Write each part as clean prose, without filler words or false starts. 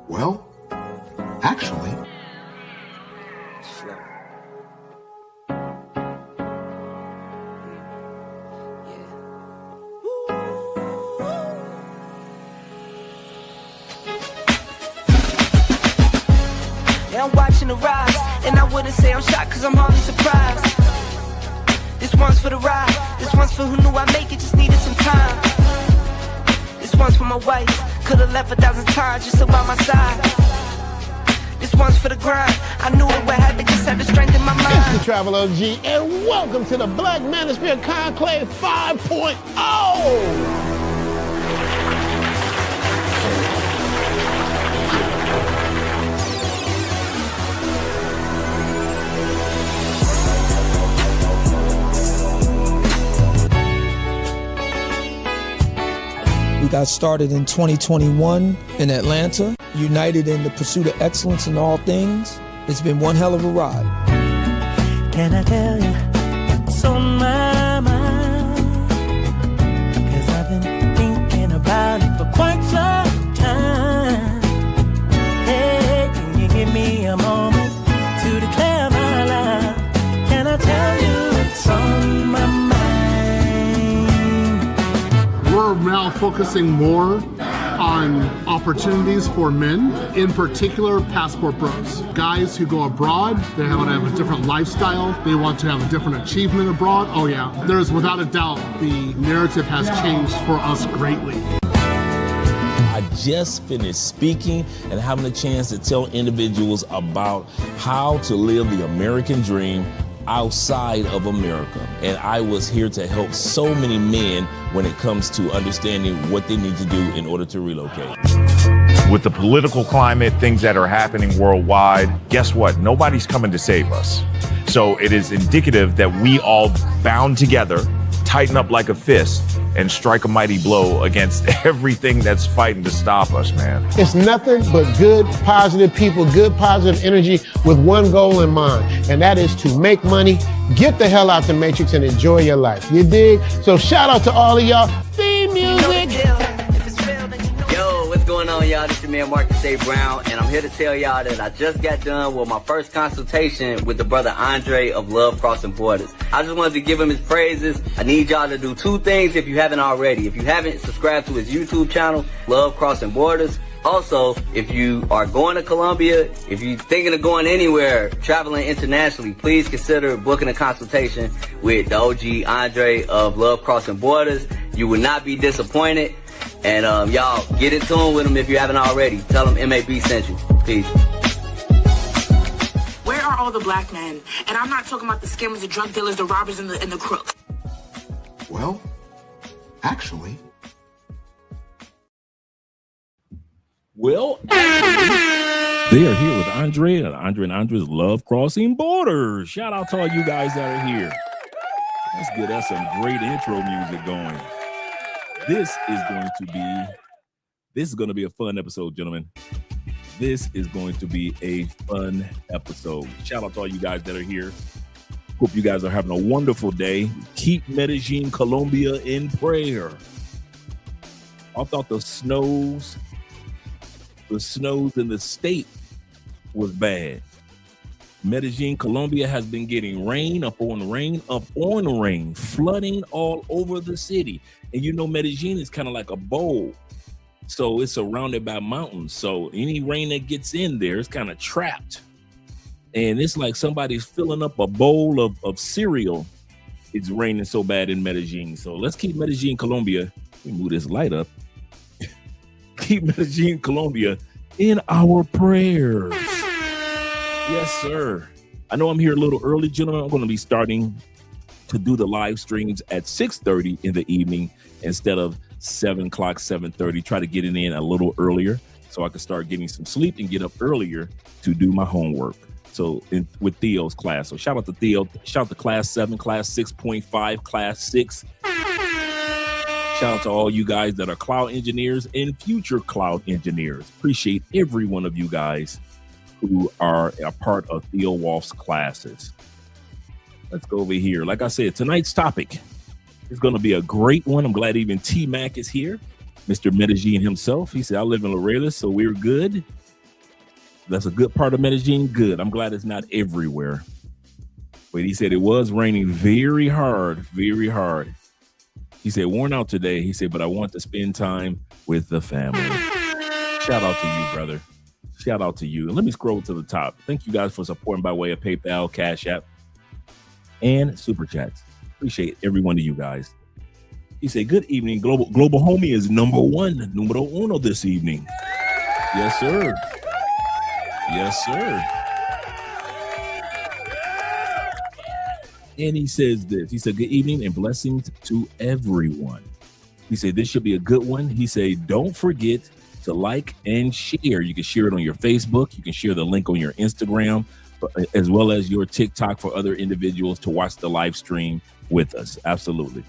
Well, actually... Yeah, I'm watching the rise, and I wouldn't say I'm shocked cause I'm hardly surprised. This one's for the ride, this one's for who knew I'd make it, just needed some time. This one's for my wife, could've left 1,000 times just about my side. This one's for the grind, I knew it would happen, just had the strength in my mind. It's the Travel OG, and welcome to the Black Manosphere Conclave 5.0! We got started in 2021 in Atlanta, united in the pursuit of excellence in all things. It's been one hell of a ride. Can I tell you what's on my mind? Cause I've been thinking about it for quite some time. Hey, can you give me a moment to declare my love? Can I tell you what's on my mind? We're now focusing more on opportunities for men, in particular passport bros. Guys who go abroad, they want to have a different lifestyle, they want to have a different achievement abroad. Oh yeah, there's without a doubt the narrative has changed for us greatly. I just finished speaking and having a chance to tell individuals about how to live the American dream outside of America. And I was here to help so many men when it comes to understanding what they need to do in order to relocate. With the political climate, things that are happening worldwide, guess what? Nobody's coming to save us. So it is indicative that we all bound together, tighten up like a fist, and strike a mighty blow against everything that's fighting to stop us, man. It's nothing but good, positive people, good, positive energy with one goal in mind, and that is to make money, get the hell out the Matrix, and enjoy your life. You dig? So shout out to all of y'all. Theme music. Yo, what's going on, y'all? This is your man Marcus A. Brown, and I'm here to tell y'all that I just got done with my first consultation with the brother Andre of Love Crossing Borders. I just wanted to give him his praises. I need y'all to do two things if you haven't already. If you haven't, subscribe to his YouTube channel, Love Crossing Borders. Also, if you are going to Colombia, if you're thinking of going anywhere, traveling internationally, please consider booking a consultation with the OG Andre of Love Crossing Borders. You will not be disappointed. And y'all, get in tune with him if you haven't already. Tell him MAB sent you. Peace. Where are all the black men? And I'm not talking about the scammers, the drug dealers, the robbers, and the crooks. Well, actually... Well, actually, they are here with Andre and Andre's Love Crossing Borders. Shout out to all you guys that are here. Let's get us some great intro music going. This is going to be a fun episode, gentlemen. This is going to be a fun episode. Shout out to all you guys that are here. Hope you guys are having a wonderful day. Keep Medellin, Colombia in prayer. I thought the snows in the state was bad. Medellin, Colombia has been getting rain, flooding all over the city. And you know, Medellin is kind of like a bowl. So it's surrounded by mountains. So any rain that gets in there is kind of trapped. And it's like somebody's filling up a bowl of cereal. It's raining so bad in Medellin. So let's keep Medellin, Colombia. Let me move this light up. Keep Medellin, Colombia in our prayers. Yes, sir. I know I'm here a little early, gentlemen. I'm going to be starting to do the live streams at 6:30 in the evening instead of 7 o'clock, 7:30. Try to get it in a little earlier so I can start getting some sleep and get up earlier to do my homework. So with Theo's class. So shout out to Theo. Shout out to class 7, class 6.5, class 6. Shout out to all you guys that are cloud engineers and future cloud engineers. Appreciate every one of you guys who are a part of Theo Wolf's classes. Let's go over here. Like I said, tonight's topic is going to be a great one. I'm glad even T-Mac is here. Mr. Medellin himself. He said, I live in Laredo, so we're good. That's a good part of Medellin. Good. I'm glad it's not everywhere. But he said it was raining very hard, very hard. He said, worn out today. He said, but I want to spend time with the family. Shout out to you, brother. Shout out to you. And let me scroll to the top. Thank you guys for supporting by way of PayPal, Cash App, and Super Chats. Appreciate every one of you guys. He said, good evening. Global Homie is numero uno this evening. Yes, sir. Yes, sir. And he says this. He said, good evening and blessings to everyone. He said, this should be a good one. He said, don't forget to like and share. You can share it on your Facebook. You can share the link on your Instagram, as well as your TikTok for other individuals to watch the live stream with us. Absolutely.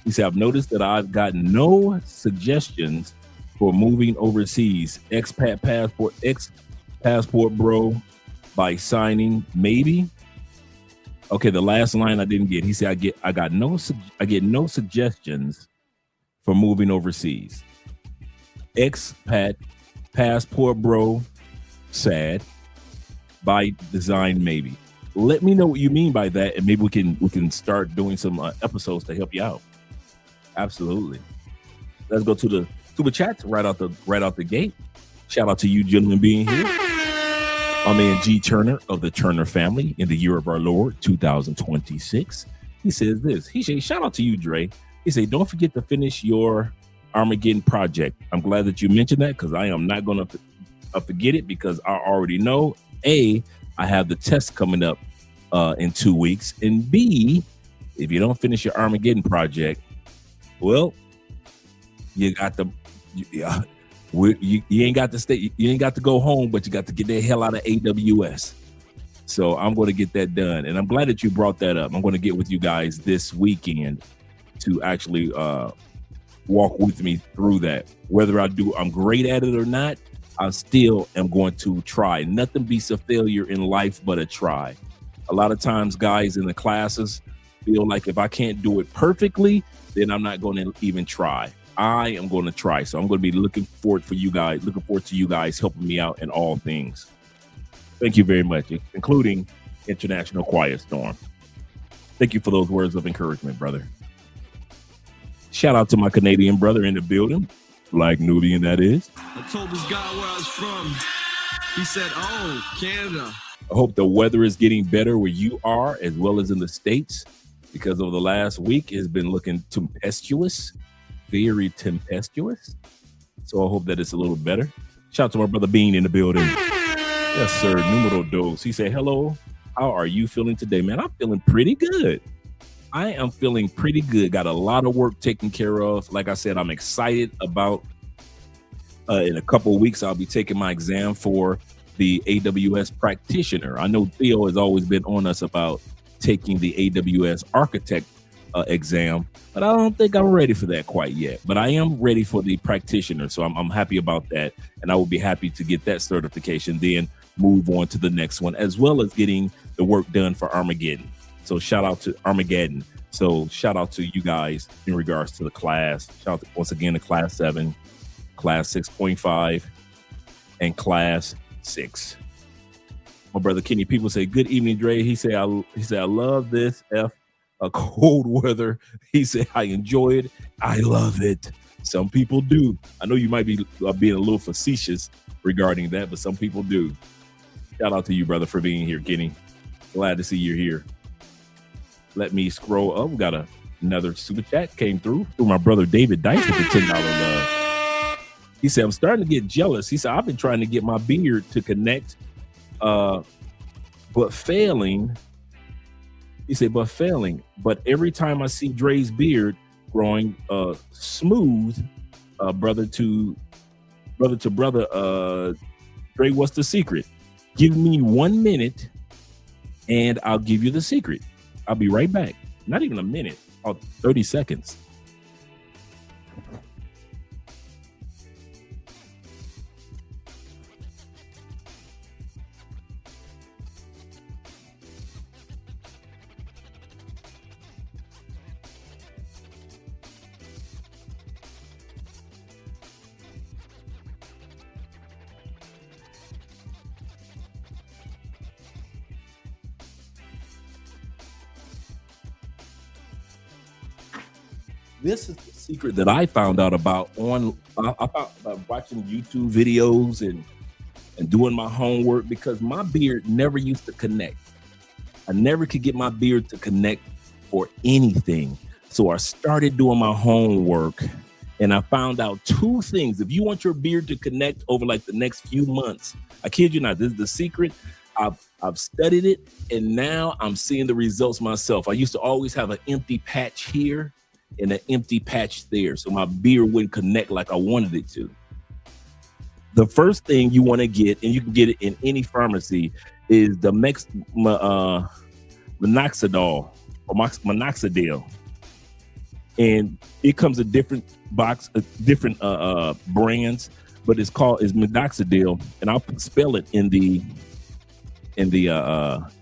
He said, I've noticed that I've gotten no suggestions for moving overseas. Expat passport bro by signing maybe. Okay, the last line I didn't get. He said, I get no suggestions for moving overseas. Expat passport bro sad by design maybe. Let me know what you mean by that, and maybe we can start doing some episodes to help you out. Absolutely. Let's go to the super chats right out the gate. Shout out to you gentlemen being here. Our man G Turner of the Turner family in the year of our Lord 2026. He says this. He says, shout out to you, Dre. He said, don't forget to finish your Armageddon project. I'm glad that you mentioned that because I am not going to forget it because I already know A, I have the test coming up in 2 weeks, and B, if you don't finish your Armageddon project, well, you got to you ain't got to stay. You ain't got to go home, but you got to get the hell out of AWS. So I'm going to get that done, and I'm glad that you brought that up. I'm going to get with you guys this weekend to actually walk with me through that. Whether I'm great at it or not, I still am going to try. Nothing beats a failure in life but a try. A lot of times, guys in the classes feel like if I can't do it perfectly, then I'm not going to even try. I am going to try. So I'm going to be looking forward to you guys helping me out in all things. Thank you very much, including International Quiet Storm. Thank you for those words of encouragement, brother. Shout out to my Canadian brother in the building, Black Nubian that is. I told this guy where I was from. He said, oh, Canada. I hope the weather is getting better where you are as well as in the States, because over the last week it's been looking tempestuous. Very tempestuous. So I hope that it's a little better. Shout out to my brother Bean in the building. Yes, sir. Numero dos. He said, hello. How are you feeling today, man? I'm feeling pretty good. I am feeling pretty good. Got a lot of work taken care of. Like I said, I'm excited about in a couple of weeks, I'll be taking my exam for the AWS practitioner. I know Theo has always been on us about taking the AWS architect exam, but I don't think I'm ready for that quite yet. But I am ready for the practitioner, so I'm happy about that, and I will be happy to get that certification, then move on to the next one, as well as getting the work done for Armageddon. So shout out to Armageddon. So shout out to you guys in regards to the class. Shout out to, once again, to Class 7, Class 6.5, and Class 6. My brother Kenny People say, good evening, Dre. He said, I love this cold weather. He said, I enjoy it. I love it. Some people do. I know you might be being a little facetious regarding that, but some people do. Shout out to you, brother, for being here, Kenny. Glad to see you're here. Let me scroll up. We got another super chat came through my brother David Dice with the $10 love. He said, I'm starting to get jealous. He said, I've been trying to get my beard to connect, but failing. He said, but every time I see Dre's beard growing smooth, brother to brother, Dre, what's the secret? Give me 1 minute and I'll give you the secret. I'll be right back. Not even a minute, 30 seconds. This is the secret that I found out about about watching YouTube videos and doing my homework, because my beard never used to connect. I never could get my beard to connect for anything. So I started doing my homework, and I found out 2 things. If you want your beard to connect over like the next few months, I kid you not, this is the secret. I've studied it, and now I'm seeing the results myself. I used to always have an empty patch here and an empty patch there, so my beard wouldn't connect like I wanted it to. The first thing you want to get, and you can get it in any pharmacy, is the minoxidil or minoxidil, and it comes in different different brands, but it's minoxidil, and I'll spell it in and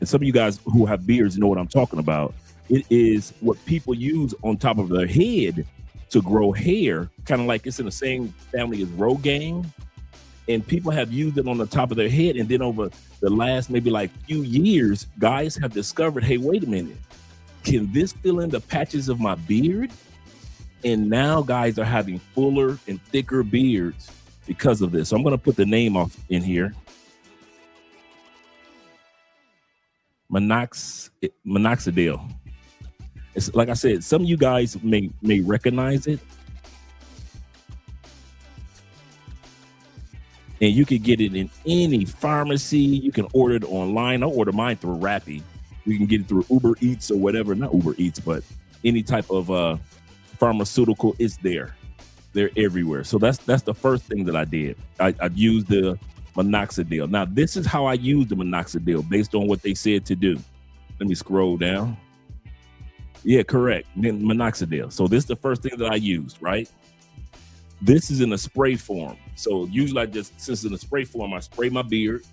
some of you guys who have beards know what I'm talking about. It is what people use on top of their head to grow hair, kind of like it's in the same family as Rogaine. And people have used it on the top of their head. And then over the last maybe like few years, guys have discovered, hey, wait a minute, can this fill in the patches of my beard? And now guys are having fuller and thicker beards because of this. So I'm going to put the name off in here. Minoxidil. It's like I said, some of you guys may recognize it. And you can get it in any pharmacy. You can order it online. I order mine through Rappi. You can get it through Uber Eats or whatever. Not Uber Eats, but any type of pharmaceutical is there. They're everywhere. So that's the first thing that I did. I used the minoxidil. Now, this is how I use the minoxidil based on what they said to do. Let me scroll down. Yeah, correct. Minoxidil. So this is the first thing that I used, right? This is in a spray form. So usually since it's in a spray form, I spray my beard.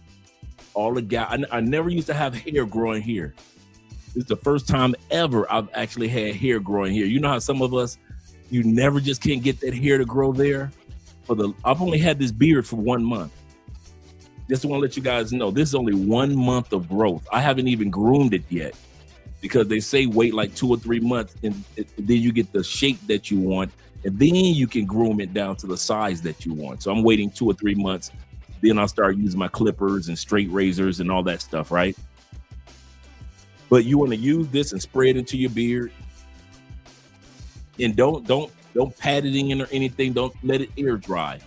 I never used to have hair growing here. This is the first time ever I've actually had hair growing here. You know how some of us, you never just can't get that hair to grow there? I've only had this beard for 1 month. Just want to let you guys know, this is only 1 month of growth. I haven't even groomed it yet, because they say wait like 2 or 3 months and then you get the shape that you want, and then you can groom it down to the size that you want. So I'm waiting 2 or 3 months. Then I'll start using my clippers and straight razors and all that stuff, right? But you want to use this and spray it into your beard. And don't pat it in or anything. Don't let it air dry.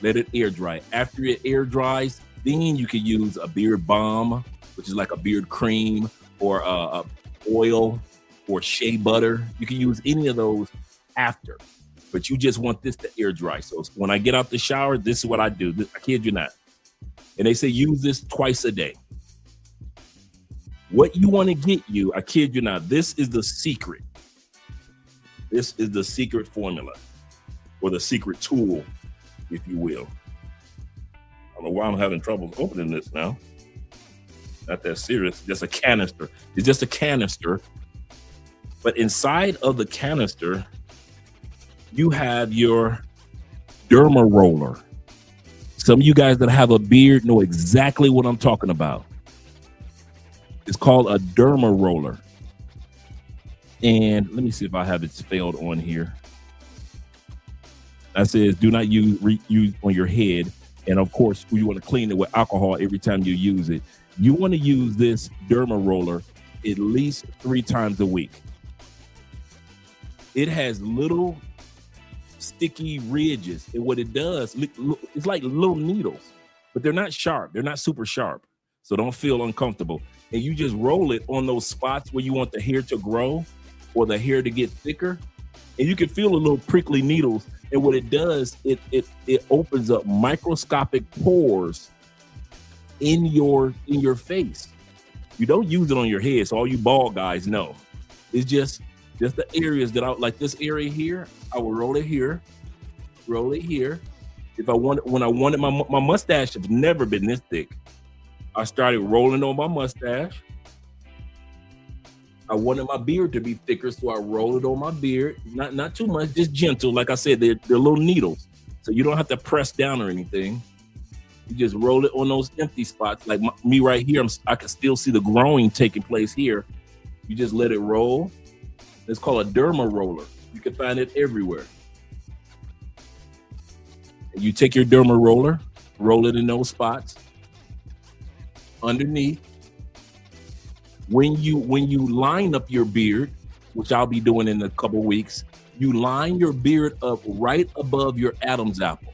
Let it air dry. After it air dries, then you can use a beard balm, which is like a beard cream, or a oil or shea butter. You can use any of those after, but you just want this to air dry. So when I get out the shower, this is what I do. I kid you not. And they say use this twice a day. What you want to get you, I kid you not, this is the secret. This is the secret formula, or the secret tool, if you will. I don't know why I'm having trouble opening this now. Not that serious, just a canister. It's just a canister. But inside of the canister, you have your derma roller. Some of you guys that have a beard know exactly what I'm talking about. It's called a derma roller. And let me see if I have it spelled on here. That says do not use on your head. And of course, you want to clean it with alcohol every time you use it. You want to use this derma roller at least 3 times a week. It has little sticky ridges, and what it does, it's like little needles, but they're not sharp. They're not super sharp, so don't feel uncomfortable. And you just roll it on those spots where you want the hair to grow or the hair to get thicker, and you can feel a little prickly needles. And what it does, it opens up microscopic pores in your face. You don't use it on your head, so all you bald guys know. It's just the areas that I like. This area here, I will roll it here. If I want, when I wanted my mustache has never been this thick. I started rolling on my mustache. I wanted my beard to be thicker, so I roll it on my beard. Not too much, just gentle. Like I said, they're little needles, so you don't have to press down or anything. You just roll it on those empty spots. Like me right here, I can still see the growing taking place here. You just let it roll. It's called a derma roller. You can find it everywhere. And you take your derma roller, roll it in those spots underneath. When you line up your beard, which I'll be doing in a couple weeks, you line your beard up right above your Adam's apple.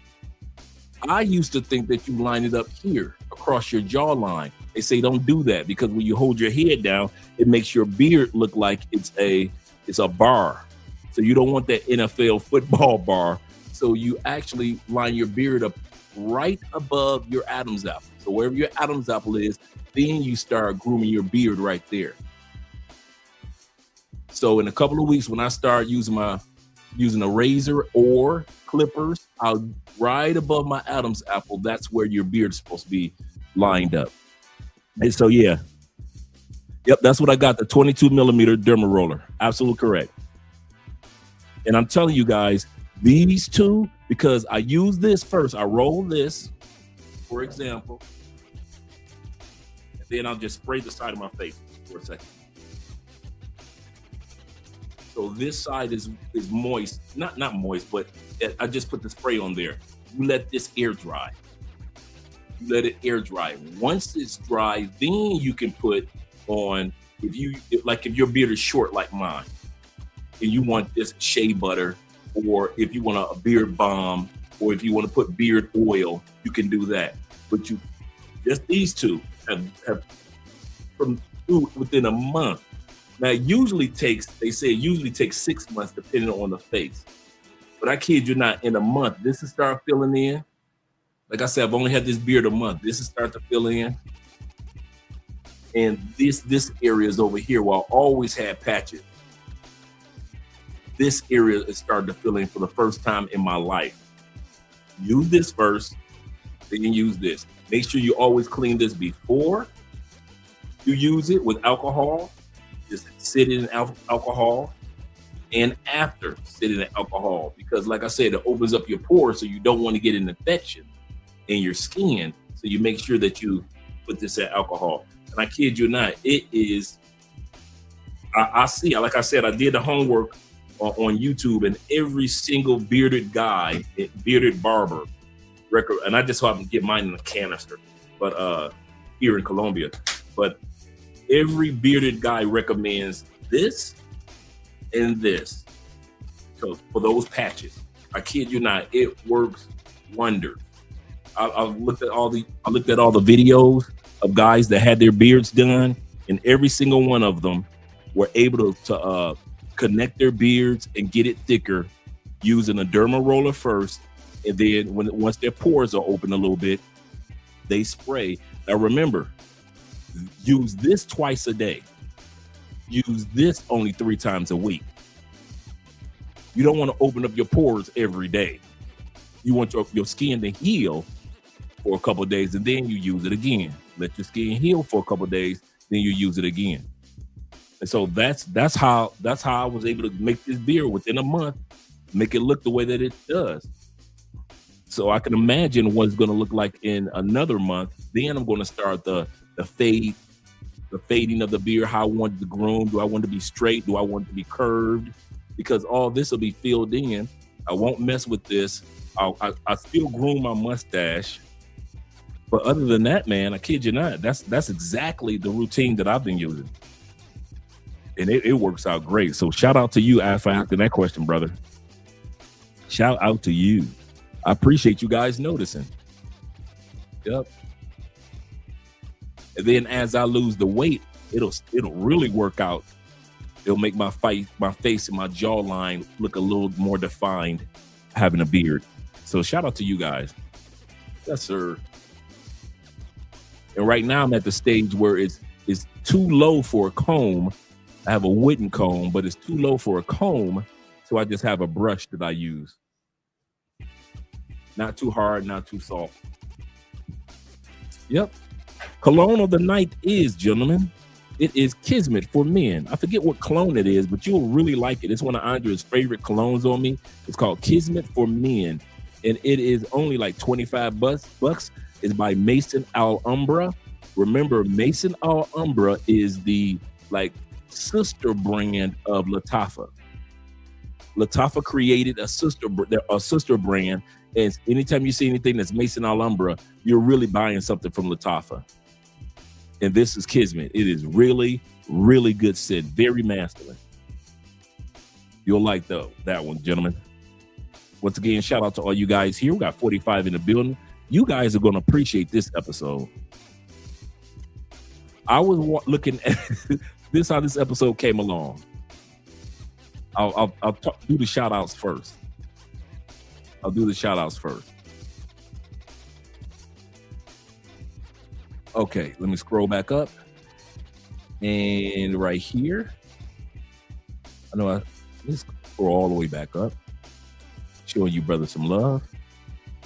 I used to think that you line it up here across your jawline. They say don't do that because when you hold your head down, it makes your beard look like it's a bar. So you don't want that NFL football bar. So you actually line your beard up right above your Adam's apple. So wherever your Adam's apple is, then you start grooming your beard right there. So in a couple of weeks, when I start using a razor or clippers, I'll right above my Adam's apple. That's where your beard's supposed to be lined up. And so, yeah. Yep, that's what I got, the 22 millimeter derma roller. Absolutely correct. And I'm telling you guys, these two, because I use this first. I roll this, for example, and then I'll just spray the side of my face for a second. So this side is moist, not moist, but I just put the spray on there. You let this air dry. You let it air dry. Once it's dry, then you can put on, if your beard is short like mine, and you want this shea butter, or if you want a beard balm, or if you want to put beard oil, you can do that. But just these two have from within a month. Now, they say it usually takes 6 months depending on the face. But I kid you not, in a month, this will start filling in. Like I said, I've only had this beard a month. This will start to fill in. And this area is over here where I always had patches. This area is starting to fill in for the first time in my life. Use this first, then you use this. Make sure you always clean this before you use it with alcohol. Just sit in alcohol, and after sit in alcohol, because like I said, it opens up your pores, so you don't want to get an infection in your skin. So you make sure that you put this in alcohol. And I kid you not, it is. I see. Like I said, I did the homework on YouTube, and every single bearded guy, bearded barber record, and I just happened to get mine in a canister, but here in Colombia, but. Every bearded guy recommends this and this. So for those patches, I kid you not, it works wonders. I looked at all the videos of guys that had their beards done, and every single one of them were able to connect their beards and get it thicker using a derma roller first, and then once their pores are open a little bit, they spray. Now remember, use this twice a day. Use this only 3 times a week. You don't want to open up your pores every day. You want your skin to heal for a couple of days, and then you use it again. Let your skin heal for a couple of days, then you use it again. And so that's how I was able to make this beard within a month, make it look the way that it does. So I can imagine what it's going to look like in another month. Then I'm going to start the fading of the beard, how I want it to groom. Do I want it to be straight? Do I want it to be curved? Because all this will be filled in. I won't mess with this. I still groom my mustache. But other than that, man, I kid you not, that's exactly the routine that I've been using. And it works out great. So shout out to you for asking that question, brother. Shout out to you. I appreciate you guys noticing. Yep. And then as I lose the weight, it'll really work out. It'll make my face and my jawline look a little more defined having a beard. So shout out to you guys. Yes, sir. And right now I'm at the stage where it's too low for a comb. I have a wooden comb, but it's too low for a comb. So I just have a brush that I use. Not too hard, not too soft. Yep. Cologne of the night is, gentlemen, it is Kismet for Men. I forget what cologne it is, but you'll really like it. It's one of Andre's favorite colognes on me. It's called Kismet for Men, and it is only like 25 bucks. It's by Maison Alhambra. Remember, Maison Alhambra is the sister brand of Lattafa. Lattafa created a sister brand, and anytime you see anything that's Maison Alhambra, you're really buying something from Lattafa. And this is Kismet. It is really, really good scent, very masculine. You'll like that one, gentlemen. Once again, shout out to all you guys here. We got 45 in the building. You guys are going to appreciate this episode. I was looking at this, how this episode came along. I'll do the shout outs first. Okay, let me scroll back up. And right here, let's scroll all the way back up. Showing you brother some love.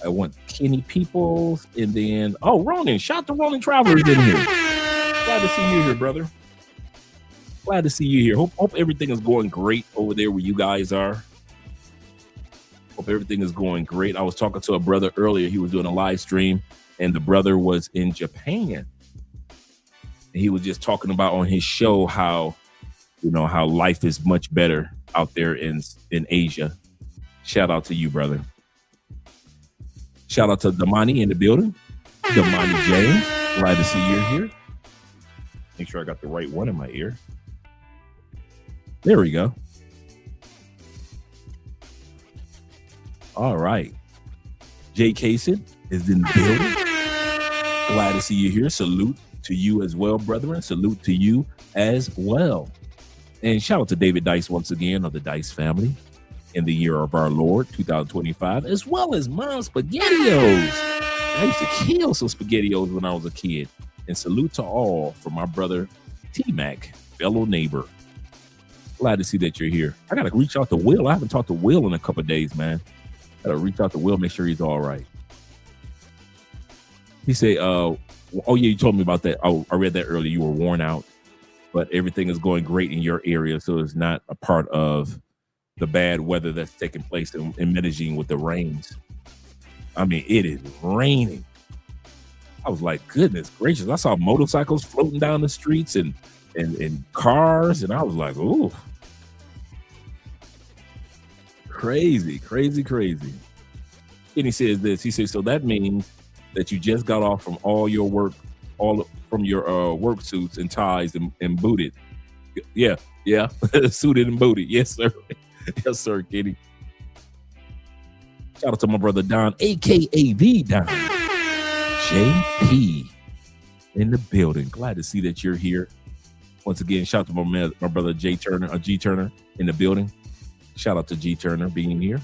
I want Kenny Peoples, and then Ronan. Shout out to Ronan Travelers in here. Glad to see you here, brother. Glad to see you here. Hope everything is going great over there where you guys are. Hope everything is going great. I was talking to a brother earlier. He was doing a live stream, and the brother was in Japan. And he was just talking about on his show how life is much better out there in Asia. Shout out to you, brother. Shout out to Damani in the building. Damani James. Glad to see you here. Make sure I got the right one in my ear. There we go. All right. Jay Kaysen is in the building. Glad to see you here. Salute to you as well, brethren. Salute to you as well. And shout out to David Dice once again of the Dice family in the year of our Lord, 2025, as well as Mom SpaghettiOs. I used to kill some SpaghettiOs when I was a kid. And salute to all from my brother T-Mac, fellow neighbor. Glad to see that you're here. I got to reach out to Will. I haven't talked to Will in a couple of days, man. Got to reach out to Will, make sure he's all right. He said, you told me about that. I read that earlier. You were worn out, but everything is going great in your area. So it's not a part of the bad weather that's taking place in Medellin with the rains. I mean, it is raining. I was like, goodness gracious. I saw motorcycles floating down the streets and cars, and I was like, ooh. Crazy. And he says this. He says, so that means that you just got off from all your work, from your work suits and ties and booted. Yeah. Suited and booted. Yes, sir. Yes, sir, Kenny. Shout out to my brother Don, aka the Don. JP in the building. Glad to see that you're here. Once again, shout out to my brother G Turner in the building. Shout out to G Turner being here.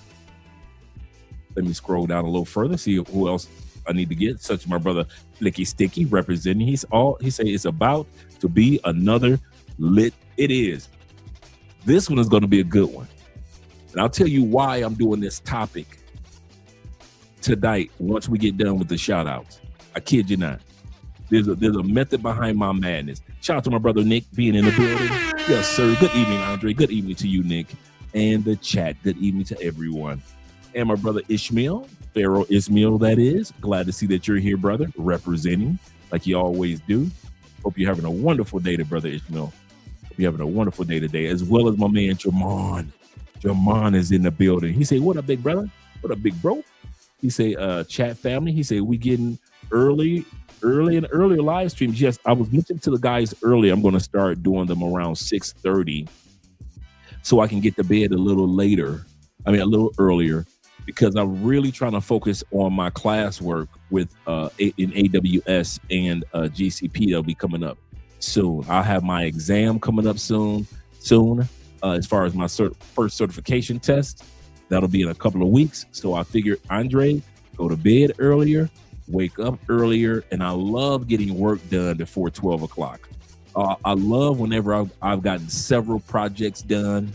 Let me scroll down a little further, see who else I need to get. Such as my brother Flicky Sticky representing. He say it's about to be another lit. It is. This one is going to be a good one. And I'll tell you why I'm doing this topic tonight once we get done with the shout outs. I kid you not. There's a method behind my madness. Shout out to my brother Nick being in the building. Yes, sir. Good evening, Andre. Good evening to you, Nick. And the chat. Good evening to everyone. And my brother Ishmael, Pharaoh Ishmael, that is. Glad to see that you're here, brother, representing like you always do. Hope you're having a wonderful day today, brother Ishmael. Hope you're having a wonderful day today, as well as my man Jamon. Jamon is in the building. He say, what up, big brother? What up, big bro? He say, chat family. He say, we getting earlier live streams. Yes, I was mentioning to the guys earlier, I'm going to start doing them around 6:30 so I can get to bed a little earlier, because I'm really trying to focus on my classwork with in AWS and GCP. That'll be coming up soon. I'll have my exam coming up soon. As far as my first certification test, that'll be in a couple of weeks. So I figured, Andre, go to bed earlier, wake up earlier, and I love getting work done before 12 o'clock. I love whenever I've gotten several projects done,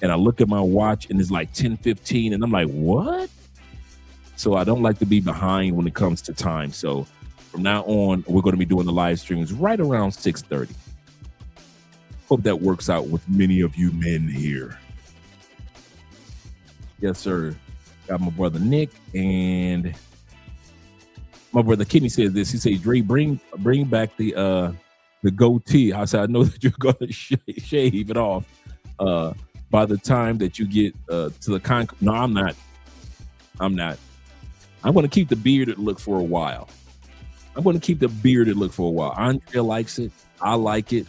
and I look at my watch and it's like 10:15, and I'm like, what? So I don't like to be behind when it comes to time. So from now on, we're going to be doing the live streams right around 6:30. Hope that works out with many of you men here. Yes, sir. Got my brother Nick, and my brother Kenny says this. He says, Dre, bring back the goatee. I said, I know that you're going to shave it off. by the time that you get to the no, I'm not. I'm going to keep the bearded look for a while. Andrea likes it. I like it.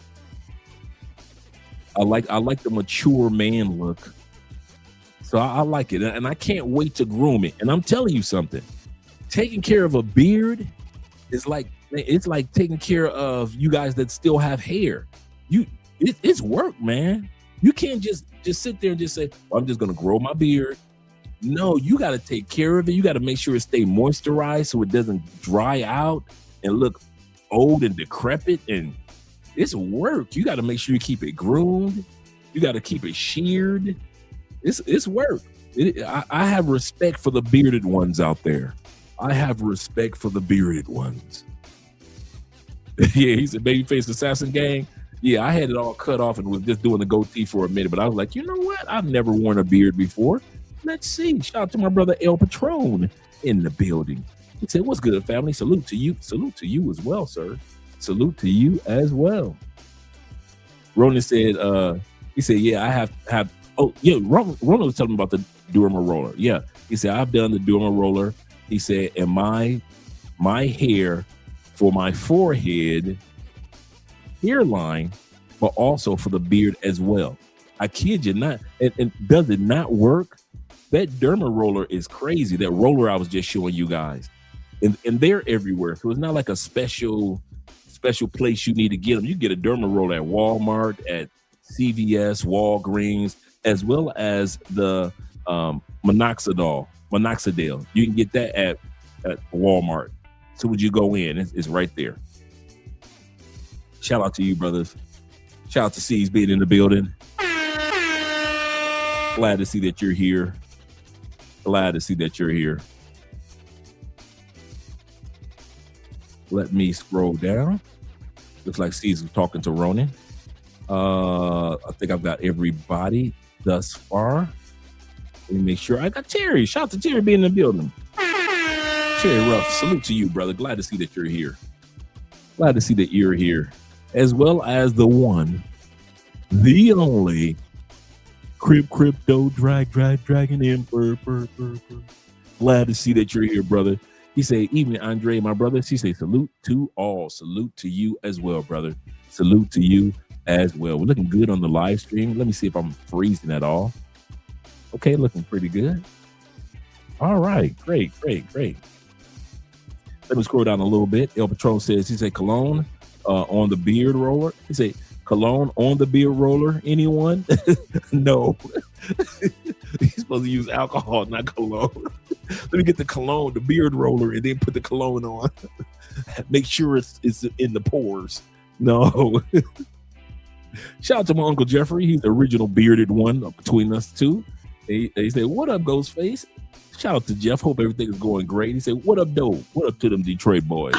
I like the mature man look. So I like it, and I can't wait to groom it. And I'm telling you something, taking care of a beard is like taking care of you guys that still have hair. It's work, man. You can't just sit there and just say, well, I'm just gonna grow my beard. No, you got to take care of it. You got to make sure it stay moisturized so it doesn't dry out and look old and decrepit. And it's work. You got to make sure you keep it groomed. You got to keep it sheared. It's work. I have respect for the bearded ones out there. I have respect for the bearded ones. Yeah, he's a babyface assassin gang. Yeah, I had it all cut off and was just doing the goatee for a minute. But I was like, you know what? I've never worn a beard before. Let's see. Shout out to my brother El Patron in the building. He said, what's good, family? Salute to you. Salute to you as well, sir. Salute to you as well. Ronan said, he said, yeah, I have. Oh, yeah, Ronan was telling me about the Derma roller. Yeah, he said, I've done the Derma roller. He said, and my hair for my forehead hairline, but also for the beard as well. I kid you not. And does it not work? That Derma roller is crazy. That roller I was just showing you guys. And they're everywhere. So it's not like a special place you need to get them. You get a Derma roller at Walmart, at CVS, Walgreens, as well as the Minoxidil. You can get that at Walmart. So would you go in? It's right there. Shout out to you, brothers. Shout out to C's being in the building. Glad to see that you're here. Let me scroll down. Looks like C's talking to Ronan. I think I've got everybody thus far. Let me make sure. I got Terry. Shout out to Terry being in the building. Terry Ruff, salute to you, brother. Glad to see that you're here. As well as the one, the only Crypto Dragon Emperor. Glad to see that you're here, brother. He said, evening, Andre, my brother. He said, salute to all. Salute to you as well, brother. Salute to you as well. We're looking good on the live stream. Let me see if I'm freezing at all. Okay, looking pretty good. All right, great. Let me scroll down a little bit. El Patron says, he said, cologne on the beard roller. He said, cologne on the beard roller, anyone? No. He's supposed to use alcohol, not cologne. Let me get the cologne, the beard roller, and then put the cologne on. Make sure it's in the pores. No. Shout out to my Uncle Jeffrey. He's the original bearded one between us two. He said, what up, Ghostface? Shout out to Jeff. Hope everything is going great. He said, what up, though? What up to them Detroit boys?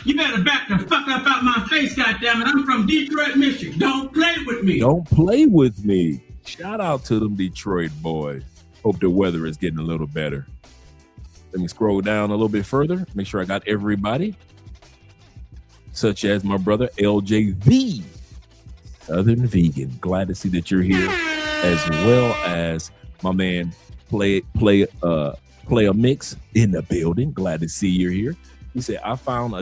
You better back the fuck up out my face, goddammit. I'm from Detroit, Michigan. Don't play with me. Don't play with me. Shout out to them Detroit boys. Hope the weather is getting a little better. Let me scroll down a little bit further. Make sure I got everybody. Such as my brother, LJ the Southern Vegan. Glad to see that you're here. As well as my man, Play a mix in the building. Glad to see you're here. He said, I found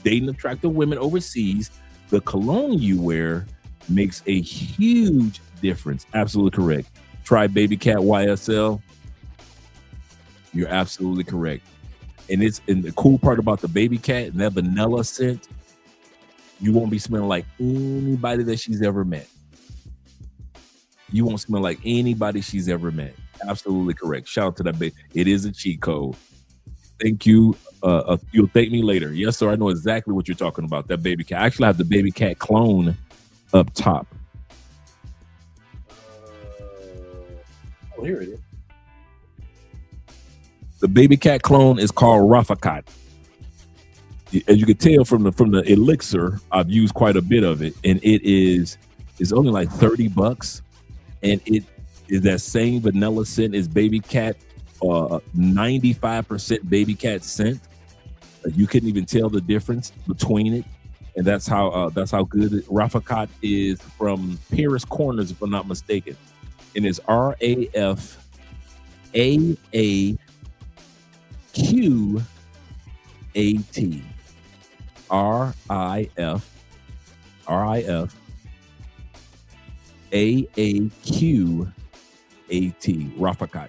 dating attractive women overseas. The cologne you wear makes a huge difference. Absolutely correct. Try Baby Cat YSL. You're absolutely correct. And the cool part about the Baby Cat and that vanilla scent, you won't be smelling like anybody that she's ever met. You won't smell like anybody she's ever met. Absolutely correct. Shout out to that baby. It is a cheat code. Thank you. You'll thank me later. Yes, sir. I know exactly what you're talking about. That Baby Cat. I actually have the Baby Cat clone up top. Oh, here it is. The Baby Cat clone is called Rafakat. As you can tell from the elixir, I've used quite a bit of it, and it's only like $30. And it is that same vanilla scent as Baby Cat, 95% Baby Cat scent. You couldn't even tell the difference between it. And that's how good Raffacat is from Paris Corners, if I'm not mistaken. And it's RAFAAQ AT. RIF AAQ AT, Raffacat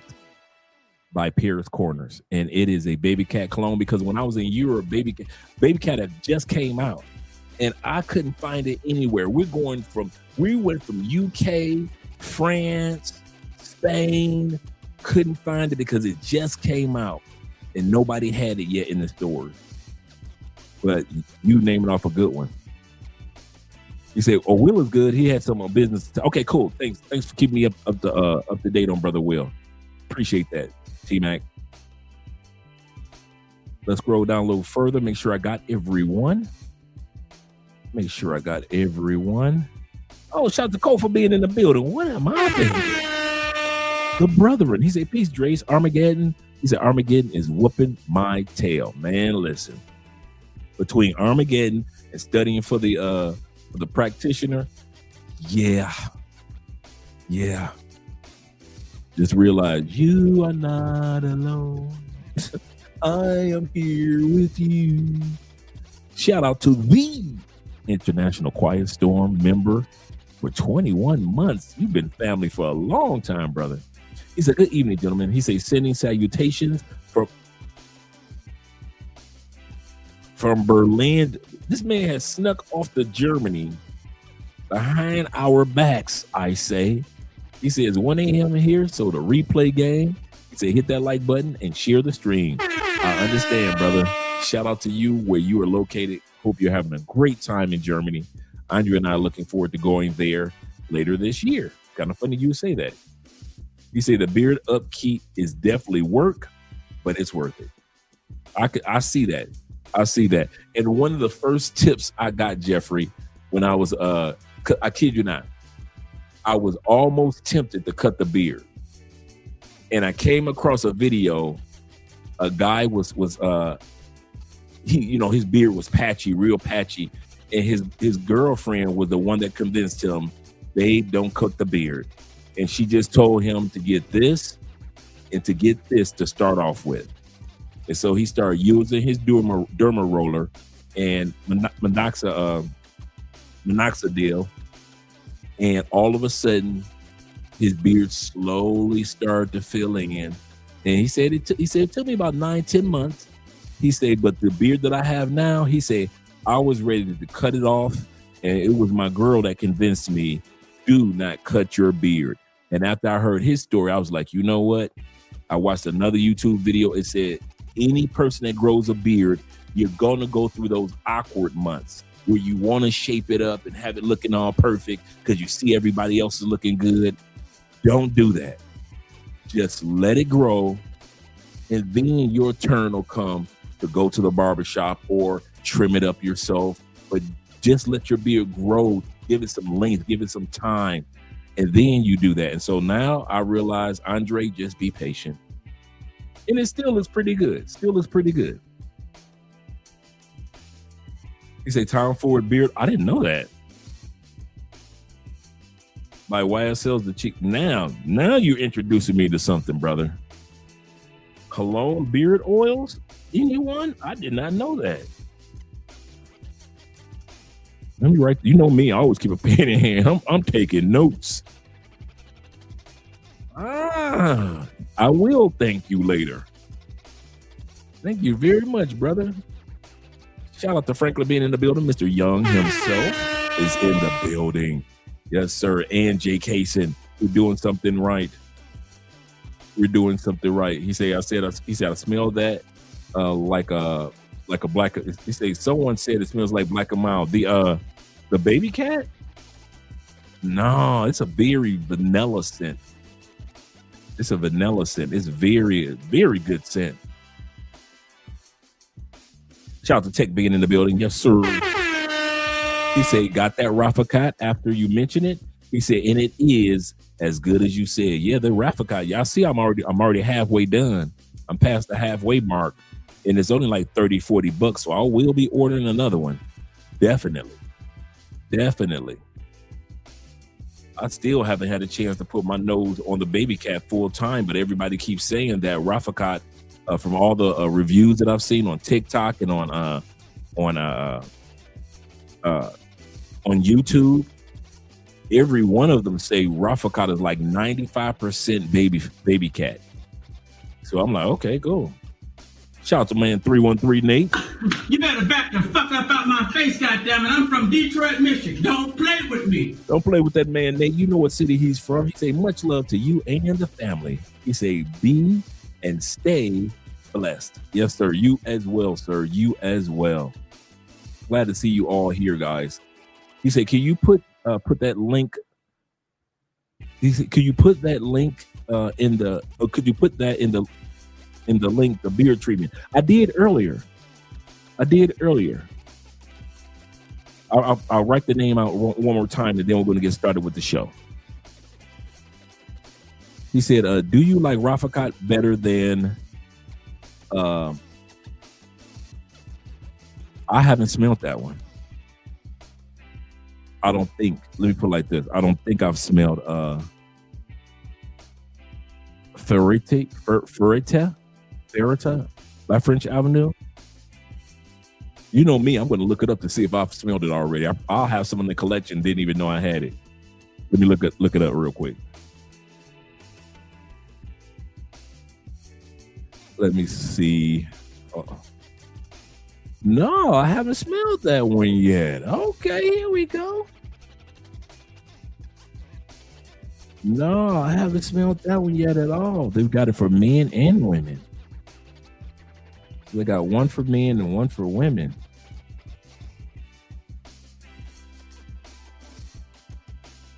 by Paris Corners. And it is a Baby Cat clone, because when I was in Europe, Baby Cat had just came out and I couldn't find it anywhere. We went from UK, France, Spain, couldn't find it because it just came out and nobody had it yet in the stores. But you naming off a good one. You say, "Oh, Will is good. He had some business." Okay, cool. Thanks for keeping me up to date on Brother Will. Appreciate that, T-Mac. Let's scroll down a little further. Make sure I got everyone. Oh, shout out to Cole for being in the building. What am I thinking? The brethren. He said, "Peace, Drace. Armageddon." He said, "Armageddon is whooping my tail." Man, listen. Between Armageddon and studying for the practitioner, yeah. Just realize you are not alone. I am here with you. Shout out to the International Quiet Storm member for 21 months. You've been family for a long time, brother. He said, "Good evening, gentlemen." He said, "Sending salutations from Berlin." This man has snuck off to Germany behind our backs, I say. He says 1 a.m. here, so the replay game. He said, "Hit that like button and share the stream." I understand, brother. Shout out to you where you are located. Hope you're having a great time in Germany. Andrea and I are looking forward to going there later this year. Kind of funny you say that. You say the beard upkeep is definitely work, but it's worth it. I see that. And one of the first tips I got, Jeffrey, when I was I kid you not, I was almost tempted to cut the beard, and I came across a video. A guy was his beard was patchy, real patchy, and his girlfriend was the one that convinced him, "Babe, don't cut the beard." And she just told him to get this and to get this to start off with. And so he started using his derma roller and minoxidil, and all of a sudden his beard slowly started to fill in. And he said it took me about 9-10 months. He said, but the beard that I have now, he said, I was ready to cut it off, and it was my girl that convinced me, do not cut your beard. And after I heard his story, I was like, you know what? I watched another YouTube video. It said, any person that grows a beard, you're going to go through those awkward months where you want to shape it up and have it looking all perfect because you see everybody else is looking good. Don't do that. Just let it grow, and then your turn will come to go to the barbershop or trim it up yourself. But just let your beard grow. Give it some length. Give it some time. And then you do that. And so now I realize, Andre, just be patient. And it still is pretty good. You say Tom Ford beard. I didn't know that. By YSL's the chick. Now you're introducing me to something, brother. Cologne beard oils? Anyone? I did not know that. Let me write. You know me, I always keep a pen in hand. I'm taking notes. I will thank you later. Thank you very much, brother. Shout out to Franklin being in the building. Mr. Young himself is in the building. Yes, sir. And Jay Kaysen, we're doing something right. He said, I smell that like a black. He said, someone said it smells like Black and Mild. The baby cat? No, it's a very vanilla scent. It's a very, very good scent. Shout out to Tech being in the building. Yes, sir. He said, got that Raffacat after you mention it. He said, and it is as good as you said. Yeah, the Raffacat. Y'all see, I'm already halfway done. I'm past the halfway mark, and it's only like $30-$40. So I will be ordering another one. Definitely. I still haven't had a chance to put my nose on the baby cat full time, but everybody keeps saying that Rafficat, from all the reviews that I've seen on TikTok and on YouTube, every one of them say Rafficat is like 95% baby cat. So I'm like, okay, cool. Shout out to man 313 Nate. You better back the fuck up out my face, goddammit. I'm from Detroit, Michigan. Don't play with me. Don't play with that man, Nate. You know what city he's from. He say, much love to you and the family. He say, be and stay blessed. Yes, sir. You as well, sir. You as well. Glad to see you all here, guys. He said, can you put that link? He said, could you put that link in the link, the beard treatment? I did earlier. I'll write the name out one more time, and then we're going to get started with the show. He said, do you like Rafficat better than I haven't smelled that one. I don't think, let me put it like this. I don't think I've smelled Ferrita by French Avenue. You know me, I'm going to look it up to see if I've smelled it already. I'll have some in the collection, didn't even know I had it. Let me look it up real quick. Let me see. No, I haven't smelled that one yet. Okay, here we go. No, I haven't smelled that one yet at all. They've got it for men and women. They got one for men and one for women.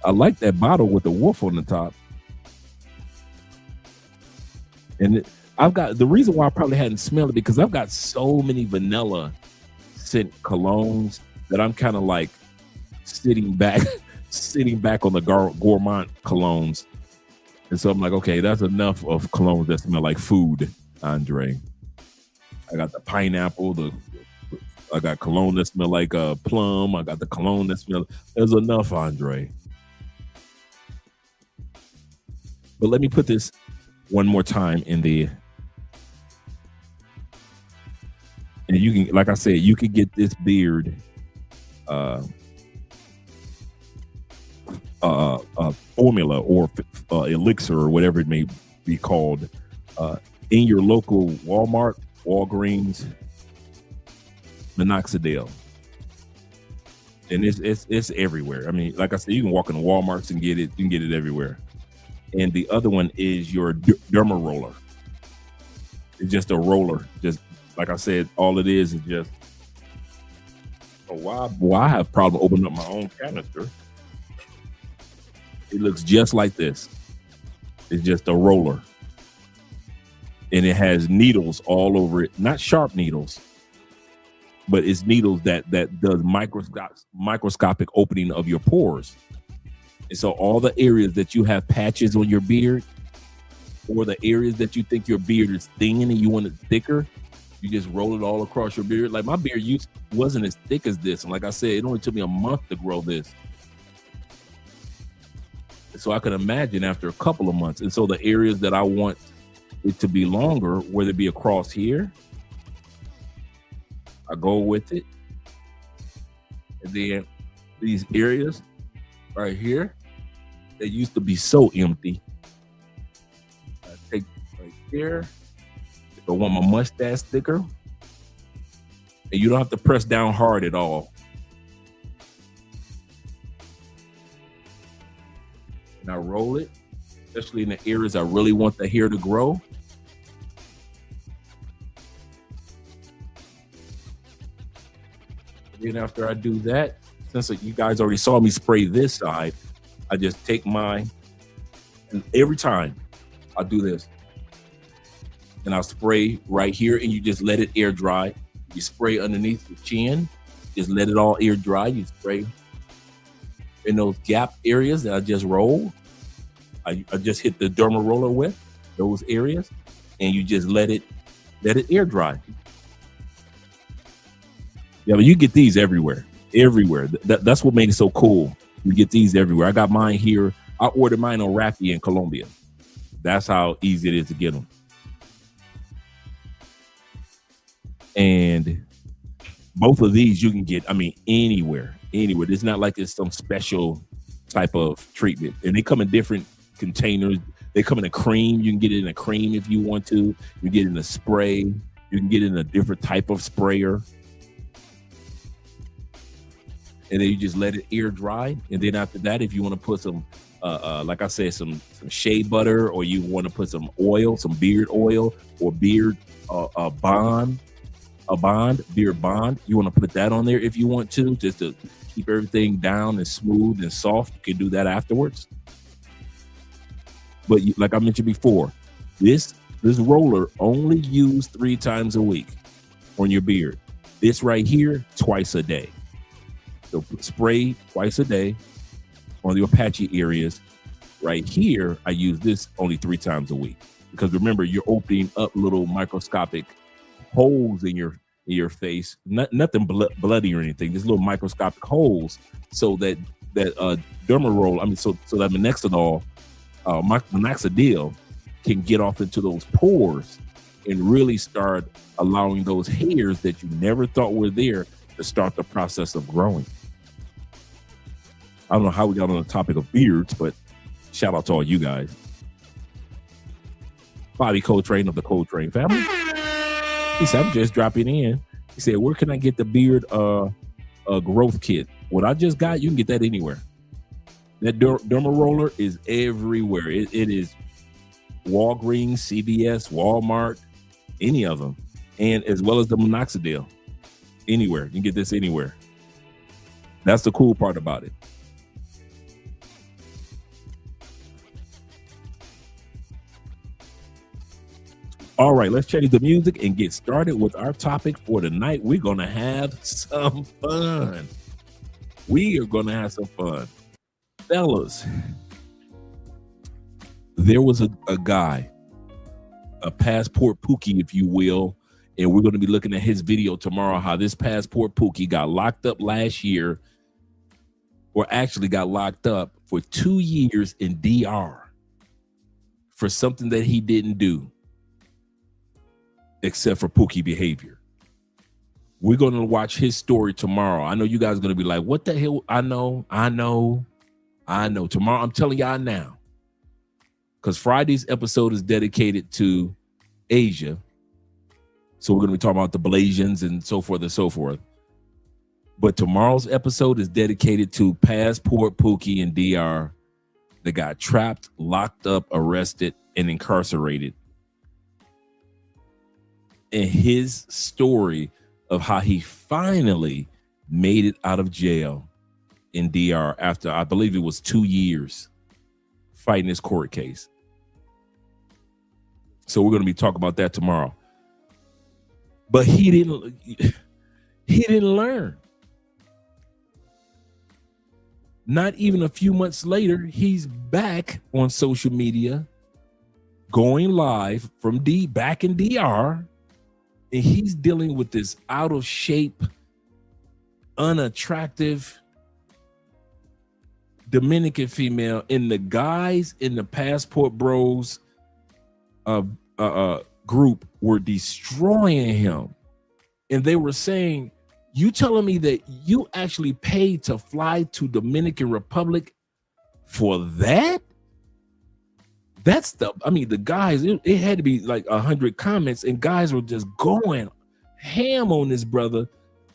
I like that bottle with the wolf on the top. And I've got, the reason why I probably hadn't smelled it, because I've got so many vanilla scent colognes that I'm kind of like sitting back on the gourmand colognes. And so I'm like, okay, that's enough of colognes that smell like food, Andre. I got the pineapple, I got cologne that smell like plum. I got the cologne that smell, there's enough, Andre. But let me put this one more time in the, and you can, like I said, you can get this beard formula or elixir or whatever it may be called in your local Walmart, Walgreens, Minoxidil. And it's everywhere. I mean, like I said, you can walk in the Walmarts and get it. You can get it everywhere. And the other one is your derma roller. It's just a roller. Just like I said, all it is just. Well, I have problem opening up my own canister. It looks just like this. It's just a roller. And it has needles all over it. Not sharp needles, but it's needles that does microscopic opening of your pores. And so all the areas that you have patches on your beard, or the areas that you think your beard is thin and you want it thicker, you just roll it all across your beard. Like my beard wasn't as thick as this. And like I said, it only took me a month to grow this. So I can imagine after a couple of months. And so the areas that I want it to be longer, whether it be across here, I go with it. And then these areas right here, they used to be so empty. I take right there. If I want my mustache thicker, and you don't have to press down hard at all. And I roll it, especially in the areas I really want the hair to grow. And then after I do that, since you guys already saw me spray this side, I just take mine, and every time I do this, and I'll spray right here, and you just let it air dry. You spray underneath the chin, just let it all air dry. You spray in those gap areas that I just rolled. I just hit the derma roller with those areas, and you just let it air dry. Yeah, but you get these everywhere. everywhere. That's what made it so cool. You get these everywhere. I got mine here. I ordered mine on Rappi in Colombia. That's how easy it is to get them. And both of these you can get, anywhere. It's not like it's some special type of treatment. And they come in different containers. They come in a cream. You can get it in a cream if you want to. You can get it in a spray. You can get it in a different type of sprayer. And then you just let it air dry. And then after that, if you want to put some, like I said, some shea butter, or you want to put some oil, some beard oil, or beard beard bond, you want to put that on there if you want to, just to keep everything down and smooth and soft. You can do that afterwards. But like I mentioned before, this roller only used 3 times a week on your beard. This right here, twice a day. So spray twice a day on your patchy areas. Right here, I use this only 3 times a week, because remember, you're opening up little microscopic holes in your face, nothing bloody or anything, just little microscopic holes, so that Dermarol, so that minoxidil can get off into those pores and really start allowing those hairs that you never thought were there to start the process of growing. I don't know how we got on the topic of beards, but shout out to all you guys. Bobby Coltrane of the Coltrane family. He said, I'm just dropping in. He said, where can I get the beard growth kit? What I just got, you can get that anywhere. That Derma roller is everywhere. It is Walgreens, CVS, Walmart, any of them. And as well as the minoxidil. Anywhere. You can get this anywhere. That's the cool part about it. All right, let's change the music and get started with our topic for tonight. We're going to have some fun. Fellas, there was a guy, a Passport Pookie, if you will, and we're going to be looking at his video tomorrow, how this Passport Pookie got locked up last year, or actually got locked up for 2 years in DR for something that he didn't do, except for Pookie behavior. We're going to watch his story tomorrow. I know you guys are going to be like, what the hell? I know. Tomorrow, I'm telling y'all now, because Friday's episode is dedicated to Asia. So we're going to be talking about the Blasians and so forth and so forth. But tomorrow's episode is dedicated to Passport Pookie in DR that got trapped, locked up, arrested, and incarcerated. And his story of how he finally made it out of jail in DR after, I believe it was 2 years fighting his court case. So we're going to be talking about that tomorrow. But he didn't learn. Not even a few months later, he's back on social media, going live from back in DR. And he's dealing with this out of shape, unattractive Dominican female, and the guys in the Passport Bros group were destroying him. And they were saying, you telling me that you actually paid to fly to Dominican Republic for that? That's the guys, it had to be like 100 comments, and guys were just going ham on this brother,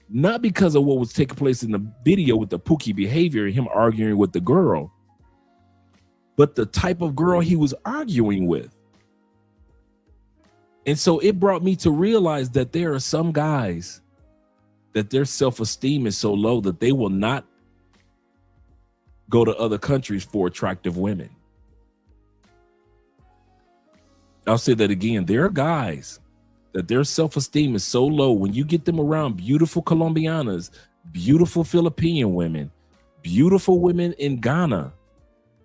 not because of what was taking place in the video with the Pookie behavior, him arguing with the girl, but the type of girl he was arguing with. And so it brought me to realize that there are some guys that their self-esteem is so low that they will not go to other countries for attractive women. I'll say that again. There are guys that their self-esteem is so low, when you get them around beautiful Colombianas, beautiful Philippine women, beautiful women in Ghana,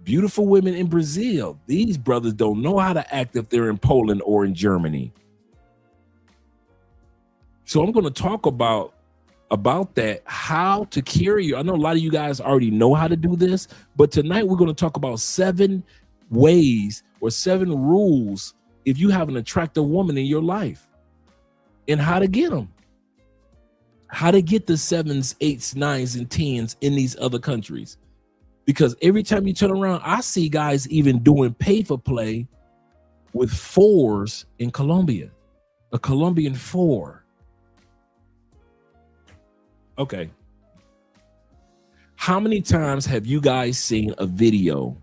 beautiful women in Brazil, these brothers don't know how to act if they're in Poland or in Germany. So I'm going to talk about about that, how to carry you. I know a lot of you guys already know how to do this, but tonight we're going to talk about 7 ways or 7 rules if you have an attractive woman in your life and how to get them. How to get the 7s, 8s, 9s, and 10s in these other countries. Because every time you turn around, I see guys even doing pay for play with 4s in Colombia, a Colombian 4. Okay. How many times have you guys seen a video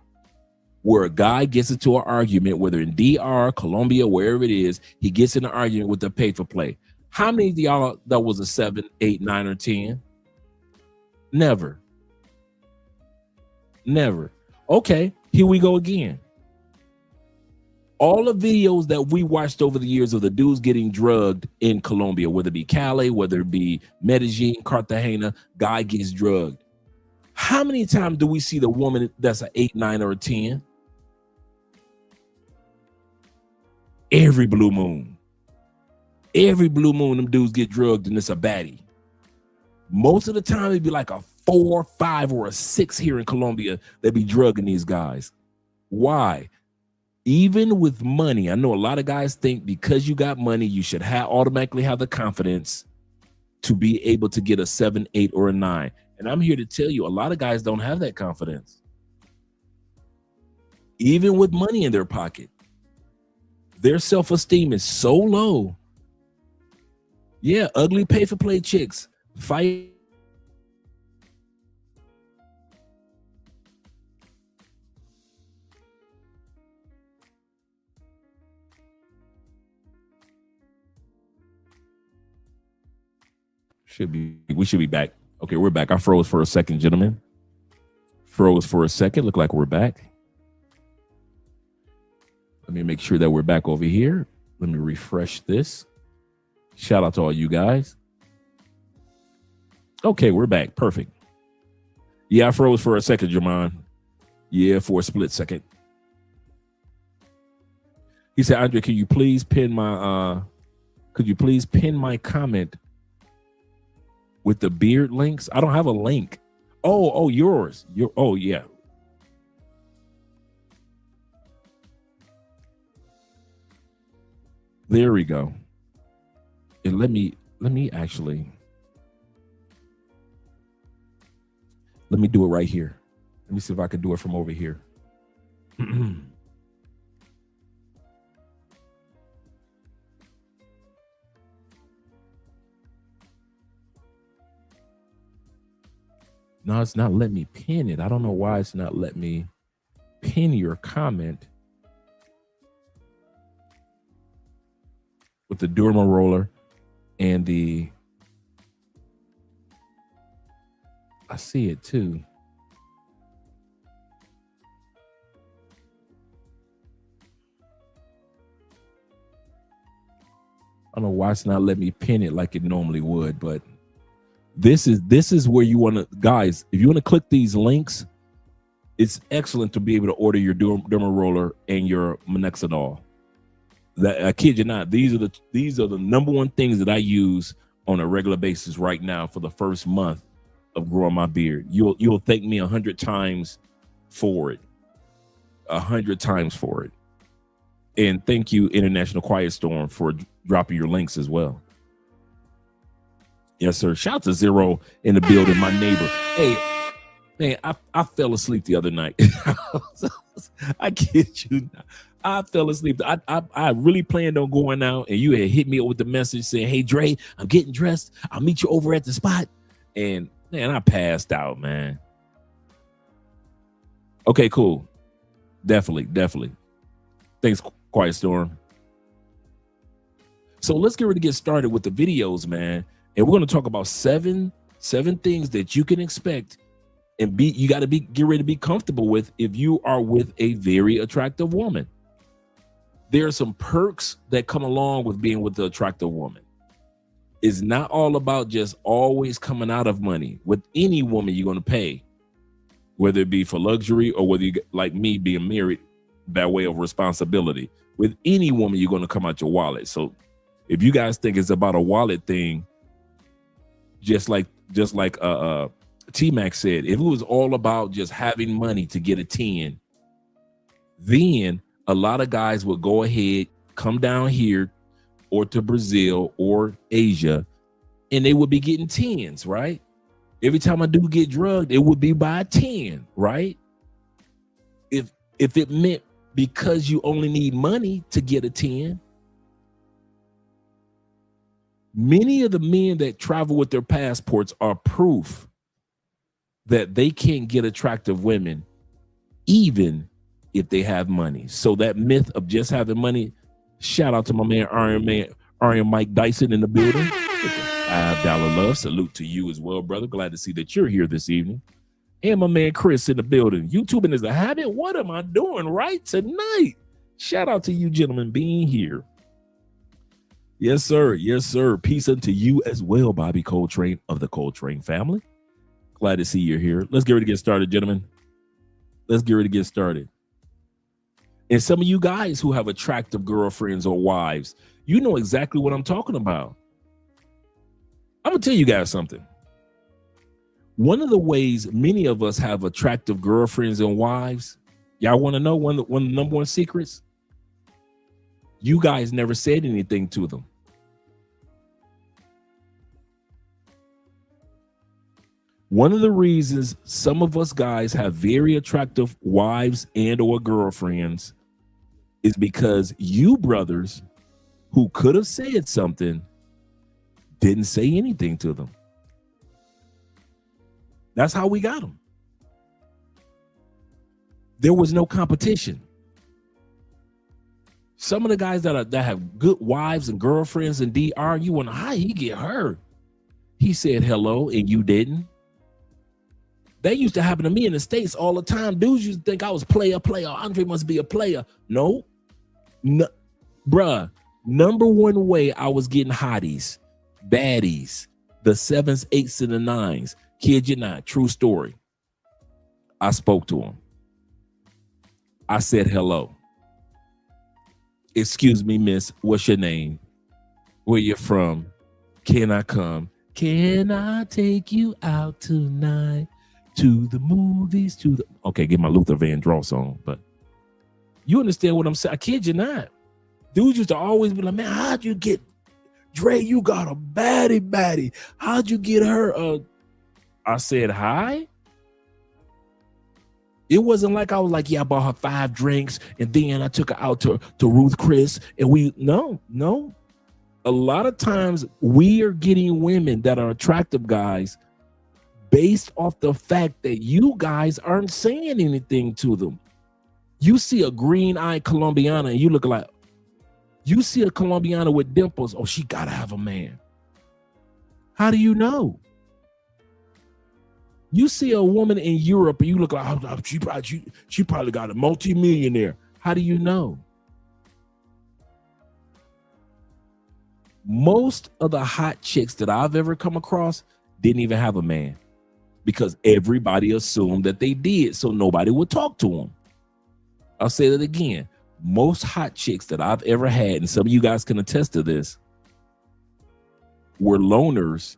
where a guy gets into an argument, whether in DR, Colombia, wherever it is, he gets in an argument with the pay for play? How many of y'all that was a 7, 8, 9, or 10? Never. Never. Okay, here we go again. All the videos that we watched over the years of the dudes getting drugged in Colombia, whether it be Cali, whether it be Medellin, Cartagena, guy gets drugged. How many times do we see the woman that's an 8, 9, or a 10? Every blue moon. Every blue moon, them dudes get drugged and it's a baddie. Most of the time, it'd be like a 4, 5, or a 6 here in Colombia that be drugging these guys. Why? Even with money, I know a lot of guys think because you got money, you should automatically have the confidence to be able to get a 7, 8, or a 9. And I'm here to tell you, a lot of guys don't have that confidence. Even with money in their pocket, their self-esteem is so low. Yeah, ugly pay-for-play chicks fight. We should be back. Okay, we're back. I froze for a second, gentlemen. Froze for a second. Look like we're back. Let me make sure that we're back over here. Let me refresh this. Shout out to all you guys. Okay, we're back. Perfect. Yeah, I froze for a second, Jamon. Yeah, for a split second. He said, Andre, could you please pin my comment with the beard links? I don't have a link. Oh, yours. Oh, yeah. There we go. And let me actually, let me do it right here. Let me see if I can do it from over here. No, it's not letting me pin it. I don't know why it's not letting me pin your comment with the Derma roller and I see it too. I don't know why it's not letting me pin it like it normally would, but this is where you want to, guys, if you want to click these links, it's excellent to be able to order your Derma roller and your Minoxidil. That, I kid you not, these are the number one things that I use on a regular basis right now for the first month of growing my beard. You'll thank me 100 times for it. 100 times for it. And thank you, International Quiet Storm, for dropping your links as well. Yes, sir. Shout out to Zero in the building, my neighbor. Hey, man, I fell asleep the other night. I kid you not. I fell asleep. I really planned on going out, and you had hit me up with the message saying, hey, Dre, I'm getting dressed. I'll meet you over at the spot. And, man, I passed out, man. Okay, cool. Definitely. Thanks, Quiet Storm. So let's get ready to get started with the videos, man. And we're going to talk about seven things that you can expect and you got to get ready to be comfortable with if you are with a very attractive woman. There are some perks that come along with being with the attractive woman. It's not all about just always coming out of money. With any woman you're going to pay, whether it be for luxury or whether you, like me, being married by way of responsibility. With any woman, you're going to come out your wallet. So if you guys think it's about a wallet thing, just like T-Mac said, if it was all about just having money to get a 10, then a lot of guys would go ahead, come down here or to Brazil or Asia, and they would be getting 10s, right? Every time a dude get drugged, it would be by a 10, right? If it meant because you only need money to get a 10, many of the men that travel with their passports are proof that they can't get attractive women even if they have money. So that myth of just having money, shout out to my man Iron Mike Dyson in the building. $5 love. Salute to you as well, brother. Glad to see that you're here this evening. And my man Chris in the building. YouTubing is a habit. What am I doing right tonight? Shout out to you gentlemen being here. Yes, sir. Yes, sir. Peace unto you as well, Bobby Coltrane of the Coltrane family. Glad to see you're here. Let's get ready to get started, gentlemen. Let's get ready to get started. And some of you guys who have attractive girlfriends or wives, you know exactly what I'm talking about. I'm going to tell you guys something. One of the ways many of us have attractive girlfriends and wives, y'all want to know one of the number one secrets? You guys never said anything to them. One of the reasons some of us guys have very attractive wives and or girlfriends is because you brothers who could have said something didn't say anything to them. That's how we got them. There was no competition. Some of the guys that have good wives and girlfriends in DR, you wonder how he get her. He said hello and you didn't. That used to happen to me in the States all the time. Dudes used to think I was player. Andre must be a player. No, bruh. Number one way I was getting hotties, baddies, the 7s, 8s, and the 9s. Kid you not, true story. I spoke to him. I said hello. Excuse me, miss, what's your name? Where you from? Can I come? Can I take you out tonight? To the movies, okay, get my Luther Vandross on, but you understand what I'm saying? I kid you not. Dudes used to always be like, man, how'd you get Dre? You got a baddie. How'd you get her? I said hi. It wasn't like I was like, yeah, I bought her 5 drinks and then I took her out to Ruth Chris and no. A lot of times we are getting women that are attractive guys based off the fact that you guys aren't saying anything to them. You see a green-eyed Colombiana and you look like, you see a Colombiana with dimples, oh, she gotta have a man. How do you know? You see a woman in Europe and you look like, oh, she probably got a multi-millionaire. How do you know? Most of the hot chicks that I've ever come across didn't even have a man, because everybody assumed that they did, so nobody would talk to them. I'll say that again. Most hot chicks that I've ever had, and some of you guys can attest to this, were loners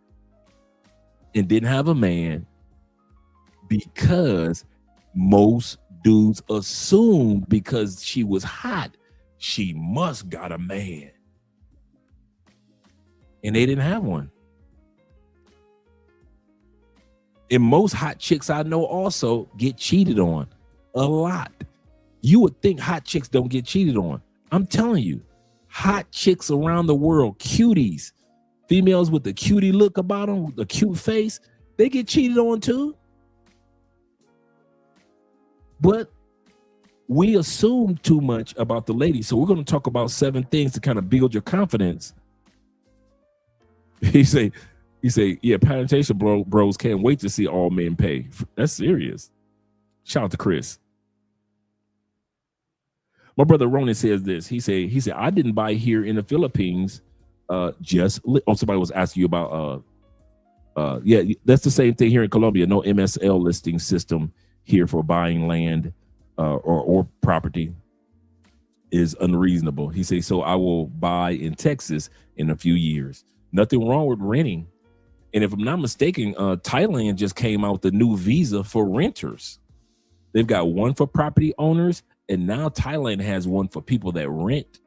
and didn't have a man because most dudes assumed because she was hot, she must got a man. And they didn't have one. And most hot chicks I know also get cheated on a lot. You would think hot chicks don't get cheated on. I'm telling you, hot chicks around the world, cuties, females with the cutie look about them, with the cute face, they get cheated on too. But we assume too much about the ladies. So we're going to talk about 7 things to kind of build your confidence. He say, yeah, plantation bros can't wait to see all men pay. That's serious. Shout out to Chris. My brother Ronan says this. He said, I didn't buy here in the Philippines. Somebody was asking you about, yeah, that's the same thing here in Colombia. No MSL listing system here for buying land or property is unreasonable. He says, so I will buy in Texas in a few years. Nothing wrong with renting And if I'm not mistaken, Thailand just came out with a new visa for renters. They've got one for property owners, and now Thailand has one for people that rent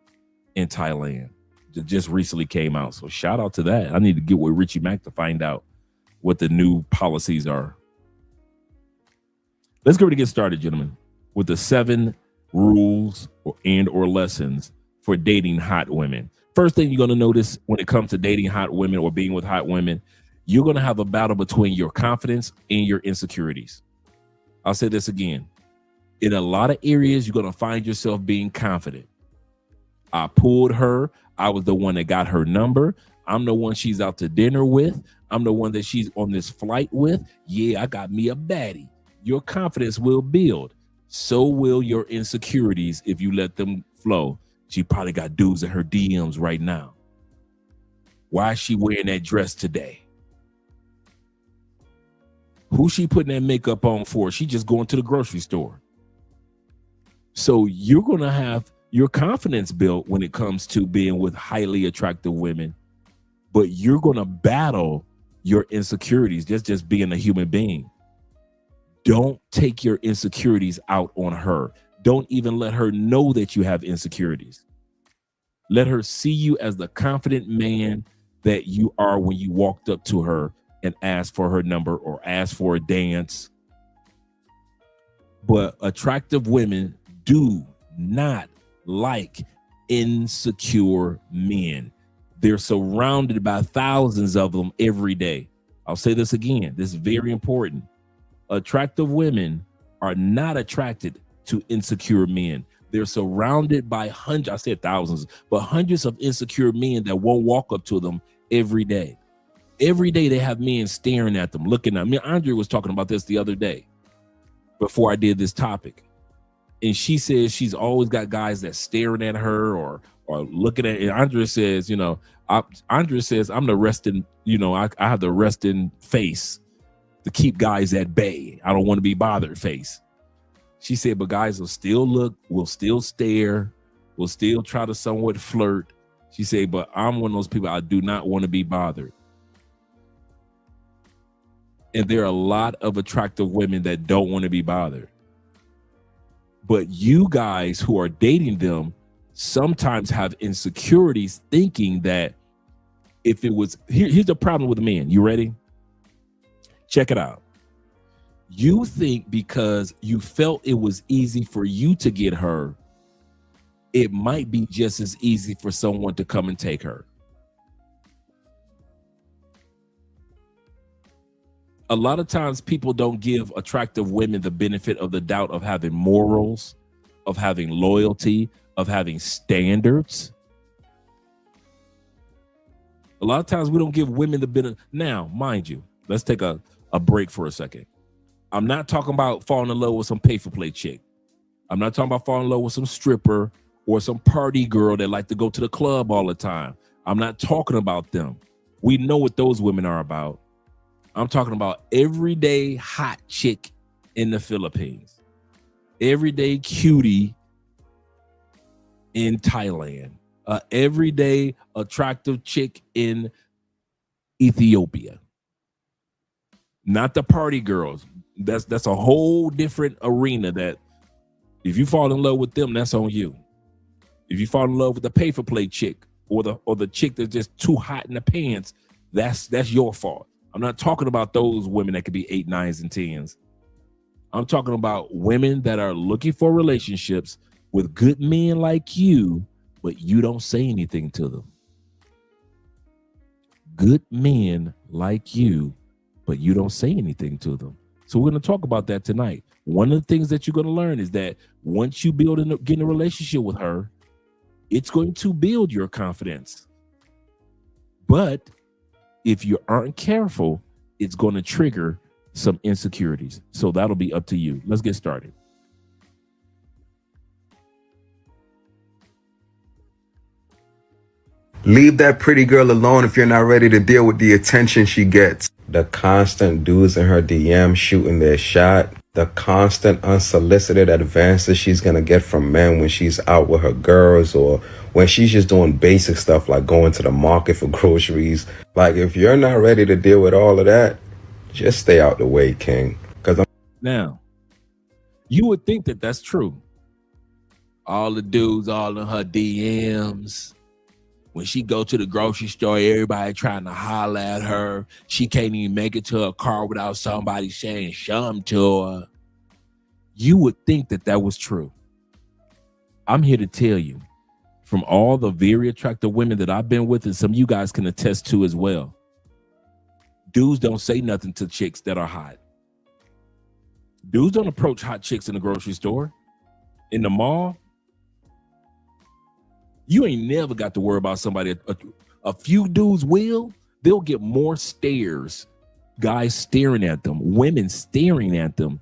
in Thailand. That just recently came out. So shout out to that. I need to get with Richie Mack to find out what the new policies are. Let's go to get started, gentlemen, with the 7 rules or lessons for dating hot women. First thing you're going to notice when it comes to dating hot women or being with hot women, you're going to have a battle between your confidence and your insecurities. I'll say this again. In a lot of areas, you're going to find yourself being confident. I pulled her. I was the one that got her number. I'm the one she's out to dinner with. I'm the one that she's on this flight with. Yeah, I got me a baddie. Your confidence will build. So will your insecurities if you let them flow. She probably got dudes in her DMs right now. Why is she wearing that dress today? Who's she putting that makeup on for? She just going to the grocery store. So you're going to have your confidence built when it comes to being with highly attractive women, but you're going to battle your insecurities, just being a human being. Don't take your insecurities out on her. Don't even let her know that you have insecurities. Let her see you as the confident man that you are when you walked up to her and asked for her number or asked for a dance. But attractive women do not like insecure men. They're surrounded by thousands of them every day. I'll say this again. This is very important. Attractive women are not attracted to insecure men. They're surrounded by hundreds, I said thousands, but hundreds of insecure men that won't walk up to them every day. Every day they have men staring at them, looking at me. Andre was talking about this the other day before I did this topic. And she says she's always got guys that staring at her or looking at it. And Andre says, Andre says, I'm the resting, I have the resting face to keep guys at bay. I don't want to be bothered face. She said, but guys will still look, will still stare, will still try to somewhat flirt. She said, but I'm one of those people, I do not want to be bothered. And there are a lot of attractive women that don't want to be bothered. But you guys who are dating them sometimes have insecurities thinking that if it was, here's the problem with men. You ready? Check it out. You think because you felt it was easy for you to get her, it might be just as easy for someone to come and take her. A lot of times people don't give attractive women the benefit of the doubt of having morals, of having loyalty, of having standards. A lot of times we don't give women the benefit. Now, mind you, let's take a break for a second. I'm not talking about falling in love with some pay-for-play chick. I'm not talking about falling in love with some stripper or some party girl that like to go to the club all the time. I'm not talking about them. We know what those women are about. I'm talking about everyday hot chick in the Philippines, everyday cutie in Thailand, everyday attractive chick in Ethiopia. Not the party girls. That's a whole different arena that if you fall in love with them, that's on you. If you fall in love with the pay-for-play chick or the chick that's just too hot in the pants, that's your fault. I'm not talking about those women that could be 8, 9s, and 10s. I'm talking about women that are looking for relationships with good men like you, but you don't say anything to them. Good men like you, but you don't say anything to them. So we're going to talk about that tonight. One of the things that you're going to learn is that once you get in a relationship with her, it's going to build your confidence. But if you aren't careful, it's going to trigger some insecurities. So that'll be up to you. Let's get started. Leave that pretty girl alone if you're not ready to deal with the attention she gets. The constant dudes in her DM shooting their shot. the constant unsolicited advances she's gonna get from men when she's out with her girls or when she's just doing basic stuff like going to the market for groceries. Like, if you're not ready to deal with all of that, just stay out the way, King. Now, you would think that that's true. All the dudes all in her DMs. When she go to the grocery store, everybody trying to holler at her. She can't even make it to her car without somebody saying something to her. You would think that that was true. I'm here to tell you, from all the very attractive women that I've been with, and some of you guys can attest to as well, dudes don't say nothing to chicks that are hot. Dudes don't approach hot chicks in the grocery store, in the mall. You ain't never got to worry about somebody. A few dudes will. They'll get more stares, guys staring at them, women staring at them,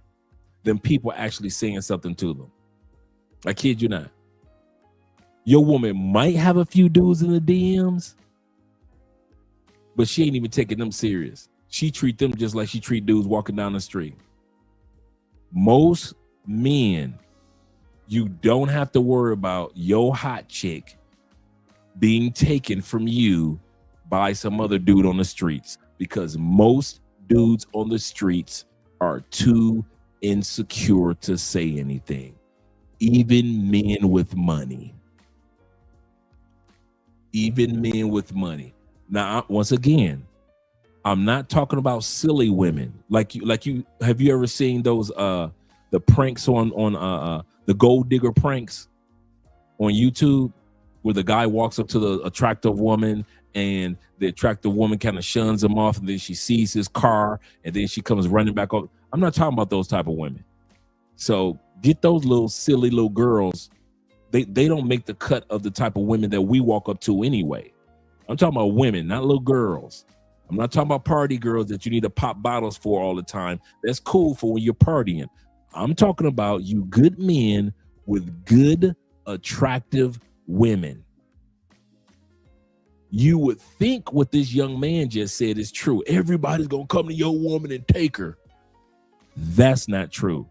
than people actually saying something to them. I kid you not. Your woman might have a few dudes in the DMs, but she ain't even taking them serious. She treat them just like she treat dudes walking down the street. Most men, you don't have to worry about your hot chick being taken from you by some other dude on the streets, because most dudes on the streets are too insecure to say anything. Even men with money. Even men with money. Now, once again, I'm not talking about silly women. Like you have you ever seen those the pranks on the gold digger pranks on YouTube, where the guy walks up to the attractive woman and the attractive woman kind of shuns him off, and then she sees his car and then she comes running back up. I'm not talking about those type of women. So get those little silly little girls. They don't make the cut of the type of women that we walk up to anyway. I'm talking about women, not little girls. I'm not talking about party girls that you need to pop bottles for all the time. That's cool for when you're partying. I'm talking about you good men with good, attractive women. You would think what this young man just said is true. Everybody's going to come to your woman and take her. That's not true.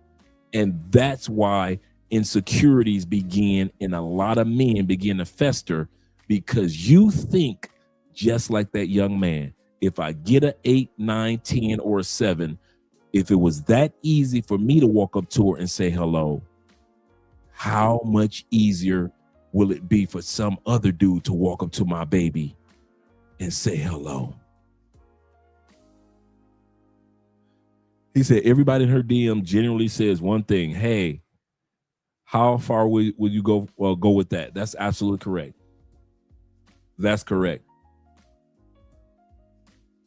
And that's why insecurities begin, and a lot of men begin to fester, because you think just like that young man. If I get a 8, 9, 10, or a 7, if it was that easy for me to walk up to her and say hello, how much easier will it be for some other dude to walk up to my baby and say hello? He said everybody in her DM generally says one thing: hey, how far will you go? Well, go with that. That's absolutely correct. That's correct.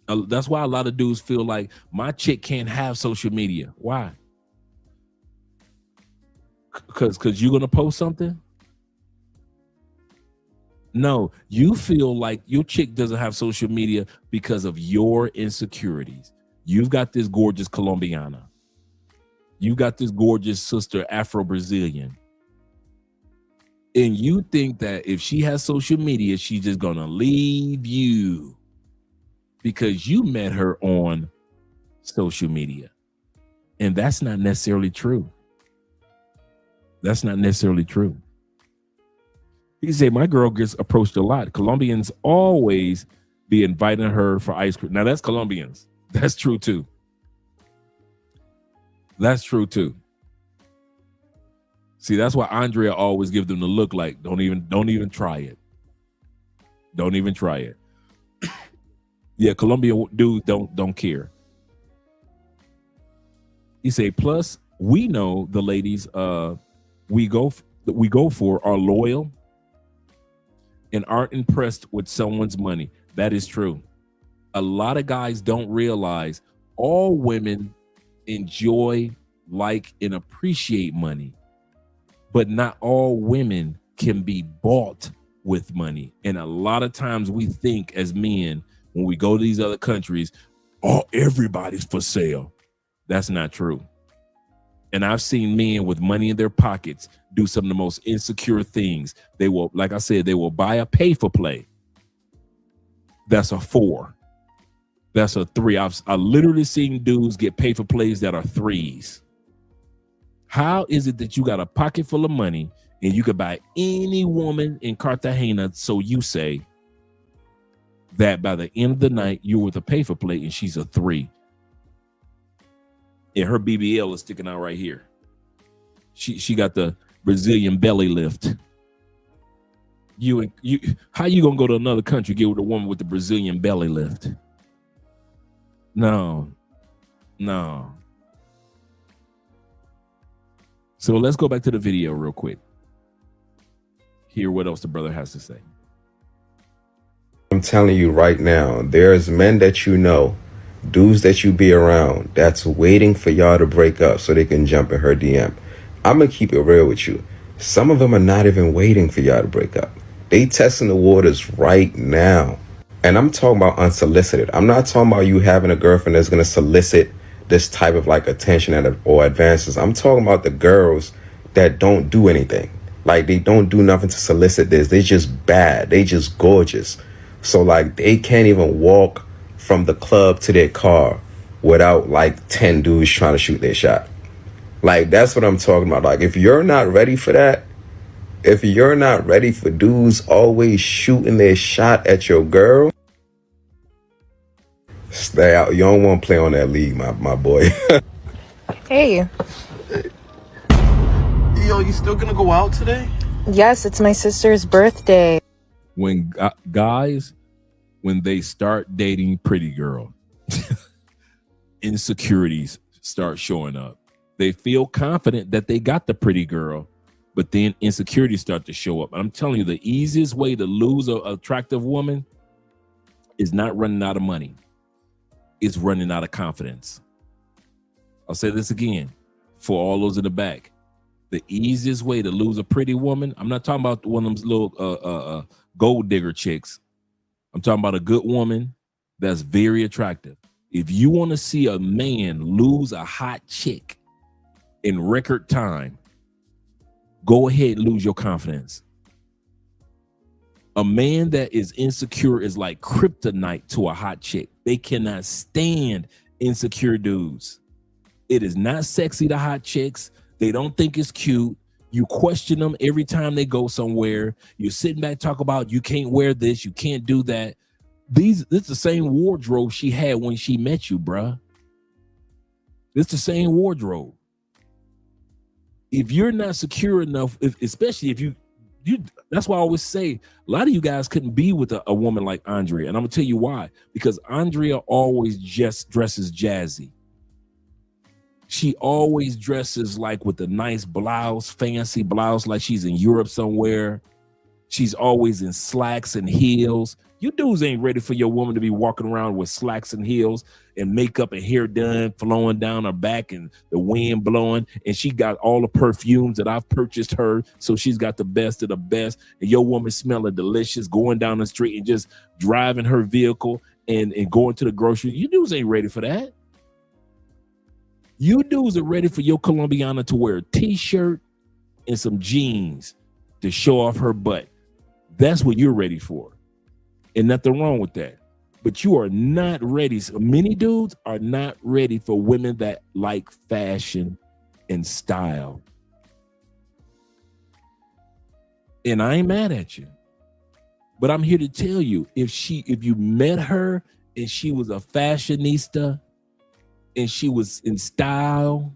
That's why a lot of dudes feel like my chick can't have social media. Why? Because you're gonna post something? No, you feel like your chick doesn't have social media because of your insecurities. You've got this gorgeous Colombiana. You got this gorgeous sister Afro-Brazilian. And you think that if she has social media, she's just gonna leave you because you met her on social media. And that's not necessarily true. That's not necessarily true. He said, my girl gets approached a lot. Colombians always be inviting her for ice cream. Now that's Colombians. That's true too. That's true too. See, that's why Andrea always give them the look like, don't even try it. Don't even try it. Yeah, Colombian dudes don't care. He say, plus we know the ladies we go for are loyal and aren't impressed with someone's money. That is true. A lot of guys don't realize all women enjoy, like, and appreciate money, but not all women can be bought with money. And a lot of times we think as men, when we go to these other countries, oh, everybody's for sale. That's not true. And I've seen men with money in their pockets do some of the most insecure things. They will, like I said, they will buy a pay for play. That's a 4. That's a 3. I've literally seen dudes get pay for plays that are 3s. How is it that you got a pocket full of money and you could buy any woman in Cartagena, so you say, that by the end of the night, you're with a pay-for plate and she's a 3. And her BBL is sticking out right here. She got the Brazilian belly lift. How you gonna go to another country get with a woman with the Brazilian belly lift? No. So let's go back to the video real quick. Hear what else the brother has to say. I'm telling you right now, there's men that you know, dudes that you be around, that's waiting for y'all to break up so they can jump in her DM. I'm gonna keep it real with you. Some of them are not even waiting for y'all to break up. They testing the waters right now. And I'm talking about unsolicited. I'm not talking about you having a girlfriend that's gonna solicit this type of like attention or advances. I'm talking about the girls that don't do anything. Like they don't do nothing to solicit this. They just bad. They just gorgeous. So like they can't even walk from the club to their car without like 10 dudes trying to shoot their shot. Like that's what I'm talking about. Like if you're not ready for that, if you're not ready for dudes always shooting their shot at your girl, stay out. You don't want to play on that league, my boy. Hey. Yo, you still gonna go out today? Yes, it's my sister's birthday. When guys, when they start dating pretty girl, insecurities start showing up. They feel confident that they got the pretty girl, but then insecurities start to show up. I'm telling you, the easiest way to lose an attractive woman is not running out of money. It's running out of confidence. I'll say this again for all those in the back. The easiest way to lose a pretty woman, I'm not talking about one of those little gold digger chicks. I'm talking about a good woman that's very attractive. If you want to see a man lose a hot chick in record time, go ahead and lose your confidence. A man that is insecure is like kryptonite to a hot chick. They cannot stand insecure dudes. It is not sexy to hot chicks. They don't think it's cute. You question them every time they go somewhere. You're sitting back talk about you can't wear this, you can't do that. This is the same wardrobe she had when she met you, bruh. It's the same wardrobe. If you're not secure enough, especially if you that's why I always say a lot of you guys couldn't be with a woman like Andrea. And I'm gonna tell you why. Because Andrea always just dresses jazzy. She always dresses like with a nice blouse, fancy blouse, like she's in Europe somewhere. She's always in slacks and heels. You dudes ain't ready for your woman to be walking around with slacks and heels and makeup and hair done, flowing down her back and the wind blowing. And she got all the perfumes that I've purchased her. So she's got the best of the best. And your woman smelling delicious, going down the street and just driving her vehicle and going to the grocery. You dudes ain't ready for that. You dudes are ready for your Colombiana to wear a t-shirt and some jeans to show off her butt. That's what you're ready for. And nothing wrong with that. But you are not ready. So many dudes are not ready for women that like fashion and style. And I ain't mad at you. But I'm here to tell you, if you met her and she was a fashionista and she was in style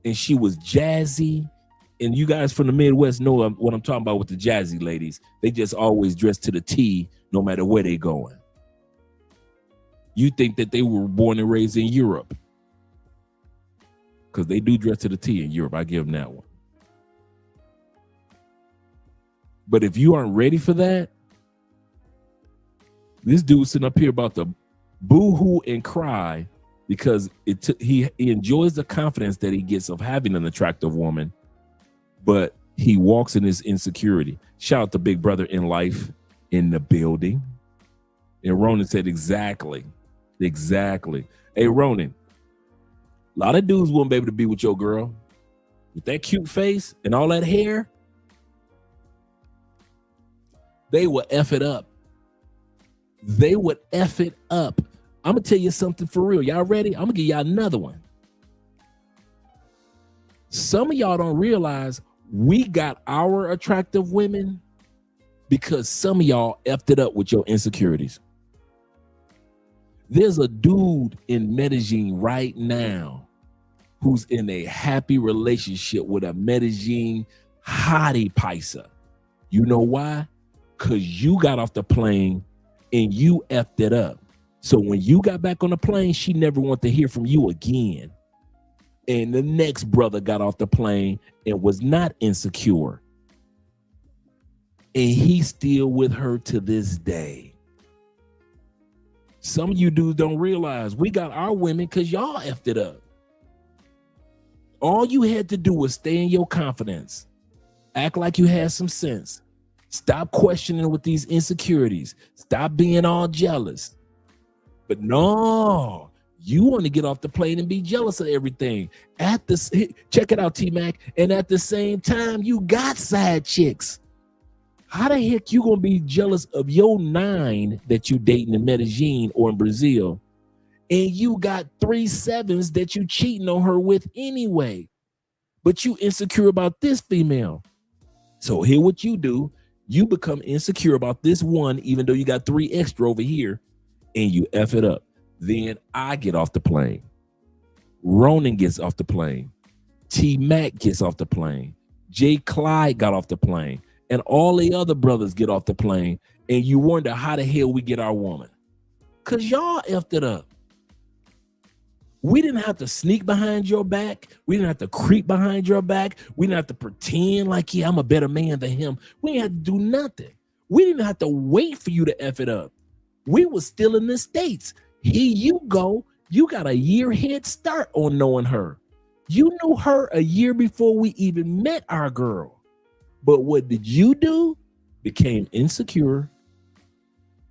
and she was jazzy, and you guys from the Midwest know what I'm talking about with the jazzy ladies. They just always dress to the T no matter where they going. You think that they were born and raised in Europe. Because they do dress to the T in Europe. I give them that one. But if you aren't ready for that, this dude sitting up here about to boo-hoo and cry because he enjoys the confidence that he gets of having an attractive woman, but he walks in his insecurity. Shout out to Big Brother in Life in the building. And Ronan said exactly. Hey, Ronan, a lot of dudes won't be able to be with your girl. With that cute face and all that hair, they will F it up. They would F it up. I'm going to tell you something for real. Y'all ready? I'm going to give y'all another one. Some of y'all don't realize we got our attractive women because some of y'all effed it up with your insecurities. There's a dude in Medellin right now who's in a happy relationship with a Medellin hottie paisa. You know why? Because you got off the plane and you effed it up. So when you got back on the plane, she never wanted to hear from you again. And the next brother got off the plane and was not insecure. And he's still with her to this day. Some of you dudes don't realize we got our women because y'all effed it up. All you had to do was stay in your confidence. Act like you had some sense. Stop questioning with these insecurities. Stop being all jealous. But no, you want to get off the plane and be jealous of everything. Check it out, T-Mac. And at the same time, you got side chicks. How the heck you gonna be jealous of your 9 that you dating in Medellin or in Brazil, and you got 3 7s that you cheating on her with anyway, but you insecure about this female? So here what you do, you become insecure about this one, even though you got 3 extra over here, and you F it up. Then I get off the plane. Ronan gets off the plane. T-Mac gets off the plane. J. Clyde got off the plane. And all the other brothers get off the plane, and you wonder how the hell we get our woman. Because y'all effed it up. We didn't have to sneak behind your back. We didn't have to creep behind your back. We didn't have to pretend like, yeah, I'm a better man than him. We didn't have to do nothing. We didn't have to wait for you to F it up. We was still in the States. Here you go. You got a year head start on knowing her. You knew her a year before we even met our girl. But what did you do? Became insecure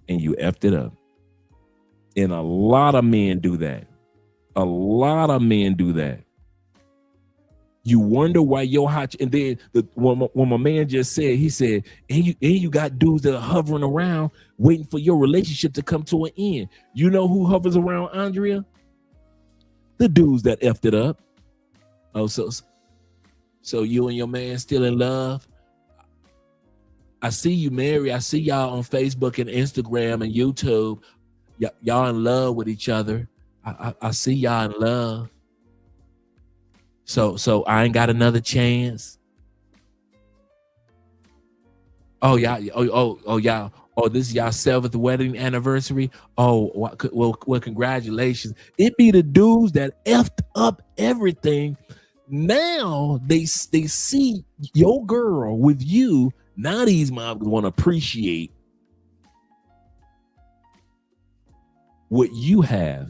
and you effed it up. And a lot of men do that. A lot of men do that. You wonder why your hot, and then when my man just said, he said, and you got dudes that are hovering around waiting for your relationship to come to an end. You know who hovers around Andrea? The dudes that effed it up. Oh, so you and your man still in love? I see you, Mary. I see y'all on Facebook and Instagram and YouTube. Y'all in love with each other. I see y'all in love. So I ain't got another chance. Oh y'all. Oh, this is y'all 7th wedding anniversary. Oh, well, congratulations. It be the dudes that effed up everything. Now they see your girl with you. Now these moms want to appreciate what you have.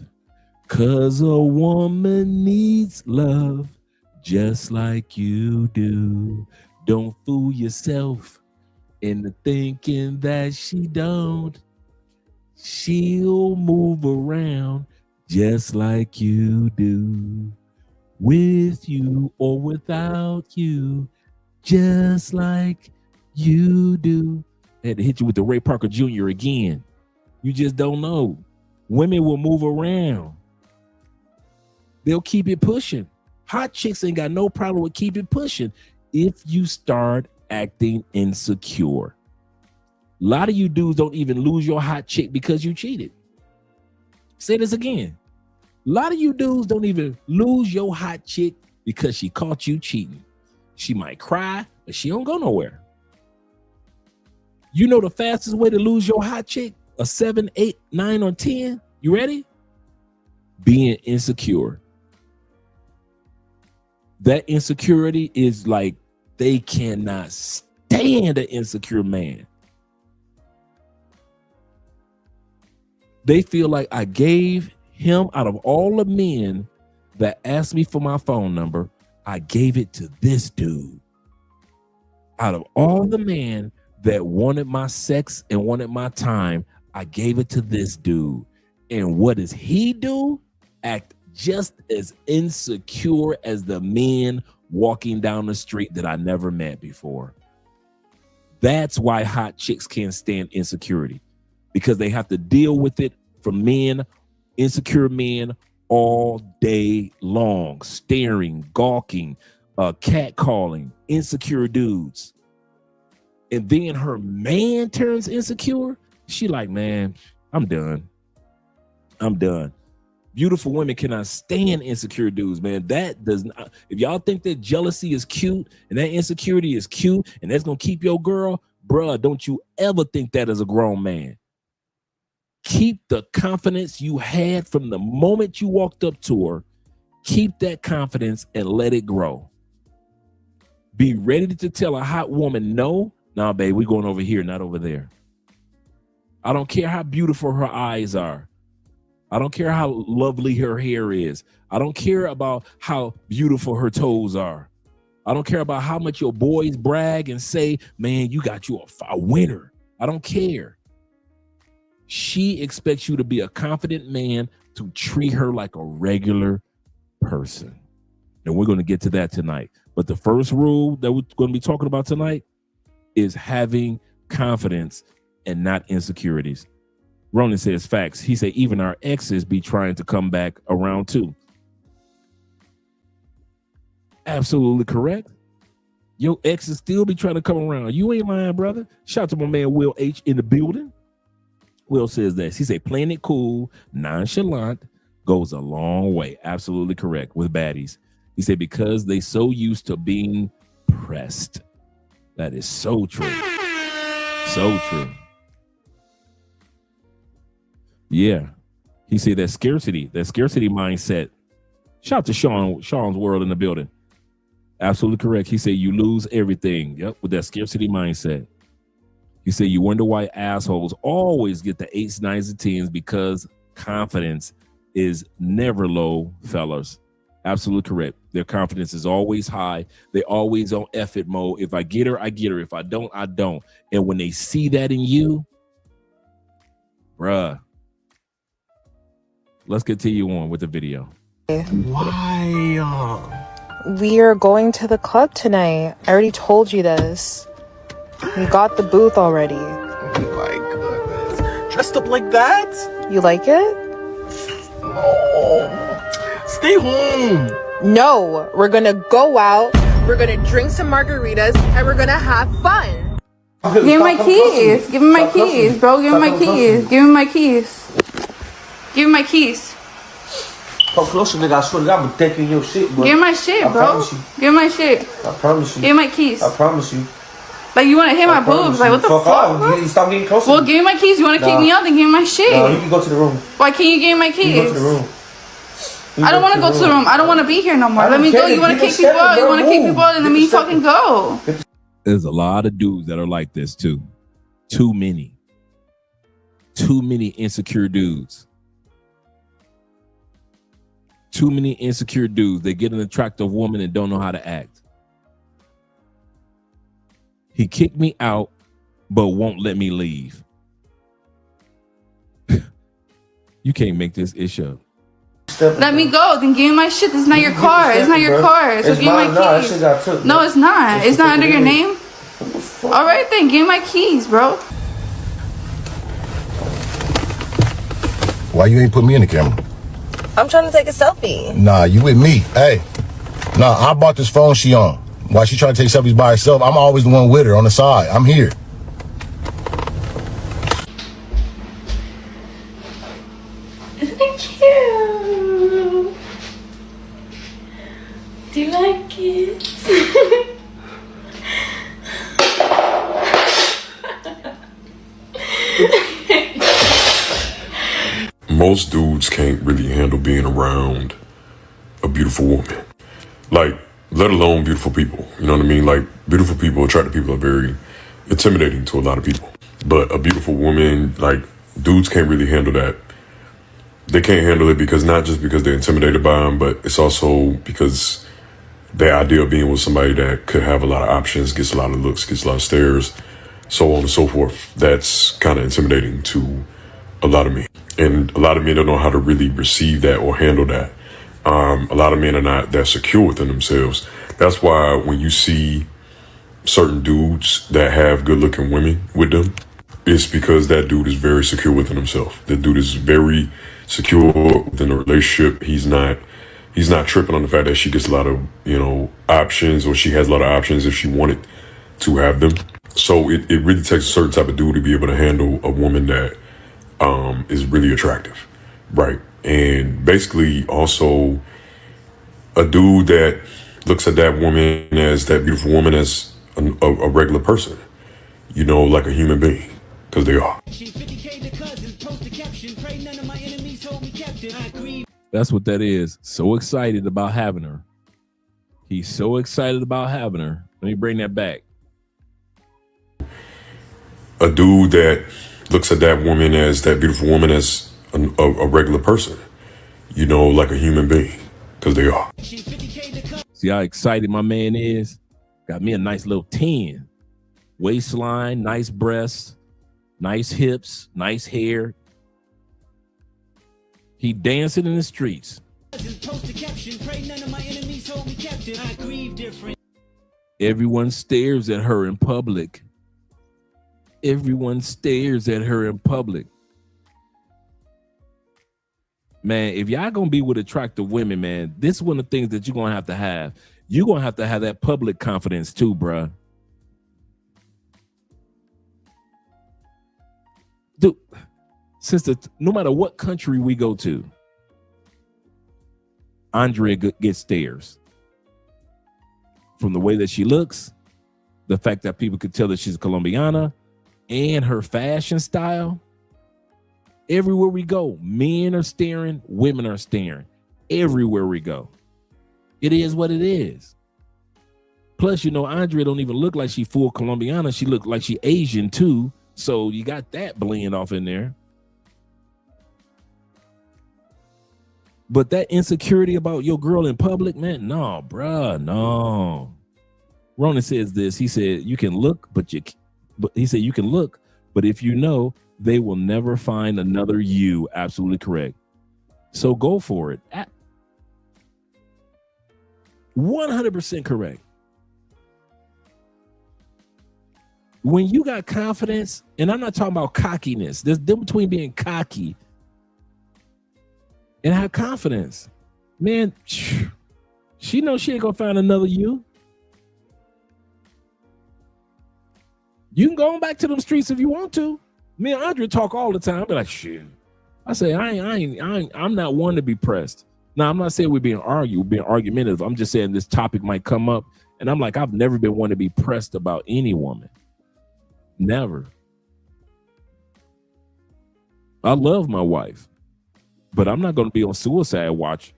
'Cause a woman needs love just like you do. Don't fool yourself into thinking that she don't. She'll move around just like you do. With you or without you, just like you do. I had to hit you with the Ray Parker Jr. again. You just don't know. Women will move around. They'll keep it pushing. Hot chicks ain't got no problem with keep it pushing if you start acting insecure. A lot of you dudes don't even lose your hot chick because you cheated. Say this again. A lot of you dudes don't even lose your hot chick because she caught you cheating. She might cry, but she don't go nowhere. You know the fastest way to lose your hot chick? A 7, 8, 9, or 10. You ready? Being insecure. That insecurity is like they cannot stand an insecure man. They feel like I gave him, out of all the men that asked me for my phone number, I gave it to this dude. Out of all the men that wanted my sex and wanted my time, I gave it to this dude. And what does he do? Act just as insecure as the men walking down the street that I never met before. That's why hot chicks can't stand insecurity, because they have to deal with it from men, insecure men, all day long, staring, gawking, catcalling, insecure dudes. And then her man turns insecure. She like, man, I'm done. I'm done. Beautiful women cannot stand insecure dudes, man. That does not. If y'all think that jealousy is cute and that insecurity is cute and that's gonna keep your girl, bruh, don't you ever think that as a grown man. Keep the confidence you had from the moment you walked up to her. Keep that confidence and let it grow. Be ready to tell a hot woman, no, nah, babe, we going over here, not over there. I don't care how beautiful her eyes are. I don't care how lovely her hair is. I don't care about how beautiful her toes are. I don't care about how much your boys brag and say, man, you got you a winner. I don't care. She expects you to be a confident man, to treat her like a regular person. And we're going to get to that tonight. But the first rule that we're going to be talking about tonight is having confidence and not insecurities. Ronan says facts. He said even our exes be trying to come back around too. Absolutely correct. Your exes still be trying to come around. You ain't lying, brother. Shout out to my man Will H in the building. Will says this. He said playing it cool, nonchalant goes a long way. Absolutely correct with baddies. He said because they so used to being pressed. That is so true. So true. Yeah. He said that scarcity mindset. Shout out to Sean's World in the building. Absolutely correct. He said you lose everything. Yep, with that scarcity mindset. He said you wonder why assholes always get the 8s, 9s, and 10s because confidence is never low, fellas. Absolutely correct. Their confidence is always high. They always on effort mode. If I get her, I get her. If I don't, I don't. And when they see that in you, bruh, let's continue on with the video. Why? We are going to the club tonight. I already told you this. We got the booth already. Oh my goodness. Dressed up like that? You like it? No. Stay home. No, we're gonna go out, we're gonna drink some margaritas, and we're gonna have fun. Give me my keys. Give me my keys, bro. Give me my keys. Give me my keys. Give me my keys. Come closer, nigga. I swear to God, I'm taking your shit, bro. Give me my shit, bro. Give me my shit. I promise you. Give me my keys. I promise you. Like, you want to hit my boobs? Like, what the fuck? You stop getting closer. Well, give me my keys. You want to kick me out? Then give me my shit. No, you can go to the room. Why can't you give me my keys? You go to the room. I don't want to go to the room. I don't want to be here no more. Let me go. You want to kick people out? You want to kick people out? And let me fucking go. There's a lot of dudes that are like this too. Too many insecure dudes. Too many insecure dudes. They get an attractive woman and don't know how to act. He kicked me out, but won't let me leave. You can't make this issue. Let me go. Then give me my shit. This is not your car. It's not your car. So give me my keys. No, it's not. It's not under your name. All right, then give me my keys, bro. Why you ain't put me in the camera? I'm trying to take a selfie. Nah, you with me. Hey, nah, I bought this phone she on. Why she trying to take selfies by herself? I'm always the one with her on the side. I'm here. Isn't it cute? Do you like it? Most dudes can't really handle being around a beautiful woman. Like, let alone beautiful people. You know what I mean? Like, beautiful people, attractive people are very intimidating to a lot of people. But a beautiful woman, like, dudes can't really handle that. They can't handle it because not just because they're intimidated by them, but it's also because the idea of being with somebody that could have a lot of options, gets a lot of looks, gets a lot of stares, so on and so forth. That's kind of intimidating to a lot of men. And a lot of men don't know how to really receive that or handle that. A lot of men are not that secure within themselves. That's why when you see certain dudes that have good looking women with them, it's because that dude is very secure within himself. The dude is very secure within a relationship. He's not he's not tripping on the fact that she gets a lot of, options, or she has a lot of options if she wanted to have them. So it really takes a certain type of dude to be able to handle a woman that is really attractive, right? And basically also a dude that looks at that woman, as that beautiful woman, as a regular person, like a human being, because they are. That's what that is. So excited about having her. He's so excited about having her. Let me bring that back. A dude that looks at that woman, as that beautiful woman, as a regular person, like a human being, because they are. See how excited my man is? Got me a nice little 10. Waistline, nice breasts, nice hips, nice hair. He dancing in the streets. Everyone stares at her in public. Everyone stares at her in public. Man, if y'all gonna be with attractive women, man, this is one of the things that you're gonna have to have. You're gonna have to have that public confidence too, bruh. Dude, no matter what country we go to, Andrea gets stares. From the way that she looks, the fact that people could tell that she's a Colombiana, and her fashion style. Everywhere we go, men are staring, women are staring. Everywhere we go. It is what it is. Plus, Andrea don't even look like she full Colombiana. She look like she Asian too. So you got that blend off in there. But that insecurity about your girl in public, man, no, bruh, no. Ronan says this. He said, you can look, but if you know, they will never find another you. Absolutely correct. So go for it. 100% correct. When you got confidence, and I'm not talking about cockiness. There's a difference between being cocky and have confidence. Man, she knows she ain't gonna find another you. You can go on back to them streets if you want to. Me and Andrea talk all the time. Be like, shit. I say, I'm not one to be pressed. Now, I'm not saying we're being argumentative. I'm just saying this topic might come up. And I'm like, I've never been one to be pressed about any woman. Never. I love my wife, but I'm not going to be on suicide watch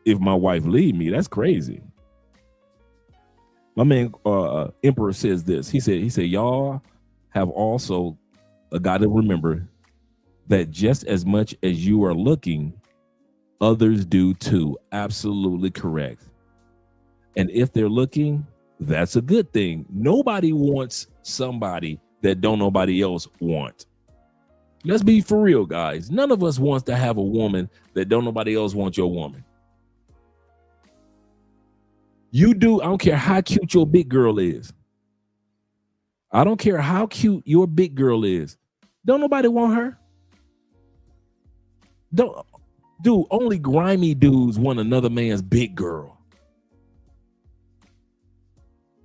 if my wife leave me. That's crazy. My man, Emperor says this. He said, y'all have also got to remember that just as much as you are looking, others do too. Absolutely correct. And if they're looking, that's a good thing. Nobody wants somebody that don't nobody else want. Let's be for real, guys. None of us wants to have a woman that don't nobody else want your woman. You do. I don't care how cute your big girl is. I don't care how cute your big girl is. Don't nobody want her. Dude, only grimy dudes want another man's big girl.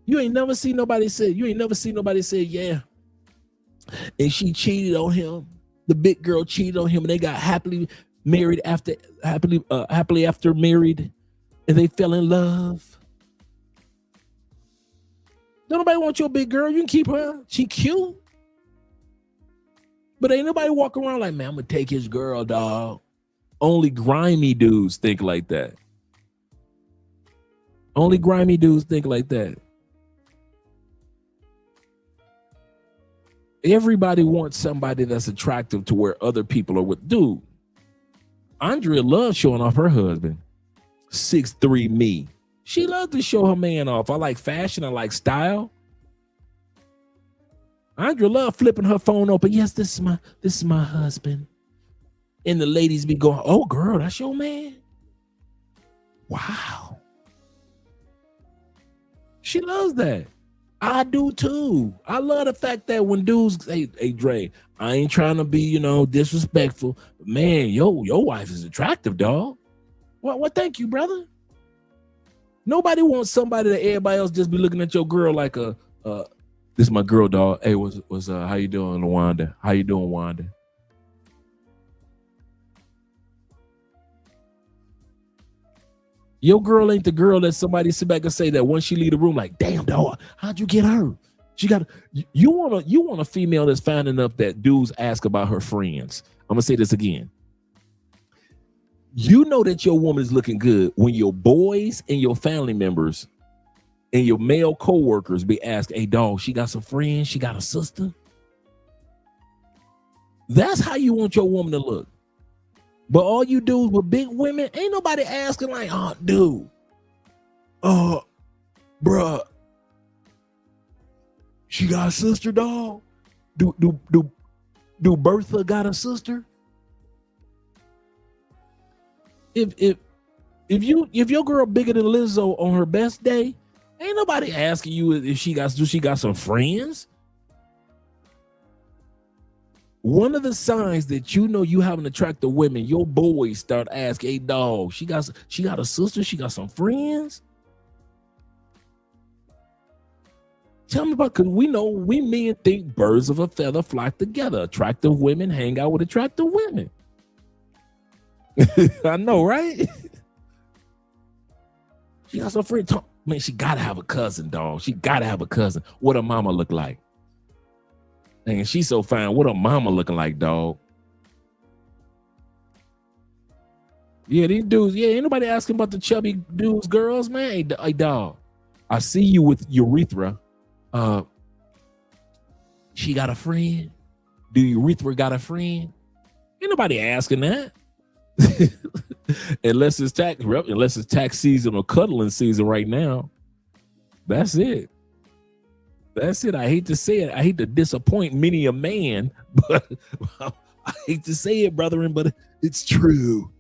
You ain't never seen nobody say, yeah. And she cheated on him. The big girl cheated on him, and they got happily after married, and they fell in love. Don't nobody want your big girl. You can keep her. She cute. But ain't nobody walk around like, man, I'm gonna take his girl, dog. Only grimy dudes think like that. Only grimy dudes think like that. Everybody wants somebody that's attractive to where other people are with. Dude, Andrea loves showing off her husband. 6'3" me. She loves to show her man off. I like fashion. I like style. Andrea loves flipping her phone open. Yes, this is my husband. And the ladies be going, oh, girl, that's your man? Wow. She loves that. I do too. I love the fact that when dudes say, hey, Dre, I ain't trying to be, disrespectful. But man, your wife is attractive, dog. Well, thank you, brother. Nobody wants somebody that everybody else just be looking at your girl like this is my girl, dog. Hey, what's how you doing, Wanda? How you doing, Wanda? Your girl ain't the girl that somebody sit back and say that once she leave the room, like, damn, dog, how'd you get her? She got you want a female that's fine enough that dudes ask about her friends. I'm gonna say this again. You know that your woman is looking good when your boys and your family members and your male co-workers be asking, hey, dog, she got some friends, she got a sister. That's how you want your woman to look. But all you dudes with big women, ain't nobody asking like, oh, dude, bruh, she got a sister, dog? Do Bertha got a sister? If your girl bigger than Lizzo on her best day, ain't nobody asking you if she got some friends. One of the signs that you know you have an attractive women, your boys start asking, hey, dog, she got a sister, she got some friends. Tell me about, because we know we men think birds of a feather flock together. Attractive women hang out with attractive women. I know, right? She got some friends. Man, she gotta have a cousin, dog. She gotta have a cousin. What her mama look like? Man, she's so fine. What her mama looking like, dog? Yeah, these dudes. Yeah, ain't nobody asking about the chubby dudes, girls, man. Hey, dog. I see you with Urethra. She got a friend? Do Urethra got a friend? Ain't nobody asking that. unless it's tax season or cuddling season right now. That's it. That's it. I hate to say it. I hate to disappoint many a man, but I hate to say it, brethren, but it's true.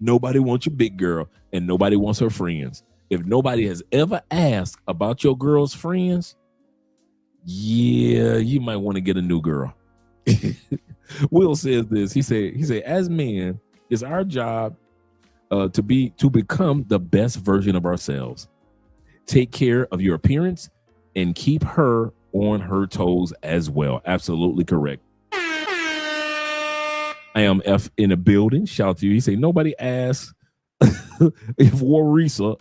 Nobody wants your big girl and nobody wants her friends. If nobody has ever asked about your girl's friends, yeah, you might want to get a new girl. Will says this. He said, as men, it's our job to become the best version of ourselves. Take care of your appearance and keep her on her toes as well. Absolutely correct. I am F in the building. Shout out to you. He said, nobody asked if Warisa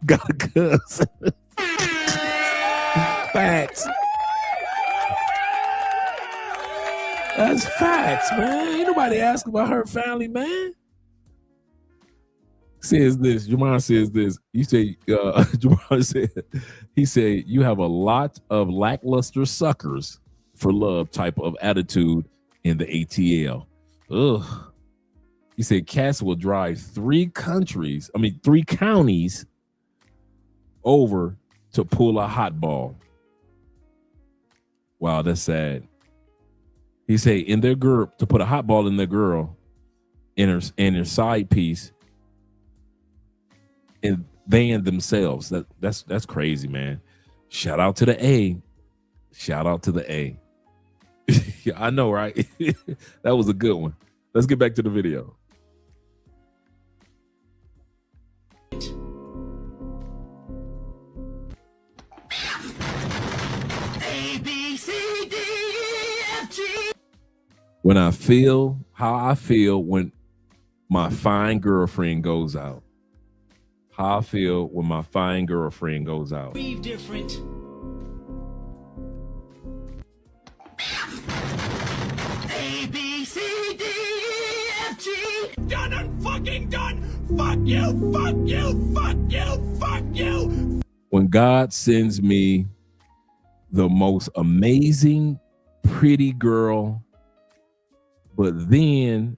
got a cousin. Facts. That's facts, man. Ain't nobody asking about her family, man. Says this. Jamar says this. You say, Jamar said, he said, you have a lot of lackluster suckers for love type of attitude in the ATL. Ugh. He said, cats will drive 3 counties over to pull a hot ball. Wow, that's sad. He said, in their girl, to put a hot ball in their girl, in her side piece, and they and themselves. That's crazy, man. Shout out to the A. Shout out to the A. Yeah, I know, right? That was a good one. Let's get back to the video. When I feel how I feel when my fine girlfriend goes out. How I feel when my fine girlfriend goes out. Breathe different. A, B, C, D, E, F, G. Done and fucking done. Fuck you, fuck you, fuck you, fuck you. When God sends me the most amazing, pretty girl, but then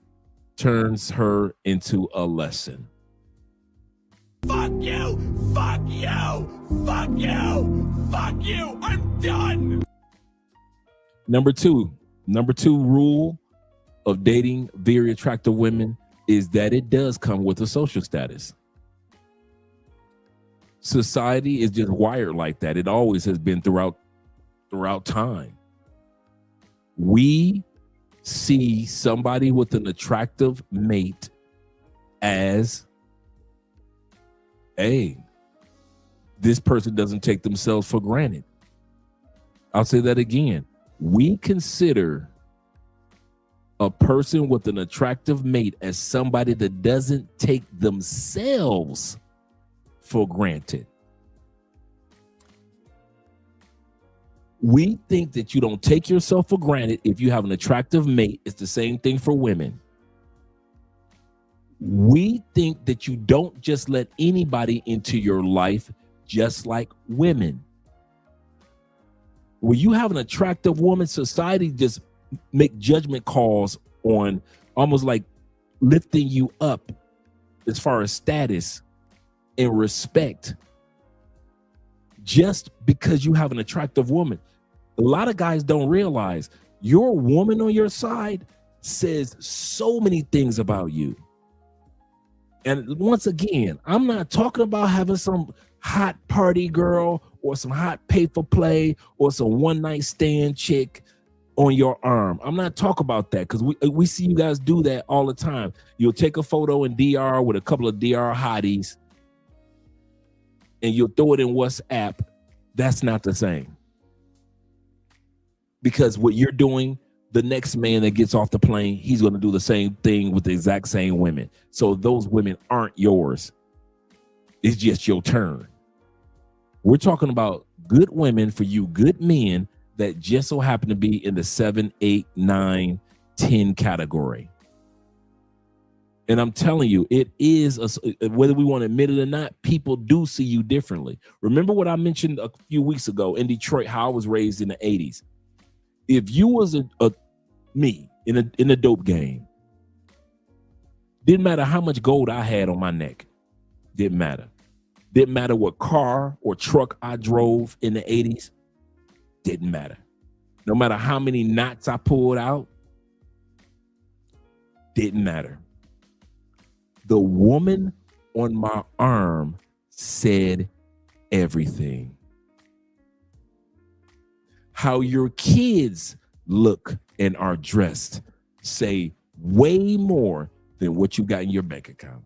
turns her into a lesson. Fuck you, fuck you, fuck you, fuck you. I'm done. Number two rule of dating very attractive women is that it does come with a social status. Society is just wired like that. It always has been throughout time. We see somebody with an attractive mate as, hey, this person doesn't take themselves for granted. I'll say that again. We consider a person with an attractive mate as somebody that doesn't take themselves for granted. We think that you don't take yourself for granted if you have an attractive mate. It's the same thing for women. We think that you don't just let anybody into your life, just like women. When you have an attractive woman, society just make judgment calls on almost like lifting you up as far as status and respect just because you have an attractive woman. A lot of guys don't realize your woman on your side says so many things about you. And once again, I'm not talking about having some hot party girl or some hot pay for play or some one night stand chick on your arm. I'm not talking about that, because we see you guys do that all the time. You'll take a photo in DR with a couple of DR hotties and you'll throw it in WhatsApp. That's not the same. Because what you're doing, the next man that gets off the plane, he's going to do the same thing with the exact same women. So those women aren't yours. It's just your turn. We're talking about good women for you, good men that just so happen to be in the 7, 8, 9, 10 category. And I'm telling you, it is, whether we want to admit it or not, people do see you differently. Remember what I mentioned a few weeks ago in Detroit, how I was raised in the 80s. If you was me in the dope game, didn't matter how much gold I had on my neck. Didn't matter. Didn't matter what car or truck I drove in the 80s. Didn't matter. No matter how many knots I pulled out. Didn't matter. The woman on my arm said everything. How your kids look and are dressed say way more than what you got in your bank account.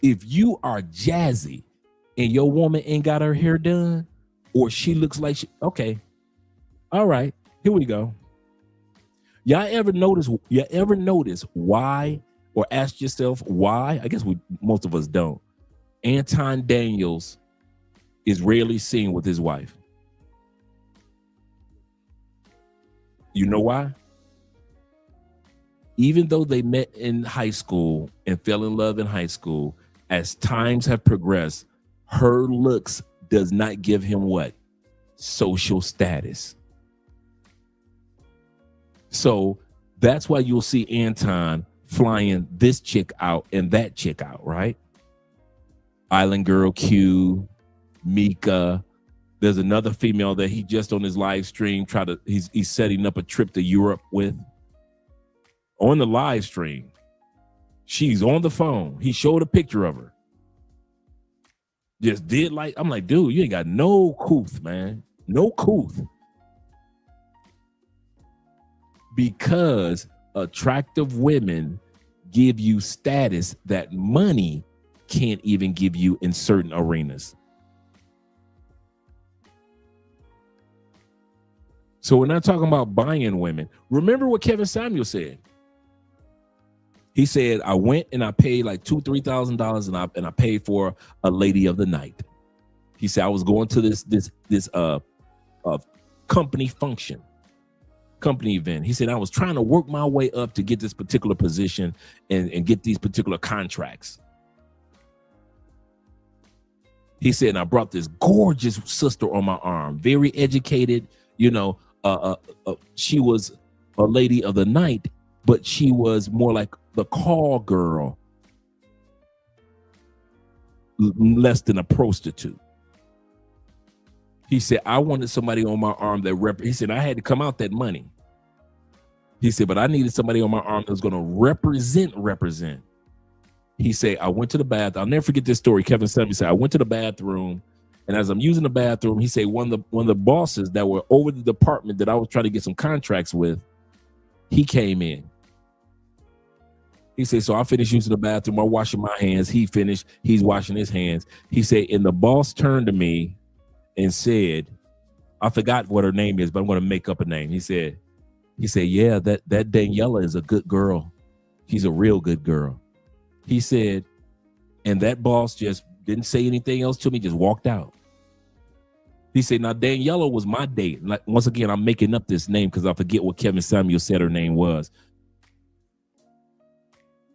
If you are jazzy and your woman ain't got her hair done, or she looks like okay, all right, here we go. Y'all ever notice why, or ask yourself why? I guess most of us don't. Anton Daniels is rarely seen with his wife. You know why? Even though they met in high school and fell in love in high school, as times have progressed, her looks does not give him what? Social status. So that's why you'll see Anton flying this chick out and that chick out, right? Island Girl Q, Mika. There's another female that he just on his live stream he's setting up a trip to Europe with. On the live stream, she's on the phone. He showed a picture of her. Just did like, I'm like, dude, you ain't got no couth, man. No couth. Because attractive women give you status that money can't even give you in certain arenas. So we're not talking about buying women. Remember what Kevin Samuel said. He said, I went and I paid like $2,000-$3,000 and I paid for a lady of the night. He said, I was going to this company function, company event. He said, I was trying to work my way up to get this particular position and get these particular contracts. He said, and I brought this gorgeous sister on my arm, very educated, she was a lady of the night, but she was more like the call girl, less than a prostitute. He said, I wanted somebody on my arm he said, I had to come out that money. He said, but I needed somebody on my arm that was going to represent. He said, I went to the bathroom. I'll never forget this story. Kevin Samuel said, I went to the bathroom And as I'm using the bathroom, he said one of the bosses that were over the department that I was trying to get some contracts with, he came in. He said, so I finished using the bathroom. I'm washing my hands. He finished. He's washing his hands. He said, and the boss turned to me and said, I forgot what her name is, but I'm going to make up a name. He said, yeah, that Daniela is a good girl. She's a real good girl. He said, and that boss just didn't say anything else to me, just walked out. He said, now Daniela was my date. Like, once again, I'm making up this name because I forget what Kevin Samuel said her name was.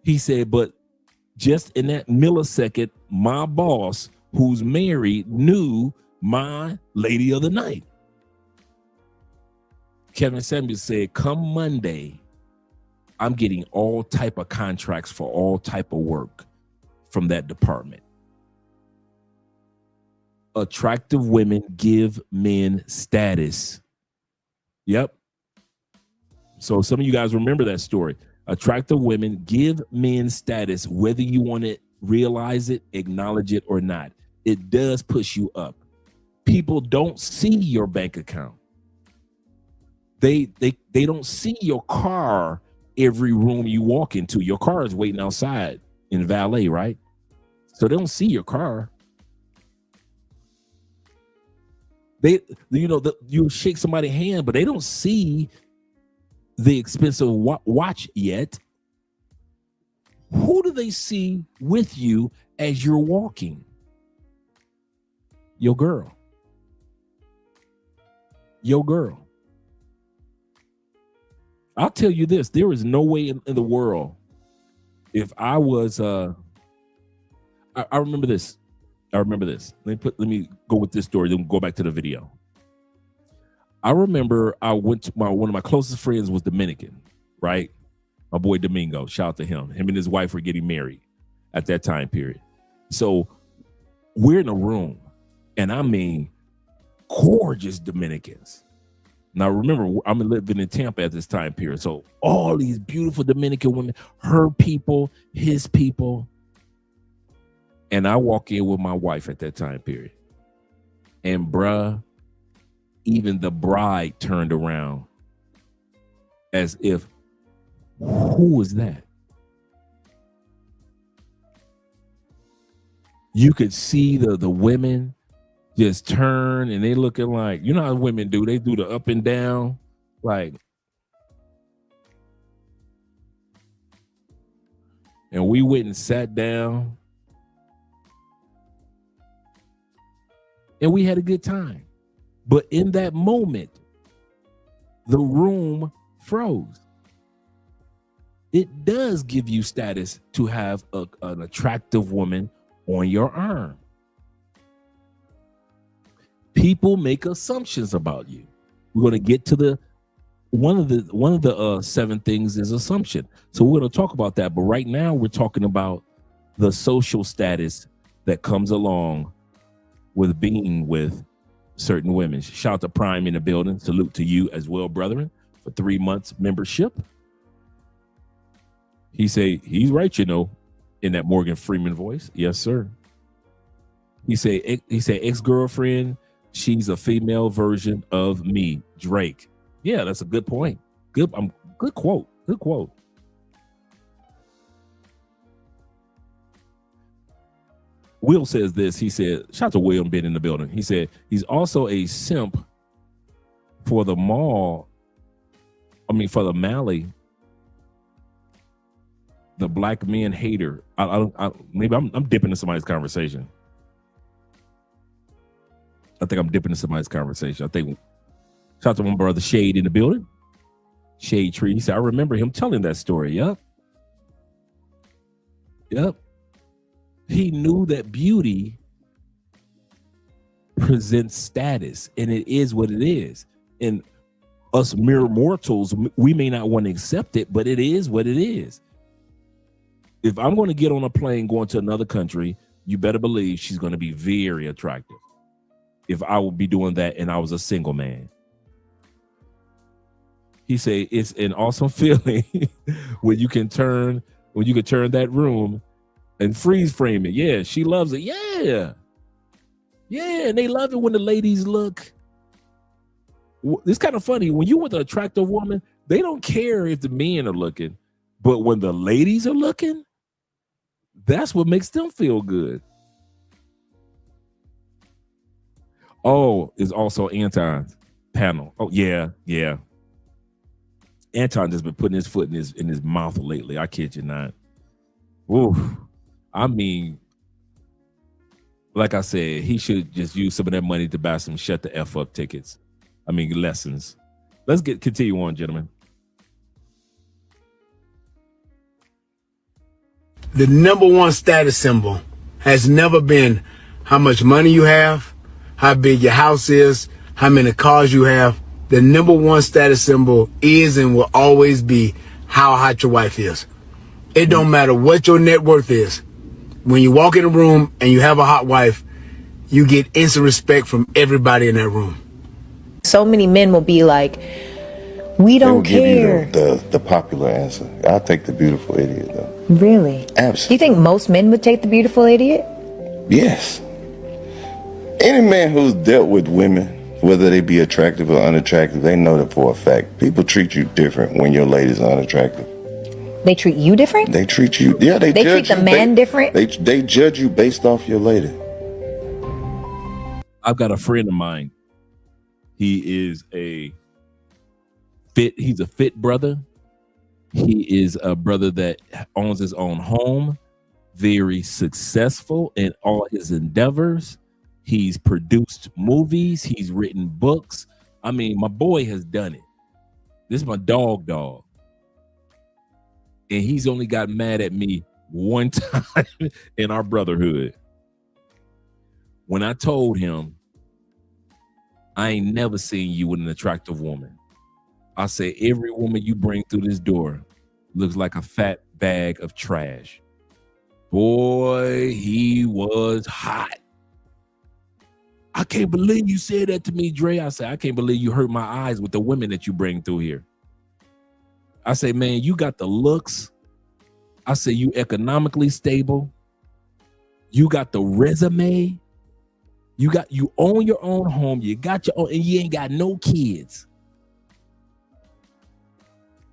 He said, but just in that millisecond, my boss, who's married, knew my lady of the night. Kevin Samuel said, come Monday, I'm getting all type of contracts for all type of work from that department. Attractive women give men status. Yep. So some of you guys remember that story. Attractive women give men status, whether you want to realize it, acknowledge it or not. It does push you up. People don't see your bank account. They don't see your car every room you walk into. Your car is waiting outside in valet, right? So they don't see your car. You shake somebody's hand, but they don't see the expensive watch yet. Who do they see with you as you're walking? Your girl. Your girl. I'll tell you this, there is no way in the world, if I was, I remember this. Let me go with this story, then go back to the video. I remember I went to one of my closest friends was Dominican, right? My boy Domingo, shout out to him. Him and his wife were getting married at that time period. So we're in a room, and I mean, gorgeous Dominicans. Now, remember, I'm living in Tampa at this time period. So all these beautiful Dominican women, her people, his people. And I walk in with my wife at that time period. And bruh, even the bride turned around as if, who was that? You could see the women just turn and they looking like, you know how women do, they do the up and down, like, and we went and sat down and we had a good time. But in that moment, the room froze. It does give you status to have an attractive woman on your arm. People make assumptions about you. We're going to get to one of the 7 things is assumption. So we're going to talk about that. But right now we're talking about the social status that comes along with being with certain women. Shout out to Prime in the building. Salute to you as well, brethren, for 3 months membership. He say he's right, in that Morgan Freeman voice. Yes, sir. He said ex-girlfriend, she's a female version of me, Drake. Yeah, that's a good point. Good quote. Good quote. Will says this. He said, shout out to William been in the building. He said he's also a simp for the Mally, the black men hater. Maybe I'm dipping into somebody's conversation. I think I'm dipping into somebody's conversation. I think, shout out to my brother Shade in the building. Shade Tree. He said, I remember him telling that story. Yep. He knew that beauty presents status, and it is what it is. And us mere mortals, we may not want to accept it, but it is what it is. If I'm going to get on a plane going to another country, you better believe she's going to be very attractive. If I would be doing that and I was a single man. He said it's an awesome feeling when you can turn that room and freeze frame it. Yeah, she loves it. Yeah. Yeah, and they love it when the ladies look. It's kind of funny. When you with an attractive woman, they don't care if the men are looking. But when the ladies are looking, that's what makes them feel good. Oh, it's also Anton's panel. Oh, yeah. Anton just been putting his foot in his mouth lately. I kid you not. Ooh. I mean, like I said, he should just use some of that money to buy some shut the F up tickets. I mean, lessons. Let's continue on, gentlemen. The number one status symbol has never been how much money you have, how big your house is, how many cars you have. The number one status symbol is and will always be how hot your wife is. It don't matter what your net worth is. When you walk in a room and you have a hot wife, you get instant respect from everybody in that room. So many men will be like, we don't care. Give you the popular answer. I'll take the beautiful idiot, though. Really? Absolutely. Do you think most men would take the beautiful idiot? Yes. Any man who's dealt with women, whether they be attractive or unattractive, they know that for a fact. People treat you different when your lady's unattractive. They treat you different? They treat you, yeah, they judge treat the man different? They judge you based off your lady. I've got a friend of mine. He is he's a fit brother. He is a brother that owns his own home, very successful in all his endeavors. He's produced movies. He's written books. I mean, my boy has done it. This is my dog. And he's only got mad at me one time in our brotherhood. When I told him, I ain't never seen you with an attractive woman. I say, every woman you bring through this door looks like a fat bag of trash. Boy, he was hot. I can't believe you said that to me, Dre. I said, I can't believe you hurt my eyes with the women that you bring through here. I say, man, you got the looks. I say, you economically stable. You got the resume. You own your own home. You got your own, and you ain't got no kids.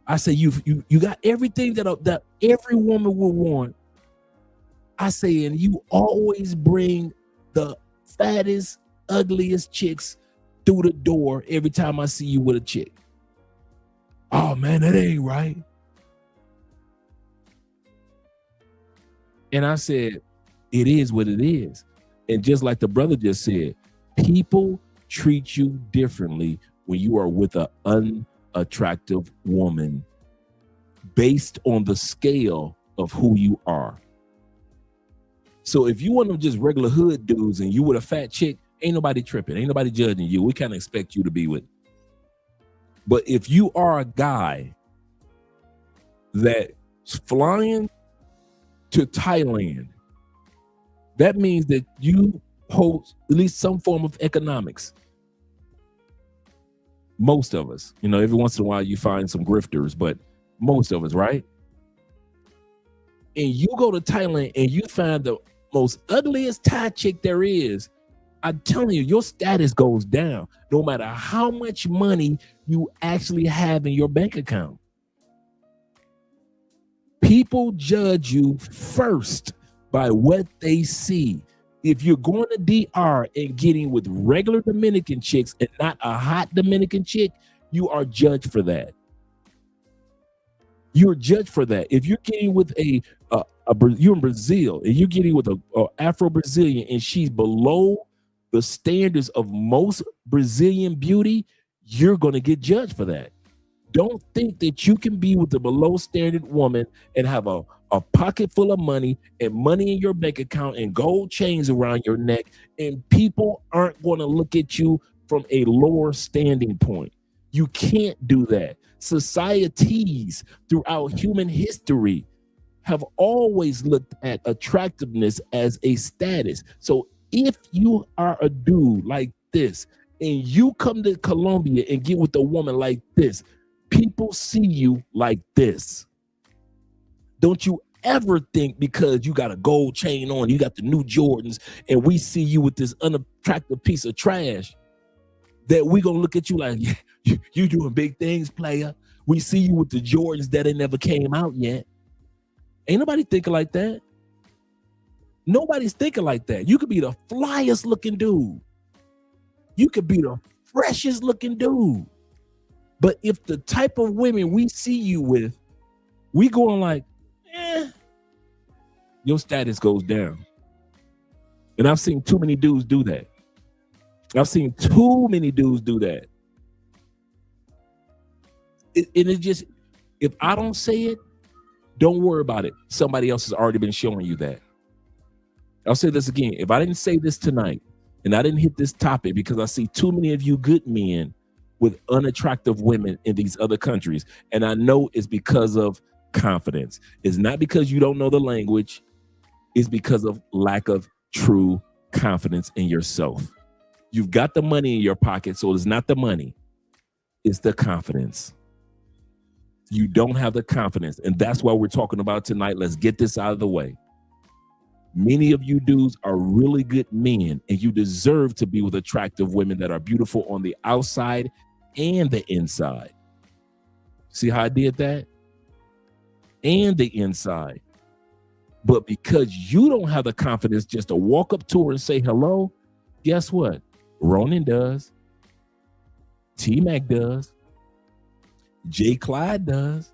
I say, you got everything that every woman would want. I say, and you always bring the fattest, ugliest chicks through the door every time I see you with a chick. Oh man, that ain't right. And I said, it is what it is. And just like the brother just said, people treat you differently when you are with an unattractive woman based on the scale of who you are. So if you want them just regular hood dudes and you with a fat chick, ain't nobody tripping. Ain't nobody judging you. We kind of expect you to be with. But if you are a guy that's flying to Thailand, that means that you hold at least some form of economics. Most of us, every once in a while you find some grifters, but most of us, right? And you go to Thailand and you find the most ugliest Thai chick there is, I'm telling you, your status goes down no matter how much money you actually have in your bank account. People judge you first by what they see. If you're going to DR and getting with regular Dominican chicks and not a hot Dominican chick, you are judged for that. You're judged for that. If you're getting with you're in Brazil and you're getting with a Afro-Brazilian and she's below the standards of most Brazilian beauty, you're going to get judged for that. Don't think that you can be with a below standard woman and have a pocket full of money and money in your bank account and gold chains around your neck, and people aren't going to look at you from a lower standing point. You can't do that. Societies throughout human history have always looked at attractiveness as a status. So if you are a dude like this and you come to Colombia and get with a woman like this, people see you like this. Don't you ever think because you got a gold chain on, you got the new Jordans, and we see you with this unattractive piece of trash, that we gonna look at you like, yeah, you doing big things, player. We see you with the Jordans that ain't never came out yet. Ain't nobody thinking like that. Nobody's thinking like that. You could be the flyest looking dude. You could be the freshest looking dude. But if the type of women we see you with, we going like, your status goes down. And I've seen too many dudes do that. I've seen too many dudes do that. It just, if I don't say it, don't worry about it. Somebody else has already been showing you that. I'll say this again. If I didn't say this tonight and I didn't hit this topic because I see too many of you good men with unattractive women in these other countries, and I know it's because of confidence. It's not because you don't know the language. It's because of lack of true confidence in yourself. You've got the money in your pocket, so it's not the money. It's the confidence. You don't have the confidence, and that's why we're talking about tonight. Let's get this out of the way. Many of you dudes are really good men, and you deserve to be with attractive women that are beautiful on the outside and the inside. See how I did that? And the inside. But because you don't have the confidence just to walk up to her and say hello, guess what? Ronan does. T-Mac does. J. Clyde does.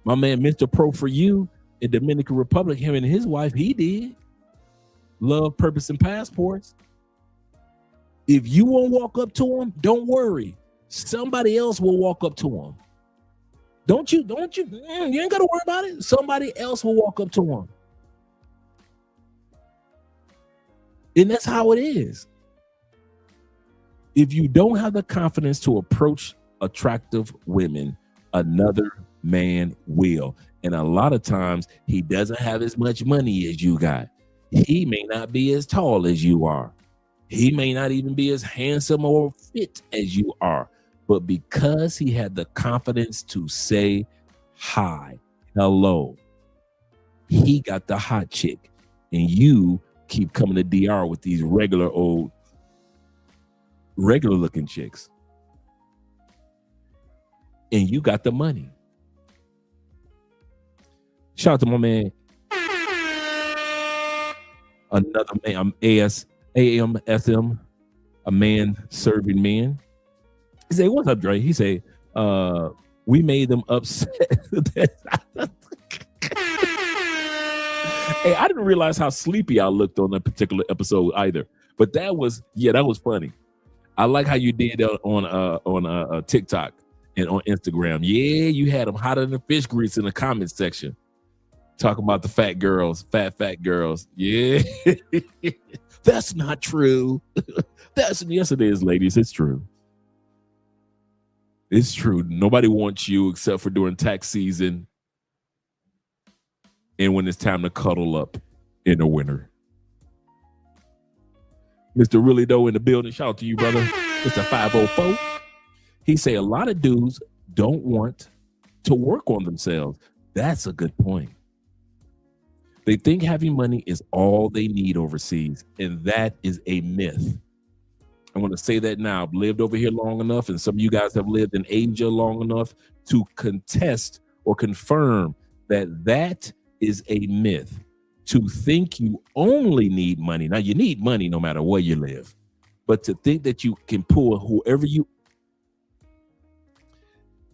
My man, Mr. Pro For You in Dominican Republic, him and his wife, he did. Love, Purpose, and Passports. If you won't walk up to him, don't worry. Somebody else will walk up to him. Don't you, you ain't got to worry about it. Somebody else will walk up to him. And that's how it is. If you don't have the confidence to approach attractive women, another man will. And a lot of times he doesn't have as much money as you got. He may not be as tall as you are. He may not even be as handsome or fit as you are. But because he had the confidence to say hi, hello, he got the hot chick. And you keep coming to DR with these regular looking chicks. And you got the money. Shout out to my man. Another man, AMSM, a man serving men. He say, "What's up, Dre?" He say, "We made them upset." Hey, I didn't realize how sleepy I looked on that particular episode either. But that was funny. I like how you did on TikTok and on Instagram. Yeah, you had them hotter than fish grease in the comments section. Talking about the fat girls, fat girls. Yeah, that's not true. Yes, it is, ladies. It's true. It's true. Nobody wants you except for during tax season and when it's time to cuddle up in the winter. Mr. Really Doe in the building. Shout out to you, brother. It's a 504. He say a lot of dudes don't want to work on themselves. That's a good point. They think having money is all they need overseas, and that is a myth. I want to say that now. I've lived over here long enough, and some of you guys have lived in Asia long enough to contest or confirm that that is a myth. To think you only need money. Now, you need money no matter where you live. But to think that you can pull whoever you...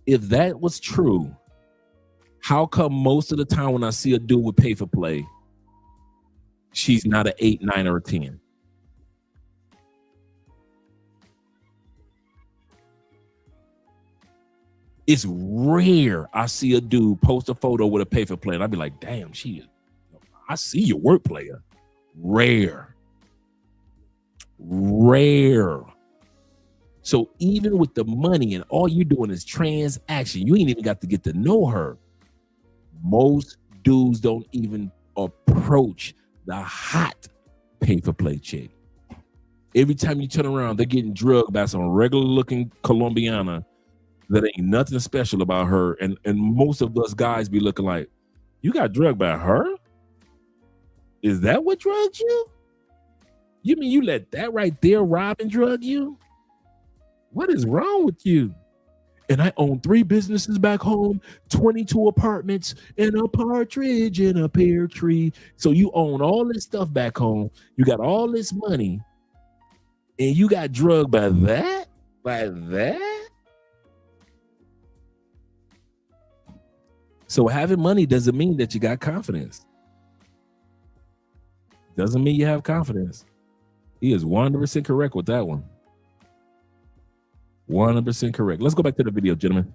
If that was true, how come most of the time when I see a dude with pay for play, she's not an 8, 9, or a 10? It's rare I see a dude post a photo with a pay for play and I'd be like, damn, I see your work, player. Rare. So even with the money and all you're doing is transaction, you ain't even got to get to know her. Most dudes don't even approach the hot pay for play chick. Every time you turn around, they're getting drugged by some regular looking Colombiana that ain't nothing special about her. And most of us guys be looking like, You got drugged by her? Is that what drugged you? You mean you let that right there rob and drug you? What is wrong with you? And I own 3 businesses back home, 22 apartments, and a partridge in a pear tree. So you own all this stuff back home. You got all this money, and you got drugged by that? By that? So having money doesn't mean that you got confidence. Doesn't mean you have confidence. He is 100% correct with that one. 100% correct. Let's go back to the video, gentlemen.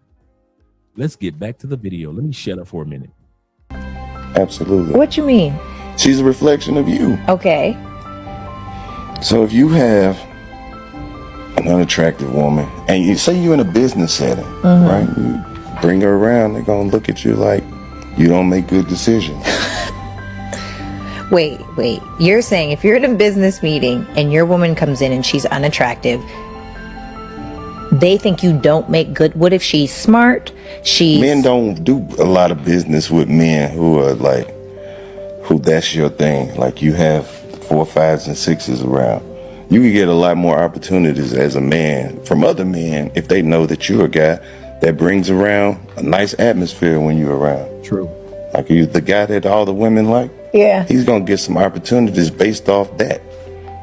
Let's get back to the video. Let me shut up for a minute. Absolutely. What you mean? She's a reflection of you. Okay. So if you have an unattractive woman, and you say you're in a business setting, right? You bring her around, they're gonna look at you like you don't make good decisions. Wait. You're saying if you're in a business meeting and your woman comes in and she's unattractive, they think you don't make good. What if she's smart? Men don't do a lot of business with men who are like, who that's your thing. Like you have 4, 5s, and 6s around. You can get a lot more opportunities as a man from other men if they know that you're a guy that brings around a nice atmosphere when you're around. True. Like you, the guy that all the women like. Yeah. He's gonna get some opportunities based off that.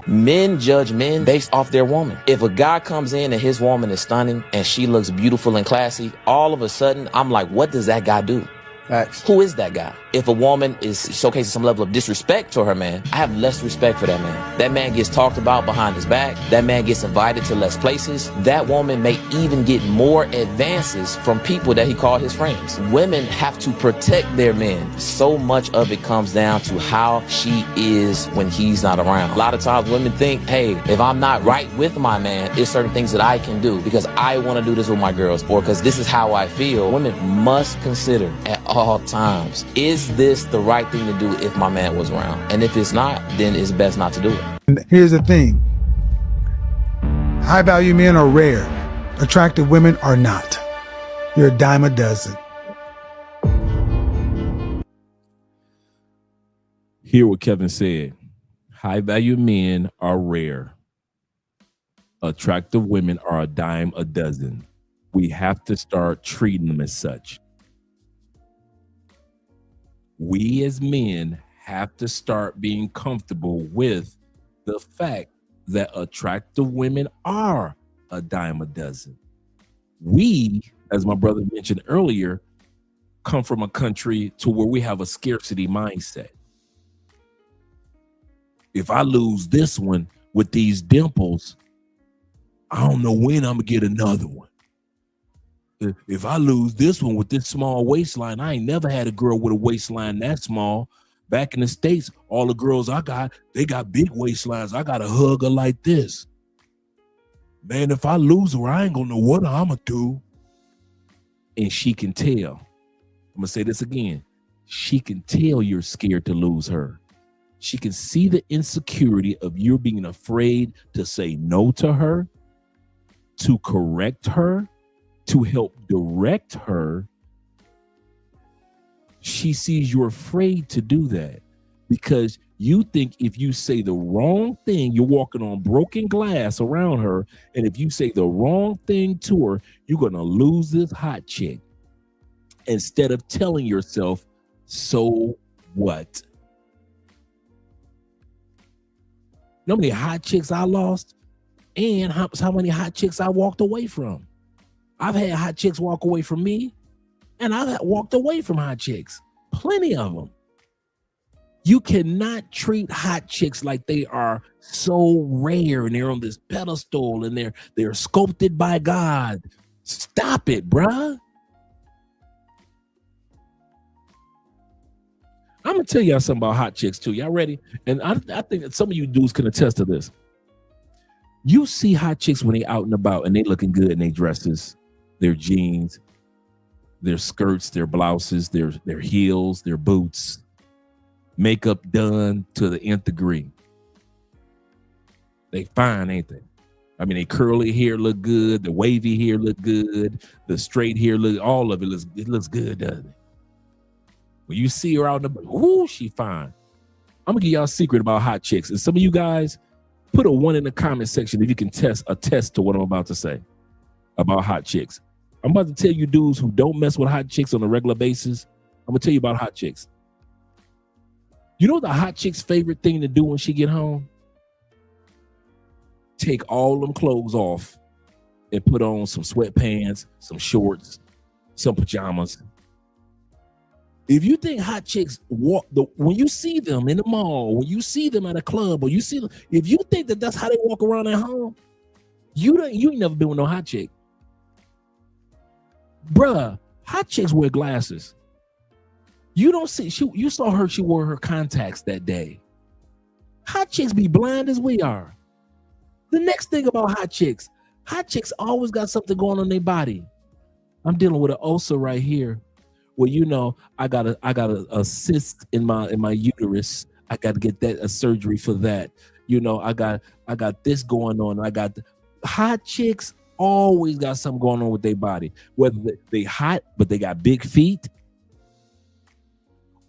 Men judge men based off their woman. If a guy comes in and his woman is stunning and she looks beautiful and classy, all of a sudden, I'm like, what does that guy do? Facts. Who is that guy? If a woman is showcasing some level of disrespect to her man, I have less respect for that man. That man gets talked about behind his back. That man gets invited to less places. That woman may even get more advances from people that he called his friends. Women have to protect their men. So much of it comes down to how she is when he's not around. A lot of times women think, hey, if I'm not right with my man, there's certain things that I can do because I want to do this with my girls or because this is how I feel. Women must consider at all times, is this the right thing to do if my man was around? And if it's not, then it's best not to do it. Here's the thing. High value men are rare. Attractive women are not. You're a dime a dozen. Hear what Kevin said. High value men are rare. Attractive women are a dime a dozen. We have to start treating them as such. We as men have to start being comfortable with the fact that attractive women are a dime a dozen. We, as my brother mentioned earlier, come from a country to where we have a scarcity mindset. If I lose this one with these dimples, I don't know when I'm gonna get another one. If I lose this one with this small waistline, I ain't never had a girl with a waistline that small. Back in the States, all the girls I got, they got big waistlines. I got to hug her like this. Man, if I lose her, I ain't gonna know what I'm gonna do. And she can tell. I'm gonna say this again. She can tell you're scared to lose her. She can see the insecurity of you being afraid to say no to her, to correct her, to help direct her. She sees you're afraid to do that because you think if you say the wrong thing, you're walking on broken glass around her. And if you say the wrong thing to her, you're going to lose this hot chick. Instead of telling yourself, so what? You know how many hot chicks I lost and how many hot chicks I walked away from? I've had hot chicks walk away from me, and I've walked away from hot chicks. Plenty of them. You cannot treat hot chicks like they are so rare and they're on this pedestal and they're sculpted by God. Stop it, bruh. I'm gonna tell y'all something about hot chicks too. Y'all ready? And I think that some of you dudes can attest to this. You see hot chicks when they out and about and they looking good in their dresses, their jeans, their skirts, their blouses, their heels, their boots, makeup done to the nth degree. They fine, ain't they? I mean, they curly hair look good, the wavy hair look good, the straight hair look, all of it looks good, doesn't it? When you see her out in the, ooh, she fine. I'm gonna give y'all a secret about hot chicks. And some of you guys, put a 1 in the comment section if you can attest to what I'm about to say about hot chicks. I'm about to tell you dudes who don't mess with hot chicks on a regular basis. I'm gonna tell you about hot chicks. You know the hot chick's favorite thing to do when she get home? Take all them clothes off and put on some sweatpants, some shorts, some pajamas. If you think hot chicks when you see them in the mall, when you see them at a club, or you see them, if you think that that's how they walk around at home, you ain't never been with no hot chick. Bruh, hot chicks wear glasses. You don't see, you saw her, she wore her contacts that day. Hot chicks be blind as we are. The next thing about hot chicks always got something going on in their body. I'm dealing with an ulcer right here. Well, you know, I got a cyst in my uterus. I got to get a surgery for that. You know, I got this going on. Hot chicks always got something going on with their body. Whether they hot, but they got big feet,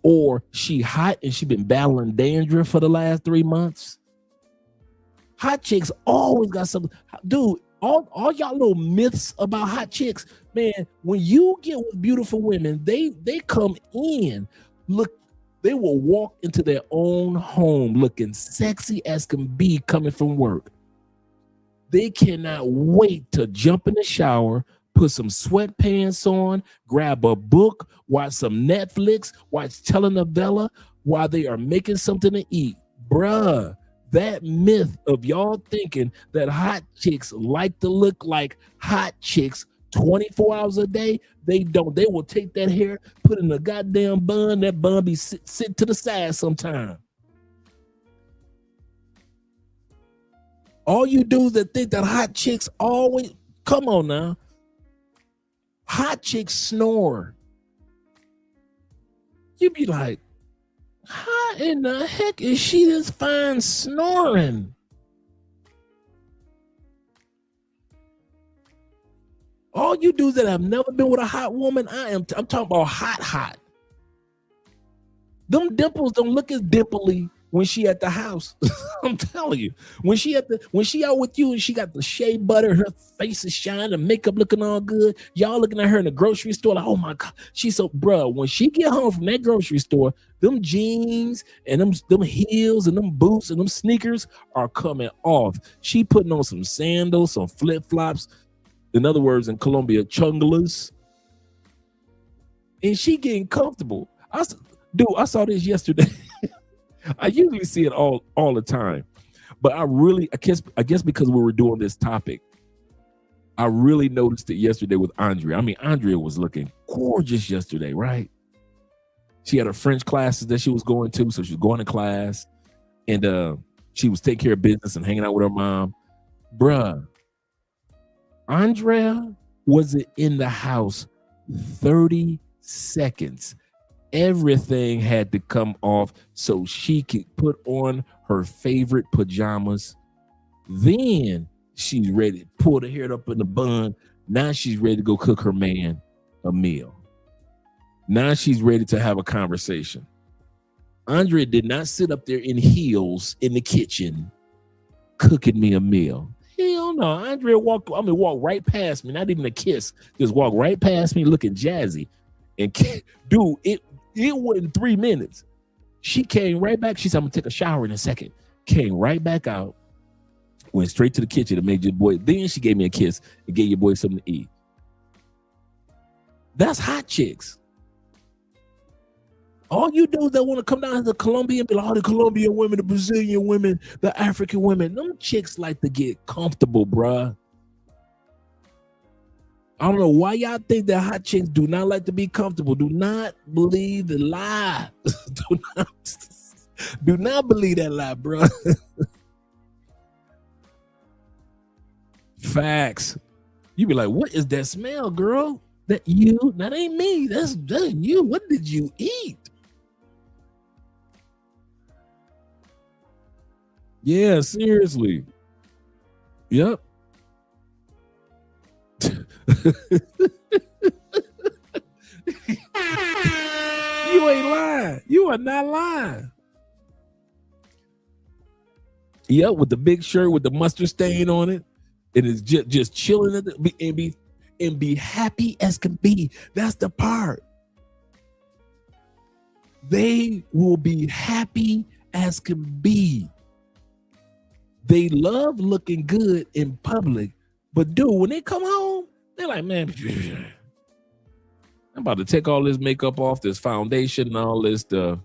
or she hot and she been battling dandruff for the last 3 months. Hot chicks always got something. Dude, all y'all little myths about hot chicks, man, when you get with beautiful women, they come in, look, they will walk into their own home looking sexy as can be coming from work. They cannot wait to jump in the shower, put some sweatpants on, grab a book, watch some Netflix, watch telenovela while they are making something to eat. Bruh, that myth of y'all thinking that hot chicks like to look like hot chicks 24 hours a day, they don't. They will take that hair, put in a goddamn bun, that bun be sit to the side sometime. All you dudes that think that hot chicks always, come on now. Hot chicks snore. You be like, how in the heck is she this fine snoring? All you dudes that have never been with a hot woman, I'm talking about hot. Them dimples don't look as dimply when she at the house. I'm telling you, when she out with you and she got the shea butter, her face is shining, the makeup looking all good. Y'all looking at her in the grocery store like, oh my God, she's so, bruh, when she get home from that grocery store, them jeans and them heels and them boots and them sneakers are coming off. She putting on some sandals, some flip-flops, in other words, in Colombia, chungalas, and she getting comfortable. I saw this yesterday. I usually see it all the time, but I guess because we were doing this topic, I really noticed it yesterday with Andrea. I mean, Andrea was looking gorgeous yesterday, right? She had her French classes that she was going to, so she was going to class, and she was taking care of business and hanging out with her mom. Bruh, Andrea wasn't in the house 30 seconds. Everything had to come off so she could put on her favorite pajamas. Then she's ready to pull the hair up in the bun. Now she's ready to go cook her man a meal. Now she's ready to have a conversation. Andrea did not sit up there in heels in the kitchen cooking me a meal. Hell no. Andrea walked right past me, not even a kiss, just walked right past me looking jazzy. And dude, it wasn't 3 minutes. She came right back. She said, I'm gonna take a shower in a second. Came right back out, went straight to the kitchen and made your boy. Then she gave me a kiss and gave your boy something to eat. That's hot chicks. All you dudes that want to come down to Colombia and be like, oh, the Colombian women, the Brazilian women, the African women, them chicks like to get comfortable, bruh. I don't know why y'all think that hot chicks do not like to be comfortable. Do not believe the lie. do not believe that lie, bro. Facts. You be like, what is that smell, girl? That you? That ain't me. That's you. What did you eat? Yeah, seriously. Yep. You You ain't lying. You are not lying. Yep, with the big shirt with the mustard stain on it, and it's just chilling and be happy as can be. That's the part. They will be happy as can be. They love looking good in public, but dude, when they come home, they're like, man, I'm about to take all this makeup off, this foundation and all this stuff.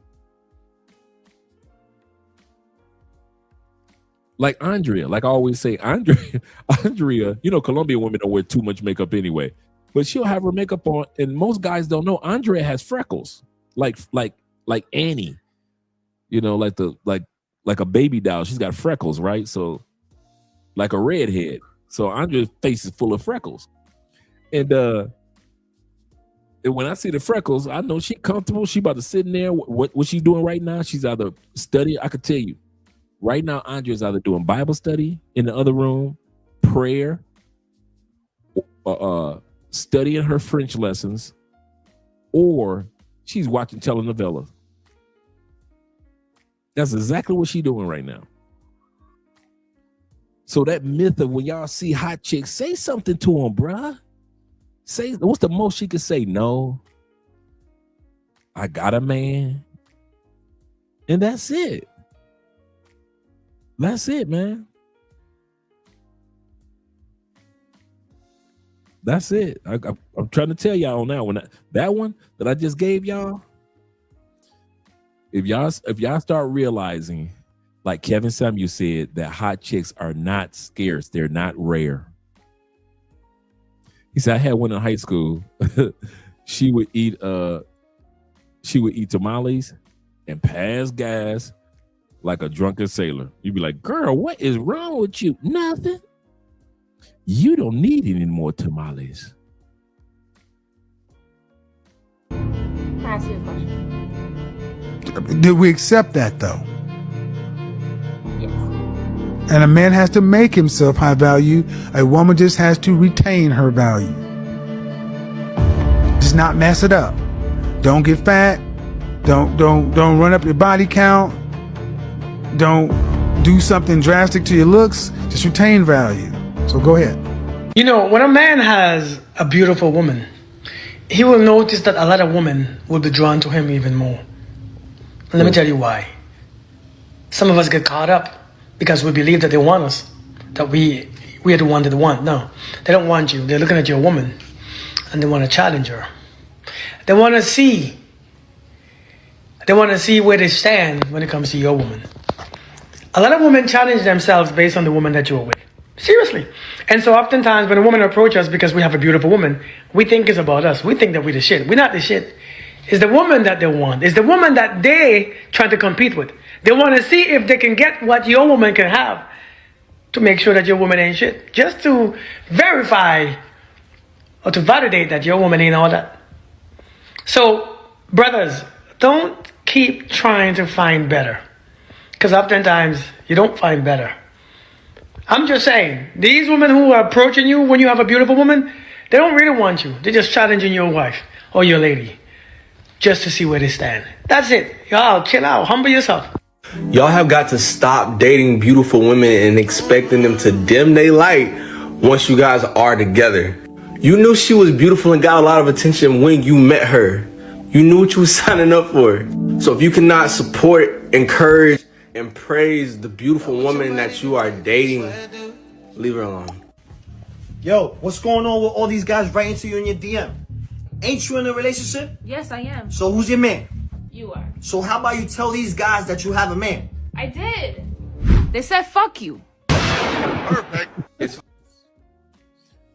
Like Andrea, like I always say, Andrea, you know, Colombian women don't wear too much makeup anyway, but she'll have her makeup on, and most guys don't know Andrea has freckles, like Annie, you know, like a baby doll. She's got freckles, right? So like a redhead. So Andrea's face is full of freckles, and when I see the freckles, I know she's comfortable. She about to sit in there. What she's doing right now? She's either studying. I could tell you. Right now, Andrea's either doing Bible study in the other room, prayer, studying her French lessons, or she's watching telenovelas. That's exactly what she's doing right now. So that myth of when y'all see hot chicks, say something to them, bruh. Say, what's the most she could say? No, I got a man. And that's it. That's it, man. That's it. I'm trying to tell y'all on that one. That one that I just gave y'all. If y'all start realizing, like Kevin Samuel said, that hot chicks are not scarce. They're not rare. He said, I had one in high school. She would eat tamales and pass gas like a drunken sailor. You'd be like, girl, what is wrong with you? Nothing. You don't need any more tamales. Can I ask you a question? Do we accept that though? Yes. And a man has to make himself high value. A woman just has to retain her value. Just not mess it up. Don't get fat. Don't run up your body count. Don't do something drastic to your looks. Just retain value. So go ahead. You know, when a man has a beautiful woman, he will notice that a lot of women will be drawn to him even more. And let me tell you why. Some of us get caught up because we believe that they want us, that we are the one that they want. No, they don't want you. They're looking at your woman and they want to challenge her. They want to see where they stand when it comes to your woman. A lot of women challenge themselves based on the woman that you're with. Seriously. And so oftentimes when a woman approaches us because we have a beautiful woman, we think it's about us. We think that we're the shit. We're not the shit. It's the woman that they want. It's the woman that they try to compete with. They want to see if they can get what your woman can have to make sure that your woman ain't shit. Just to verify or to validate that your woman ain't all that. So, brothers, don't keep trying to find better. Because oftentimes, you don't find better. I'm just saying, these women who are approaching you when you have a beautiful woman, they don't really want you. They're just challenging your wife or your lady just to see where they stand. That's it. Y'all, chill out. Humble yourself. Y'all have got to stop dating beautiful women and expecting them to dim their light once you guys are together. You knew she was beautiful and got a lot of attention when you met her. You knew what you were signing up for. So if you cannot support, encourage, and praise the beautiful woman that you are dating, leave her alone. Yo, what's going on with all these guys writing to you in your DM? Ain't you in a relationship? Yes, I am. So who's your man? You are. So how about you tell these guys that you have a man? I did. They said fuck you. Perfect.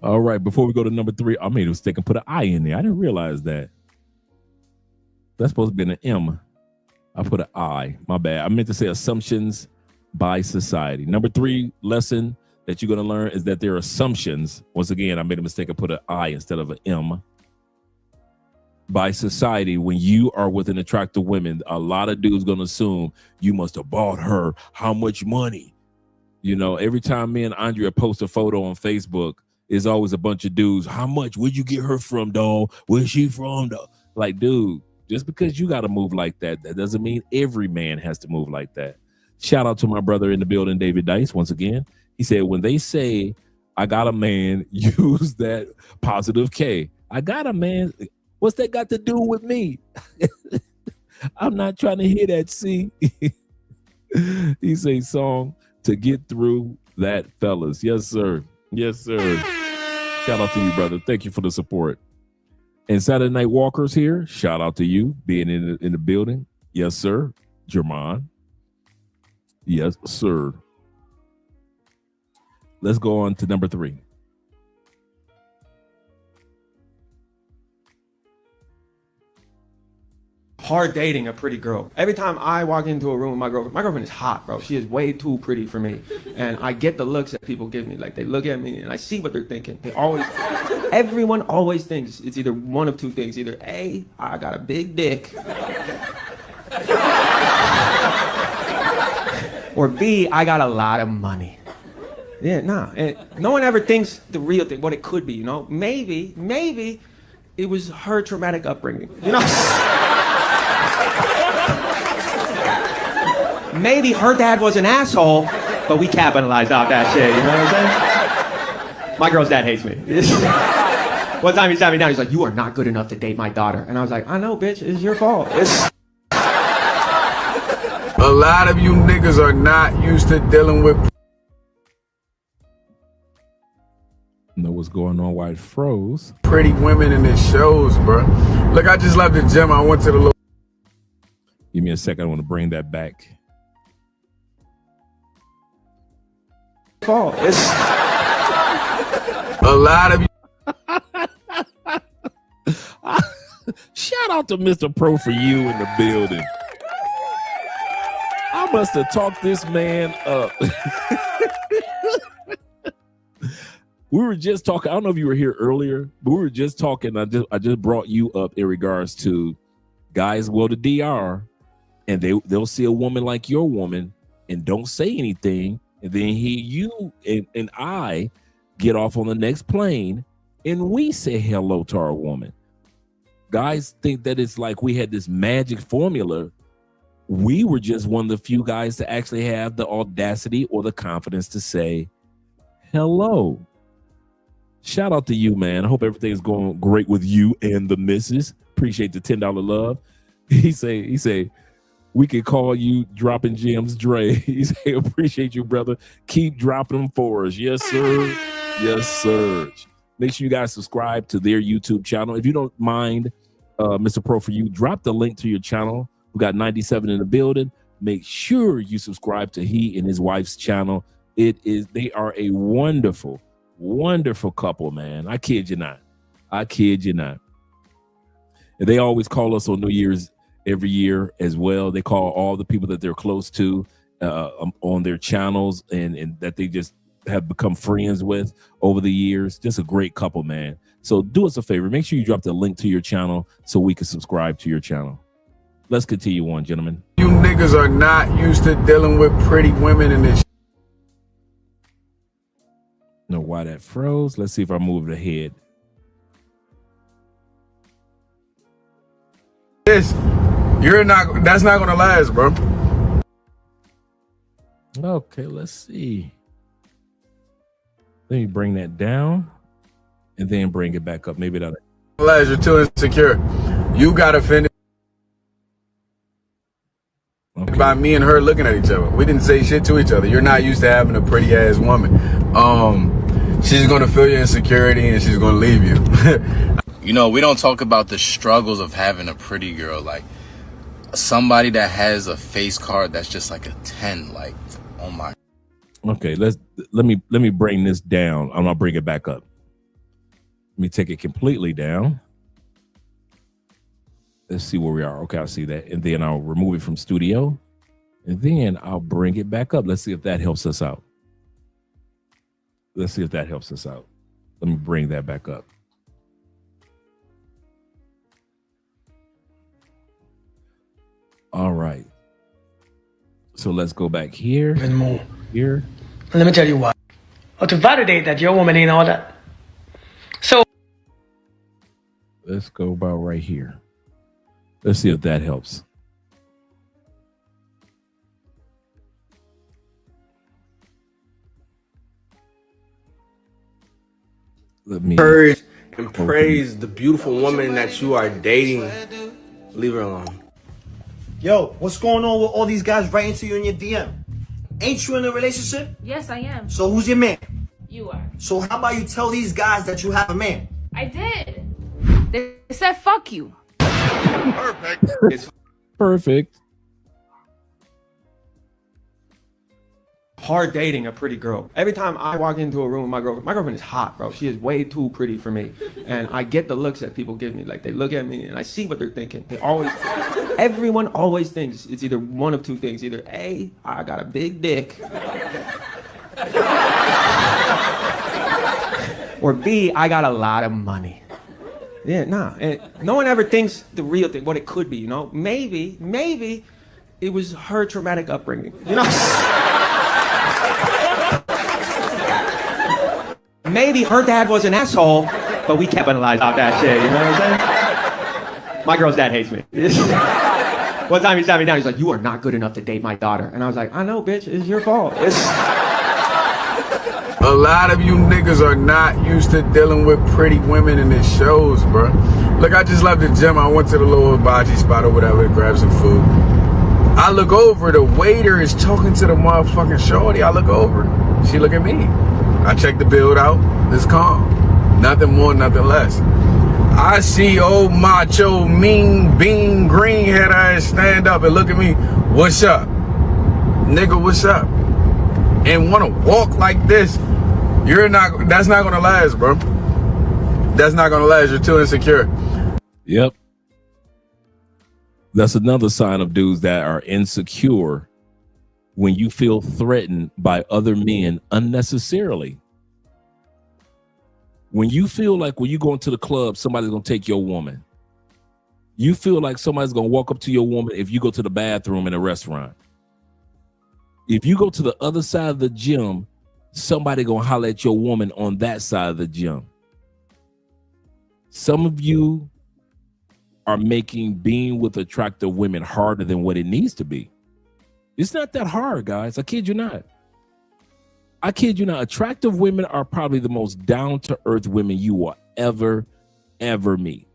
All right, before we go to number 3, I made a mistake and put an I in there. I didn't realize that. That's supposed to be an M. I put an I. My bad. I meant to say assumptions by society. Number 3 lesson that you're going to learn is that there are assumptions. Once again, I made a mistake and put an I instead of an M. By society, when you are with an attractive woman, a lot of dudes going to assume you must have bought her. How much money? You know, every time me and Andrea post a photo on Facebook, there's always a bunch of dudes. How much? Where'd you get her from, dog? Where's she from, dog? Like, dude, Just because you got to move like that, that doesn't mean every man has to move like that. Shout out to my brother in the building, David Dice, once again. He said, when they say, I got a man, use that positive K. I got a man. What's that got to do with me? I'm not trying to hear that, see? He say song to get through that, fellas. Yes, sir. Yes, sir. Shout out to you, brother. Thank you for the support. And Saturday Night Walkers here. Shout out to you being in the building. Yes, sir. Jermon. Yes, sir. Let's go on to number 3. Hard dating a pretty girl. Every time I walk into a room with my girlfriend is hot, bro. She is way too pretty for me. And I get the looks that people give me. Like, they look at me and I see what they're thinking. Everyone always thinks it's either one of two things. Either A, I got a big dick. Or B, I got a lot of money. Yeah, nah. And no one ever thinks the real thing, what it could be, you know? Maybe it was her traumatic upbringing, you know? Maybe her dad was an asshole, but we capitalized off that shit, you know what I'm saying? My girl's dad hates me. One time he sat me down, he's like, you are not good enough to date my daughter. And I was like, I know, bitch, it's your fault. A lot of you niggas are not used to dealing with. Know what's going on? Why it froze? Pretty women in the shows, bro. Look, I just left the gym. I went to the little. Give me a second. I want to bring that back. Fault. It's a lot of you. Shout out to Mr. Pro for you in the building. I must have talked this man up. We were just talking. I don't know if you were here earlier, but we were just talking. I just brought you up in regards to guys go to DR and they'll see a woman like your woman and don't say anything. And then you and I get off on the next plane and we say hello to our woman. Guys think that it's like we had this magic formula. We were just one of the few guys to actually have the audacity or the confidence to say hello. Shout out to you, man. I hope everything is going great with you and the missus. Appreciate the $10 love. He say, we could call you Dropping Gems Dre. He say, appreciate you, brother. Keep dropping them for us. Yes, sir. Yes, sir. Make sure you guys subscribe to their YouTube channel. If you don't mind, Mr. Pro for you, drop the link to your channel. We got 97 in the building. Make sure you subscribe to he and his wife's channel. They are a wonderful, wonderful couple, man. I kid you not. I kid you not. And they always call us on New Year's every year as well. They call all the people that they're close to on their channels and that they just have become friends with over the years. Just a great couple, man. So do us a favor. Make sure you drop the link to your channel so we can subscribe to your channel. Let's continue on, gentlemen. You niggas are not used to dealing with pretty women in this. Know why that froze? Let's see if I move it ahead. That's not gonna last, bro. Okay, let's see. Let me bring that down and then bring it back up. Maybe that'll last. You're too insecure. You gotta finish. Okay. By me and her looking at each other. We didn't say shit to each other. You're not used to having a pretty ass woman. She's gonna feel your insecurity and she's gonna leave you. You know, we don't talk about the struggles of having a pretty girl, like somebody that has a face card that's just like a 10, like, oh my. Okay, let me bring this down. I'm gonna bring it back up. Let me take it completely down. Let's see where we are. Okay, I see that. And then I'll remove it from studio. And then I'll bring it back up. Let's see if that helps us out. Let's see if that helps us out. Let me bring that back up. All right. So let's go back here. And more. Here. Let me tell you why. Or to validate that your woman ain't all that. So let's go about right here. Let's see if that helps. Let me encourage and praise the beautiful woman that you are dating. Leave her alone. Yo, what's going on with all these guys writing to you in your DM? Ain't you in a relationship? Yes, I am. So who's your man? You are. So how about you tell these guys that you have a man? I did. They said fuck you. Perfect. It's perfect. hard dating a pretty girl. Every time I walk into a room with my girlfriend is hot, bro. She is way too pretty for me. And I get the looks that people give me. Like, they look at me and I see what they're thinking. Everyone always thinks it's either one of two things. Either A, I got a big dick. Or B, I got a lot of money. Yeah, nah. And no one ever thinks the real thing, what it could be, you know? Maybe it was her traumatic upbringing, you know? Maybe her dad was an asshole, but we capitalized off that shit, you know what I'm saying? My girl's dad hates me. One time he sat me down, he's like, "You are not good enough to date my daughter." And I was like, "I know, bitch, it's your fault." A lot of you niggas are not used to dealing with pretty women in the shows, bro. Look, I just left the gym. I went to the little hibachi spot or whatever to grab some food. I look over, the waiter is talking to the motherfucking shorty. I look over, she look at me. I check the build out, it's calm. Nothing more, nothing less. I see old macho, mean, bean, green head ass stand up and look at me. "What's up? Nigga, what's up?" And wanna walk like this. That's not gonna last, bro. That's not gonna last, you're too insecure. Yep. That's another sign of dudes that are insecure, when you feel threatened by other men unnecessarily. When you feel like when you go into the club, somebody's gonna take your woman. You feel like somebody's gonna walk up to your woman if you go to the bathroom in a restaurant. If you go to the other side of the gym, somebody gonna holler at your woman on that side of the gym. Some of you are making being with attractive women harder than what it needs to be. It's not that hard, guys. I kid you not. I kid you not. Attractive women are probably the most down-to-earth women you will ever meet.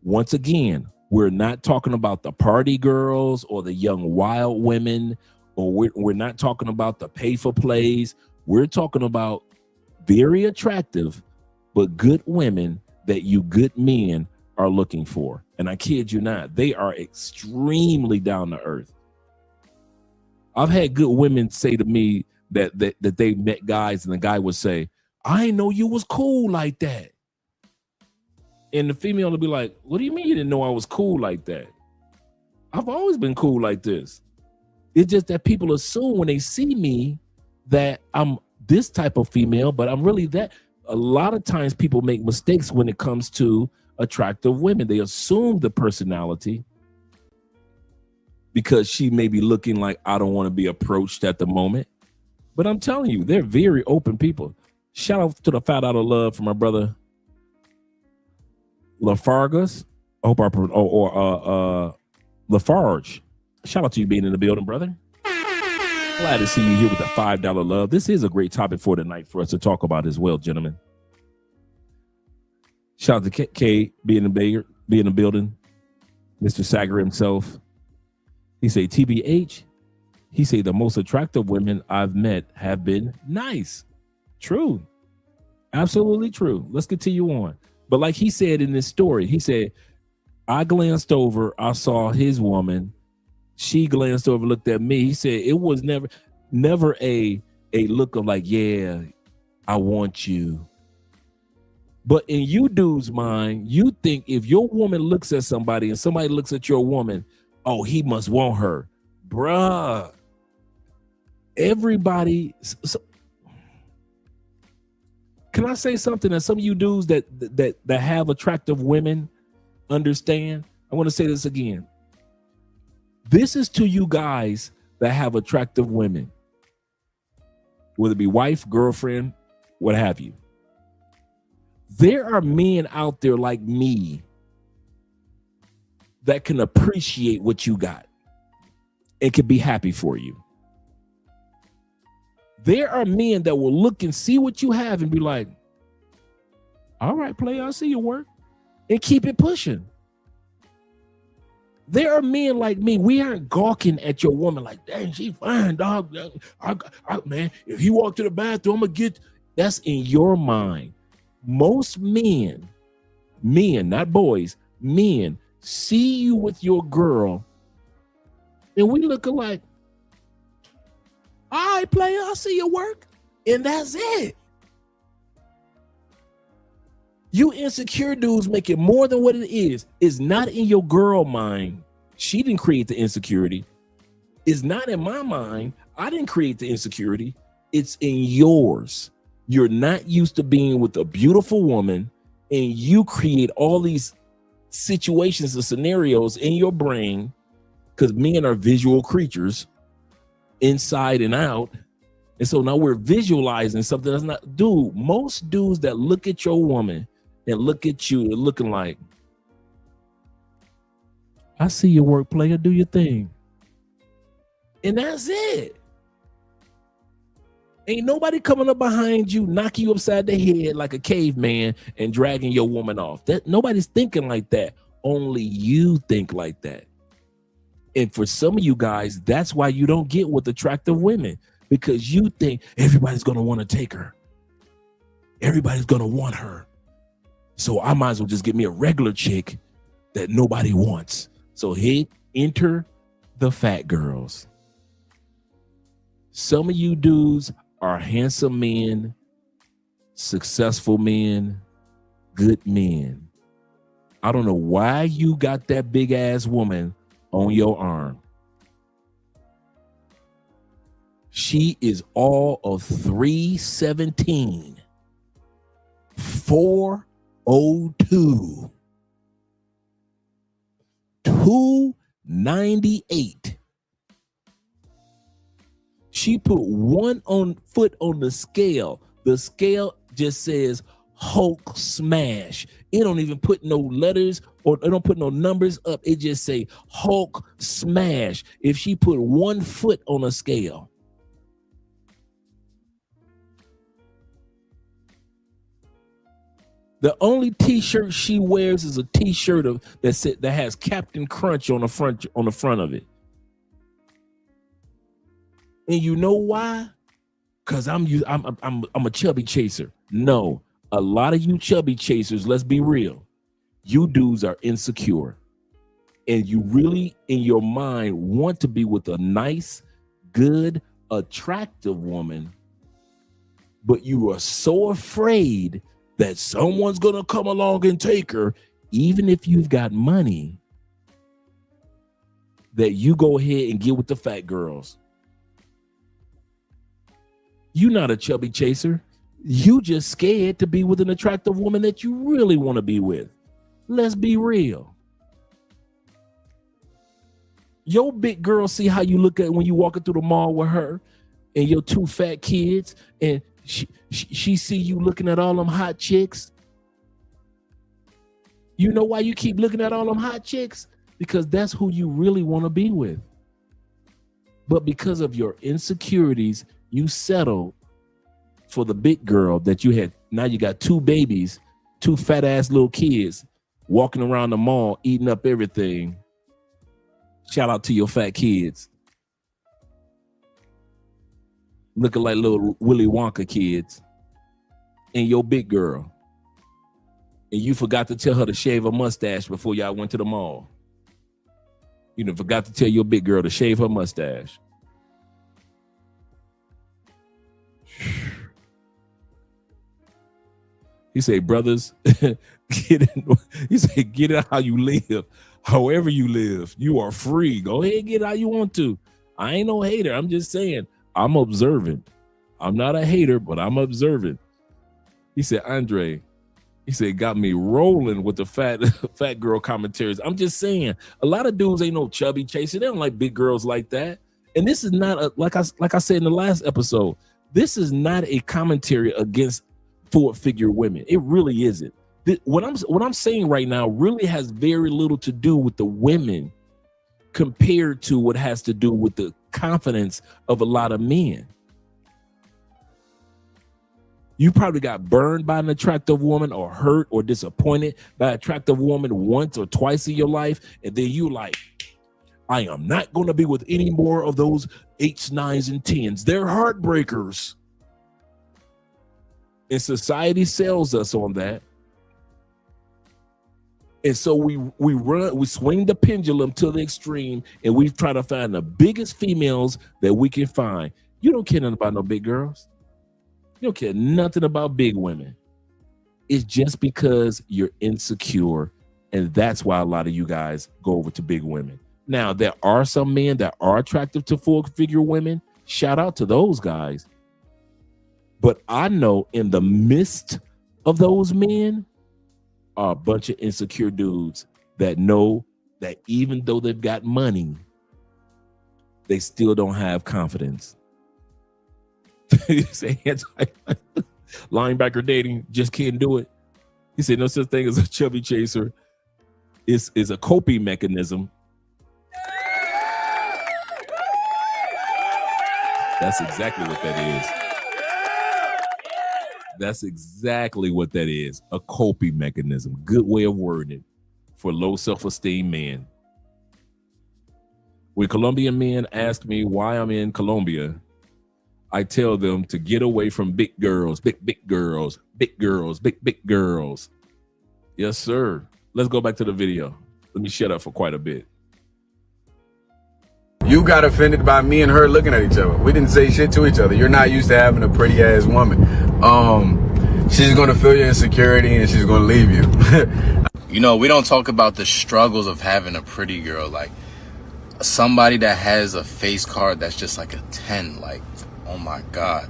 Once again, we're not talking about the party girls or the young wild women, or we're not talking about the pay-for-plays. We're talking about very attractive but good women that you good men are looking for. And I kid you not, they are extremely down to earth. I've had good women say to me that they met guys and the guy would say, "I didn't know you was cool like that." And the female would be like, "What do you mean you didn't know I was cool like that? I've always been cool like this." It's just that people assume when they see me that I'm this type of female, but I'm really that. A lot of times people make mistakes when it comes to attractive women. They assume the personality because she may be looking like, "I don't want to be approached at the moment." But I'm telling you, they're very open people. Shout out to the Fat Out of Love from my brother Lafargus. I hope Lafarge. Shout out to you being in the building, brother. Glad to see you here with the $5 love. This is a great topic for tonight for us to talk about as well, gentlemen. Shout out to K being in the building. Mr. Sager himself. He say, TBH, he say the most attractive women I've met have been nice. True. Absolutely true. Let's continue on. But like he said in this story, he said, I glanced over, I saw his woman. She glanced over, looked at me. He said it was never a look of like, "Yeah, I want you." But in you dude's mind, you think if your woman looks at somebody and somebody looks at your woman, "Oh, he must want her." Bruh. Everybody. Can I say something that some of you dudes that have attractive women understand? I want to say this again. This is to you guys that have attractive women, whether it be wife, girlfriend, what have you. There are men out there like me that can appreciate what you got and can be happy for you. There are men that will look and see what you have and be like, all right, player, I see your work, and keep it pushing. There are men like me. We aren't gawking at your woman like, dang, she fine, dog. Man, if you walk to the bathroom, I'm gonna get. That's in your mind. Most men, not boys, men see you with your girl, and we look alike. All right, player, I see your work, and that's it. You insecure dudes make it more than what it is. It's not in your girl mind. She didn't create the insecurity. It's not in my mind. I didn't create the insecurity. It's in yours. You're not used to being with a beautiful woman, and you create all these situations and scenarios in your brain, because men are visual creatures inside and out. And so now we're visualizing something that's not. Dude, most dudes that look at your woman and look at you, they're looking like, I see your work, player, do your thing. And that's it. Ain't nobody coming up behind you, knocking you upside the head like a caveman and dragging your woman off. That nobody's thinking like that. Only you think like that. And for some of you guys, that's why you don't get with attractive women, because you think everybody's going to want to take her. Everybody's going to want her. So I might as well just get me a regular chick that nobody wants. So enter the fat girls. Some of you dudes are handsome men, successful men, good men. I don't know why you got that big ass woman on your arm. She is all of 317, 402, 298. She put one foot on the scale. The scale just says Hulk smash. It don't even put no letters or it don't put no numbers up. It just say Hulk smash. If she put 1 foot on a scale. The only t-shirt she wears is a t-shirt that has Captain Crunch on the front of it. And you know why? Because I'm a chubby chaser. No, a lot of you chubby chasers, let's be real, you dudes are insecure. And you really, in your mind, want to be with a nice, good, attractive woman, but you are so afraid that someone's going to come along and take her, even if you've got money, that you go ahead and get with the fat girls. You're not a chubby chaser. You just scared to be with an attractive woman that you really want to be with. Let's be real. Your big girl see how you look at when you walking through the mall with her and your 2 fat kids, and she see you looking at all them hot chicks. You know why you keep looking at all them hot chicks? Because that's who you really want to be with. But because of your insecurities, you settled for the big girl that you had. Now you got 2 babies, 2 fat ass little kids walking around the mall, eating up everything. Shout out to your fat kids. Looking like little Willy Wonka kids. And your big girl. And you forgot to tell her to shave her mustache before y'all went to the mall. You forgot to tell your big girl to shave her mustache. He said, brothers, get it how you live. However you live, you are free. Go ahead and get it how you want to. I ain't no hater. I'm just saying, I'm observant. I'm not a hater, but I'm observant. He said, Andre, he said, got me rolling with the fat girl commentaries. I'm just saying, a lot of dudes ain't no chubby chaser. They don't like big girls like that. And this is not like I said in the last episode, this is not a commentary against forward figure women. It really isn't. What I'm saying right now really has very little to do with the women compared to what has to do with the confidence of a lot of men. You probably got burned by an attractive woman or hurt or disappointed by an attractive woman once or twice in your life. And then you like, I am not going to be with any more of those 8s, 9s, and 10s. They're heartbreakers. And society sells us on that. And so we swing the pendulum to the extreme, and we try to find the biggest females that we can find. You don't care nothing about no big girls. You don't care nothing about big women. It's just because you're insecure, and that's why a lot of you guys go over to big women. Now, there are some men that are attractive to full-figure women. Shout out to those guys. But I know in the midst of those men are a bunch of insecure dudes that know that even though they've got money, they still don't have confidence. You say linebacker dating just can't do it. He said no such thing as a chubby chaser. Is a coping mechanism. That's exactly what that is. That's exactly what that is. A coping mechanism. Good way of wording it for low self-esteem men. When Colombian men ask me why I'm in Colombia, I tell them to get away from big girls, big girls, big girls, big girls. Yes, sir. Let's go back to the video. Let me shut up for quite a bit. You got offended by me and her looking at each other. We didn't say shit to each other. You're not used to having a pretty ass woman. She's gonna feel your insecurity and she's gonna leave you. You know, we don't talk about the struggles of having a pretty girl. Like somebody that has a face card that's just like a 10. Like, oh my God,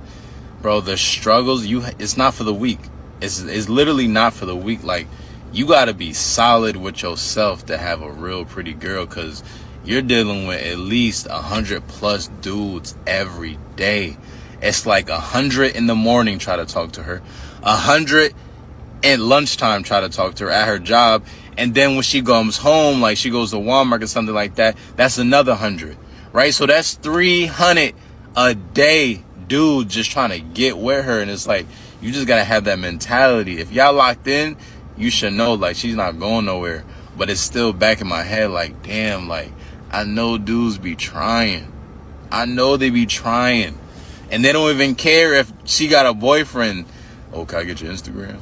bro, the struggles it's not for the weak. It's literally not for the weak. Like, you gotta be solid with yourself to have a real pretty girl, because you're dealing with at least 100+ dudes every day. It's like 100 in the morning try to talk to her, 100 at lunchtime try to talk to her at her job, and then when she comes home, like she goes to Walmart or something like that, that's another 100, right? So that's 300 a day, dude, just trying to get with her. And it's like, you just gotta have that mentality. If y'all locked in, you should know, like, she's not going nowhere. But it's still back in my head, like, damn, like, I know dudes be trying. I know they be trying. And they don't even care if she got a boyfriend. Oh, can I get your Instagram?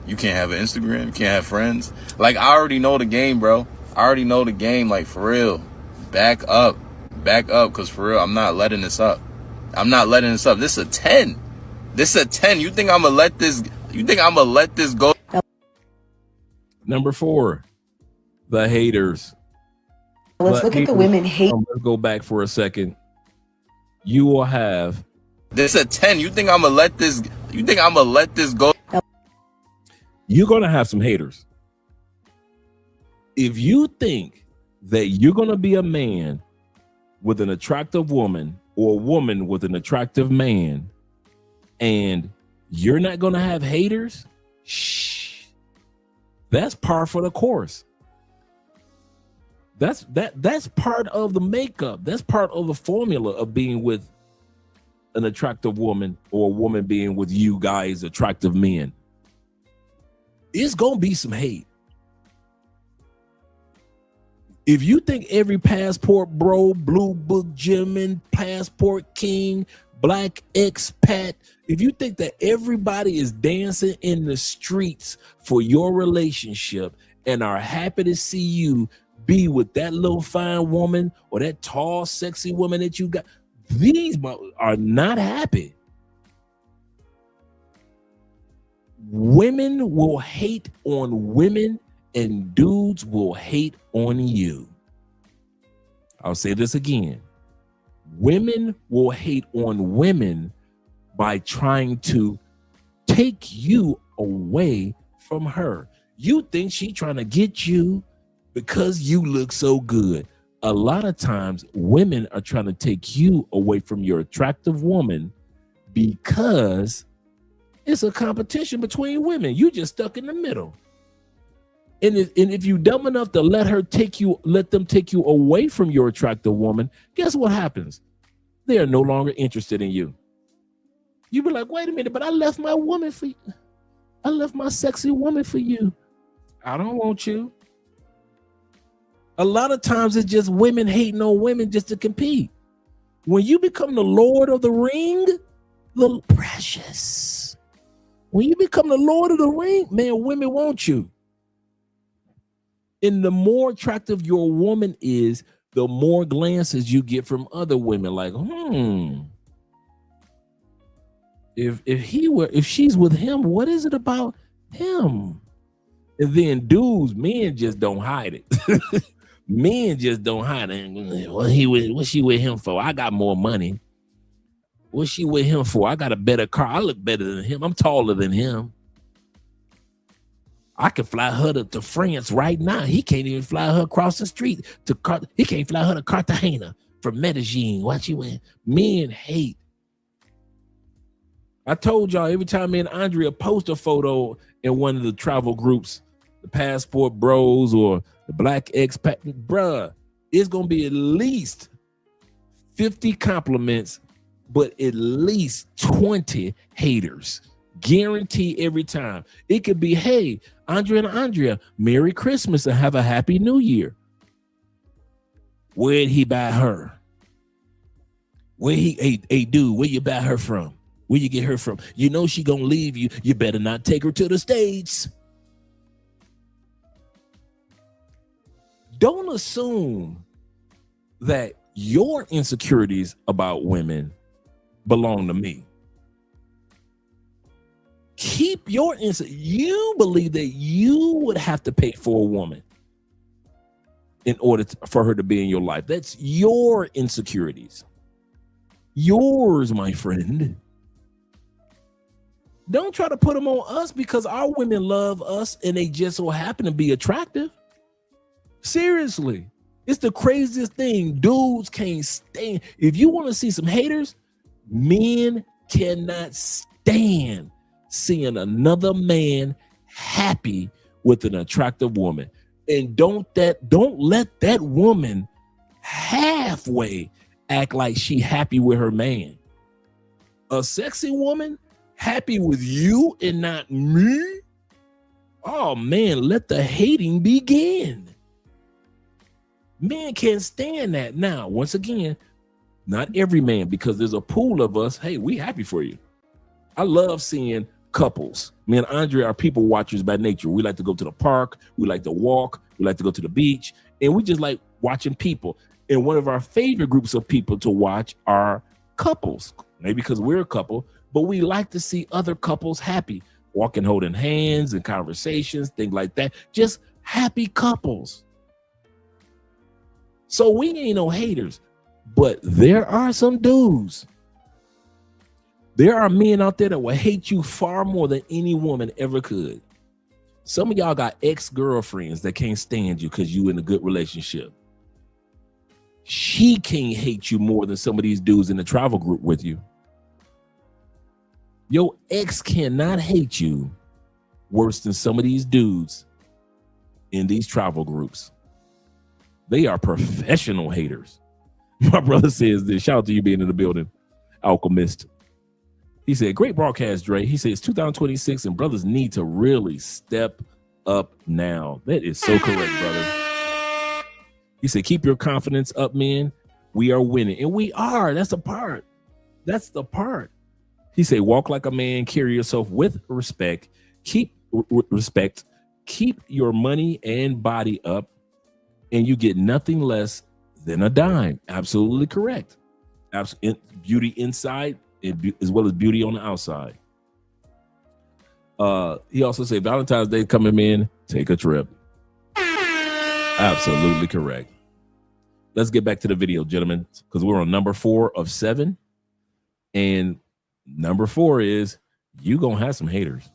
You can't have an Instagram? You can't have friends? Like, I already know the game, bro. I already know the game, like, for real. Back up. Back up, because for real, I'm not letting this up. I'm not letting this up. This is a 10. This is a 10. You think I'm going to let this go? Number 4, the haters. Let's look at the women hate. Let's go back for a second. You will have. This is a 10. You think I'm going to let this go? You're going to have some haters. If you think that you're going to be a man with an attractive woman or a woman with an attractive man, and you're not going to have haters, shh, that's par for the course. That's part of the makeup. That's part of the formula of being with an attractive woman or a woman being with you guys, attractive men. It's going to be some hate. If you think every passport bro, blue book gentleman, passport king, black expat, if you think that everybody is dancing in the streets for your relationship and are happy to see you be with that little fine woman or that tall, sexy woman that you got, these are not happy. Women will hate on women and dudes will hate on you. I'll say this again. Women will hate on women by trying to take you away from her. You think she's trying to get you because you look so good. A lot of times women are trying to take you away from your attractive woman because it's a competition between women. You just stuck in the middle. And if you dumb enough to let them take you away from your attractive woman, guess what happens? They are no longer interested in you. You be like, wait a minute, but I left my woman for you. I left my sexy woman for you. I don't want you. A lot of times it's just women hating on women just to compete. When you become the Lord of the Ring, the precious. When you become the Lord of the Ring, man, women want you. And the more attractive your woman is, the more glances you get from other women. Like, if she's with him, what is it about him? And then dudes, men just don't hide it. Men just don't hide it. What's she with him for? I got more money. What's she with him for? I got a better car. I look better than him. I'm taller than him. I can fly her to France right now. He can't even fly her across the street he can't fly her to Cartagena from Medellin. What you in? Men hate. I told y'all, every time me and Andrea post a photo in one of the travel groups, the Passport Bros or the Black Expat, bruh, it's gonna be at least 50 compliments, but at least 20 haters. Guarantee every time. It could be, hey, Andrea and Andrea, Merry Christmas and have a Happy New Year. Where'd he buy her? Hey dude, where you buy her from? Where you get her from? You know she gonna leave you. You better not take her to the States. Don't assume that your insecurities about women belong to me. Keep your you believe that you would have to pay for a woman in order for her to be in your life. That's your insecurities. Yours, my friend. Don't try to put them on us because our women love us and they just so happen to be attractive. Seriously. It's the craziest thing. Dudes can't stand. If you want to see some haters, men cannot stand seeing another man happy with an attractive woman. And don't let that woman halfway act like she happy with her man. A sexy woman happy with you and not me? Oh man, let the hating begin. Men can't stand that. Now, once again, not every man, because there's a pool of us. Hey, we happy for you. I love seeing couples. Me and Andrea are people watchers by nature. We like to go to the park. We like to walk. We like to go to the beach. And we just like watching people. And one of our favorite groups of people to watch are couples. Maybe because we're a couple, but we like to see other couples happy. Walking, holding hands and conversations, things like that. Just happy couples. So we ain't no haters. But there are some dudes. There are men out there that will hate you far more than any woman ever could. Some of y'all got ex-girlfriends that can't stand you because you in a good relationship. She can't hate you more than some of these dudes in the travel group with you. Your ex cannot hate you worse than some of these dudes in these travel groups. They are professional haters. My brother says this. Shout out to you being in the building, Alchemist. He said, great broadcast, Dre. He says, 2026 and brothers need to really step up now. That is so correct, brother. He said, keep your confidence up, men. We are winning. And we are. That's the part. That's the part. He said, walk like a man, carry yourself with respect. Keep respect. Keep your money and body up, and you get nothing less than a dime. Absolutely correct. Beauty inside as well as beauty on the outside. He also said Valentine's Day coming in, take a trip. Absolutely correct. Let's get back to the video, gentlemen, because we're on number 4 of 7. And number 4 is you gonna have some haters.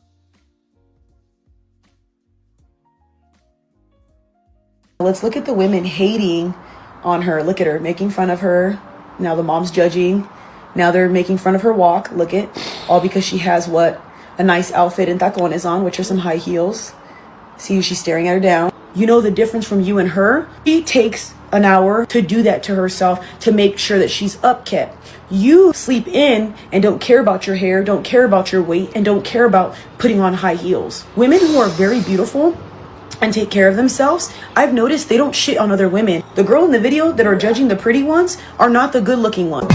Let's look at the women hating on her. Look at her, making fun of her. Now the mom's judging. Now they're making fun of her walk. Look at all because she has what? A nice outfit and tacones on, which are some high heels. See, she's staring at her down. You know the difference from you and her? She takes an hour to do that to herself to make sure that she's upkept. You sleep in and don't care about your hair, don't care about your weight, and don't care about putting on high heels. Women who are very beautiful and take care of themselves, I've noticed they don't shit on other women. The girl in the video that are judging the pretty ones are not the good looking ones.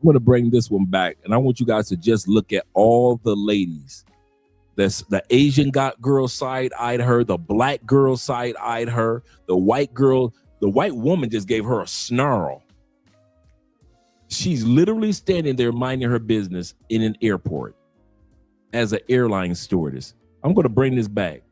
I'm going to bring this one back, and I want you guys to just look at all the ladies. That's the Asian girl side-eyed her, the black girl side-eyed her, the white woman just gave her a snarl. She's literally standing there minding her business in an airport as an airline stewardess. I'm going to bring this back.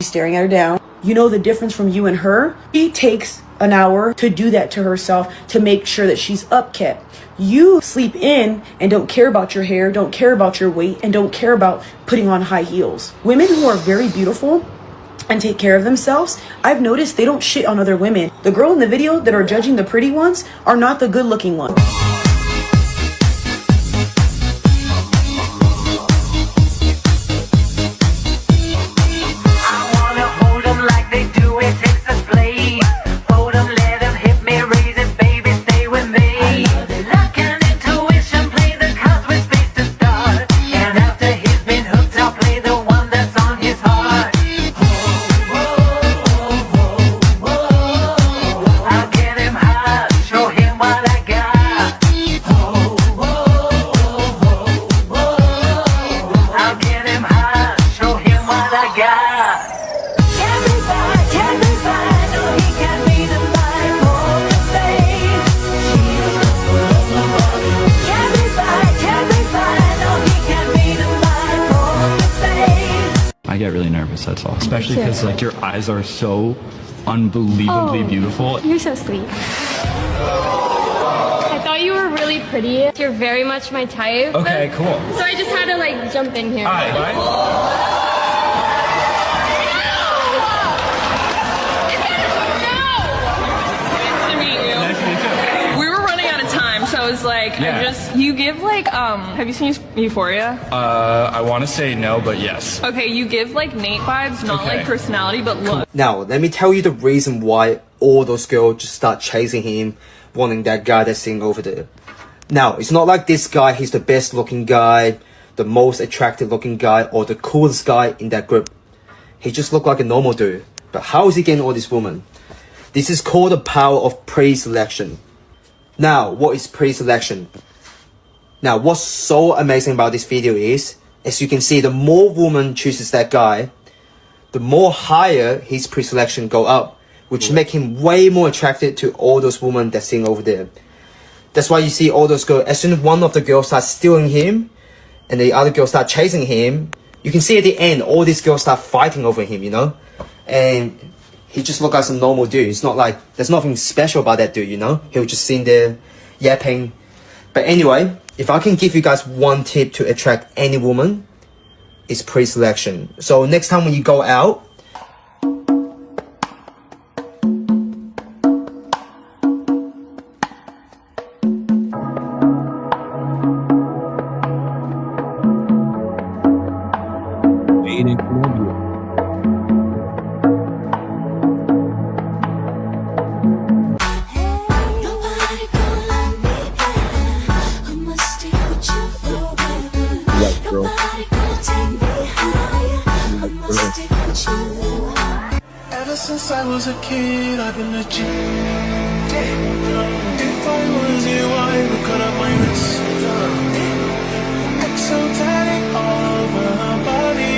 Staring at her down. You know the difference from you and her? She takes an hour to do that to herself to make sure that she's upkept. You sleep in and don't care about your hair, don't care about your weight, and don't care about putting on high heels. Women who are very beautiful and take care of themselves, I've noticed they don't shit on other women. The girl in the video that are judging the pretty ones are not the good looking ones. I get really nervous, that's all. Especially because like your eyes are so unbelievably beautiful. You're so sweet. I thought you were really pretty. You're very much my type. Okay, cool. So I just had to like jump in here. All right. I was like, you give like, have you seen Euphoria? I want to say no, but yes. Okay, you give like Nate vibes, not like personality, but look. Now, let me tell you the reason why all those girls just start chasing him, wanting that guy that's sitting over there. Now, it's not like this guy, he's the best looking guy, the most attractive looking guy, or the coolest guy in that group. He just looked like a normal dude. But how is he getting all these women? This is called the power of pre-selection. Now, what is pre-selection? Now, what's so amazing about this video is, as you can see, the more woman chooses that guy, the more higher his pre-selection go up, which make him way more attracted to all those women that's sitting over there. That's why you see all those girls, as soon as one of the girls starts stealing him, and the other girls start chasing him, you can see at the end, all these girls start fighting over him, you know? And he just look like some normal dude. It's not like, there's nothing special about that dude, you know? He'll just sit there yapping. But anyway, if I can give you guys one tip to attract any woman, it's pre-selection. So next time when you go out, Made in Colombia. Ever since I was a kid, I've been a G. If I was you, I would cut up my wrist. Exotic all over her body.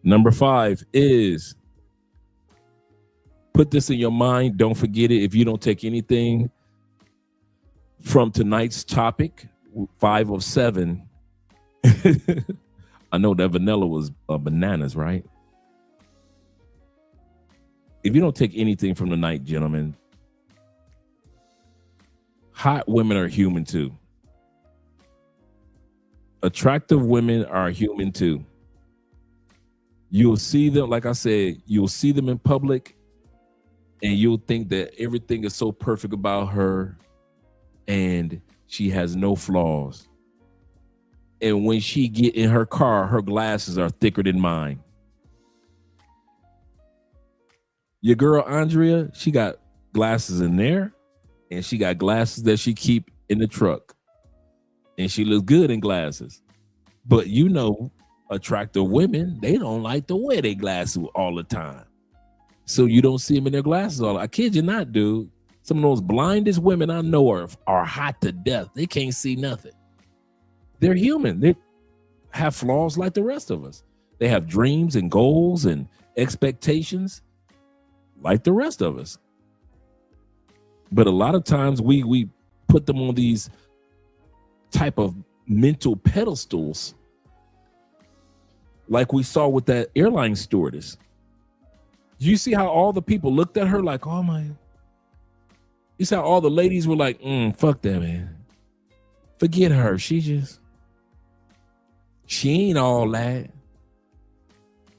Number 5 is, put this in your mind. Don't forget it. If you don't take anything from tonight's topic, 5 of 7. I know that vanilla was bananas, right? If you don't take anything from the night, gentlemen, hot women are human too. Attractive women are human too. You'll see them, like I said, you'll see them in public and you'll think that everything is so perfect about her and she has no flaws. And when she get in her car, her glasses are thicker than mine. Your girl Andrea, she got glasses in there and she got glasses that she keep in the truck. And she looks good in glasses. But you know, attractive women, they don't like to wear their glasses all the time. So you don't see them in their glasses all. I kid you not, dude. Some of those blindest women I know are hot to death. They can't see nothing. They're human. They have flaws like the rest of us. They have dreams and goals and expectations like the rest of us. But a lot of times we put them on these type of mental pedestals, like we saw with that airline stewardess. You see how all the people looked at her like, oh my. You see how all the ladies were like, fuck that, man. Forget her. She ain't all that.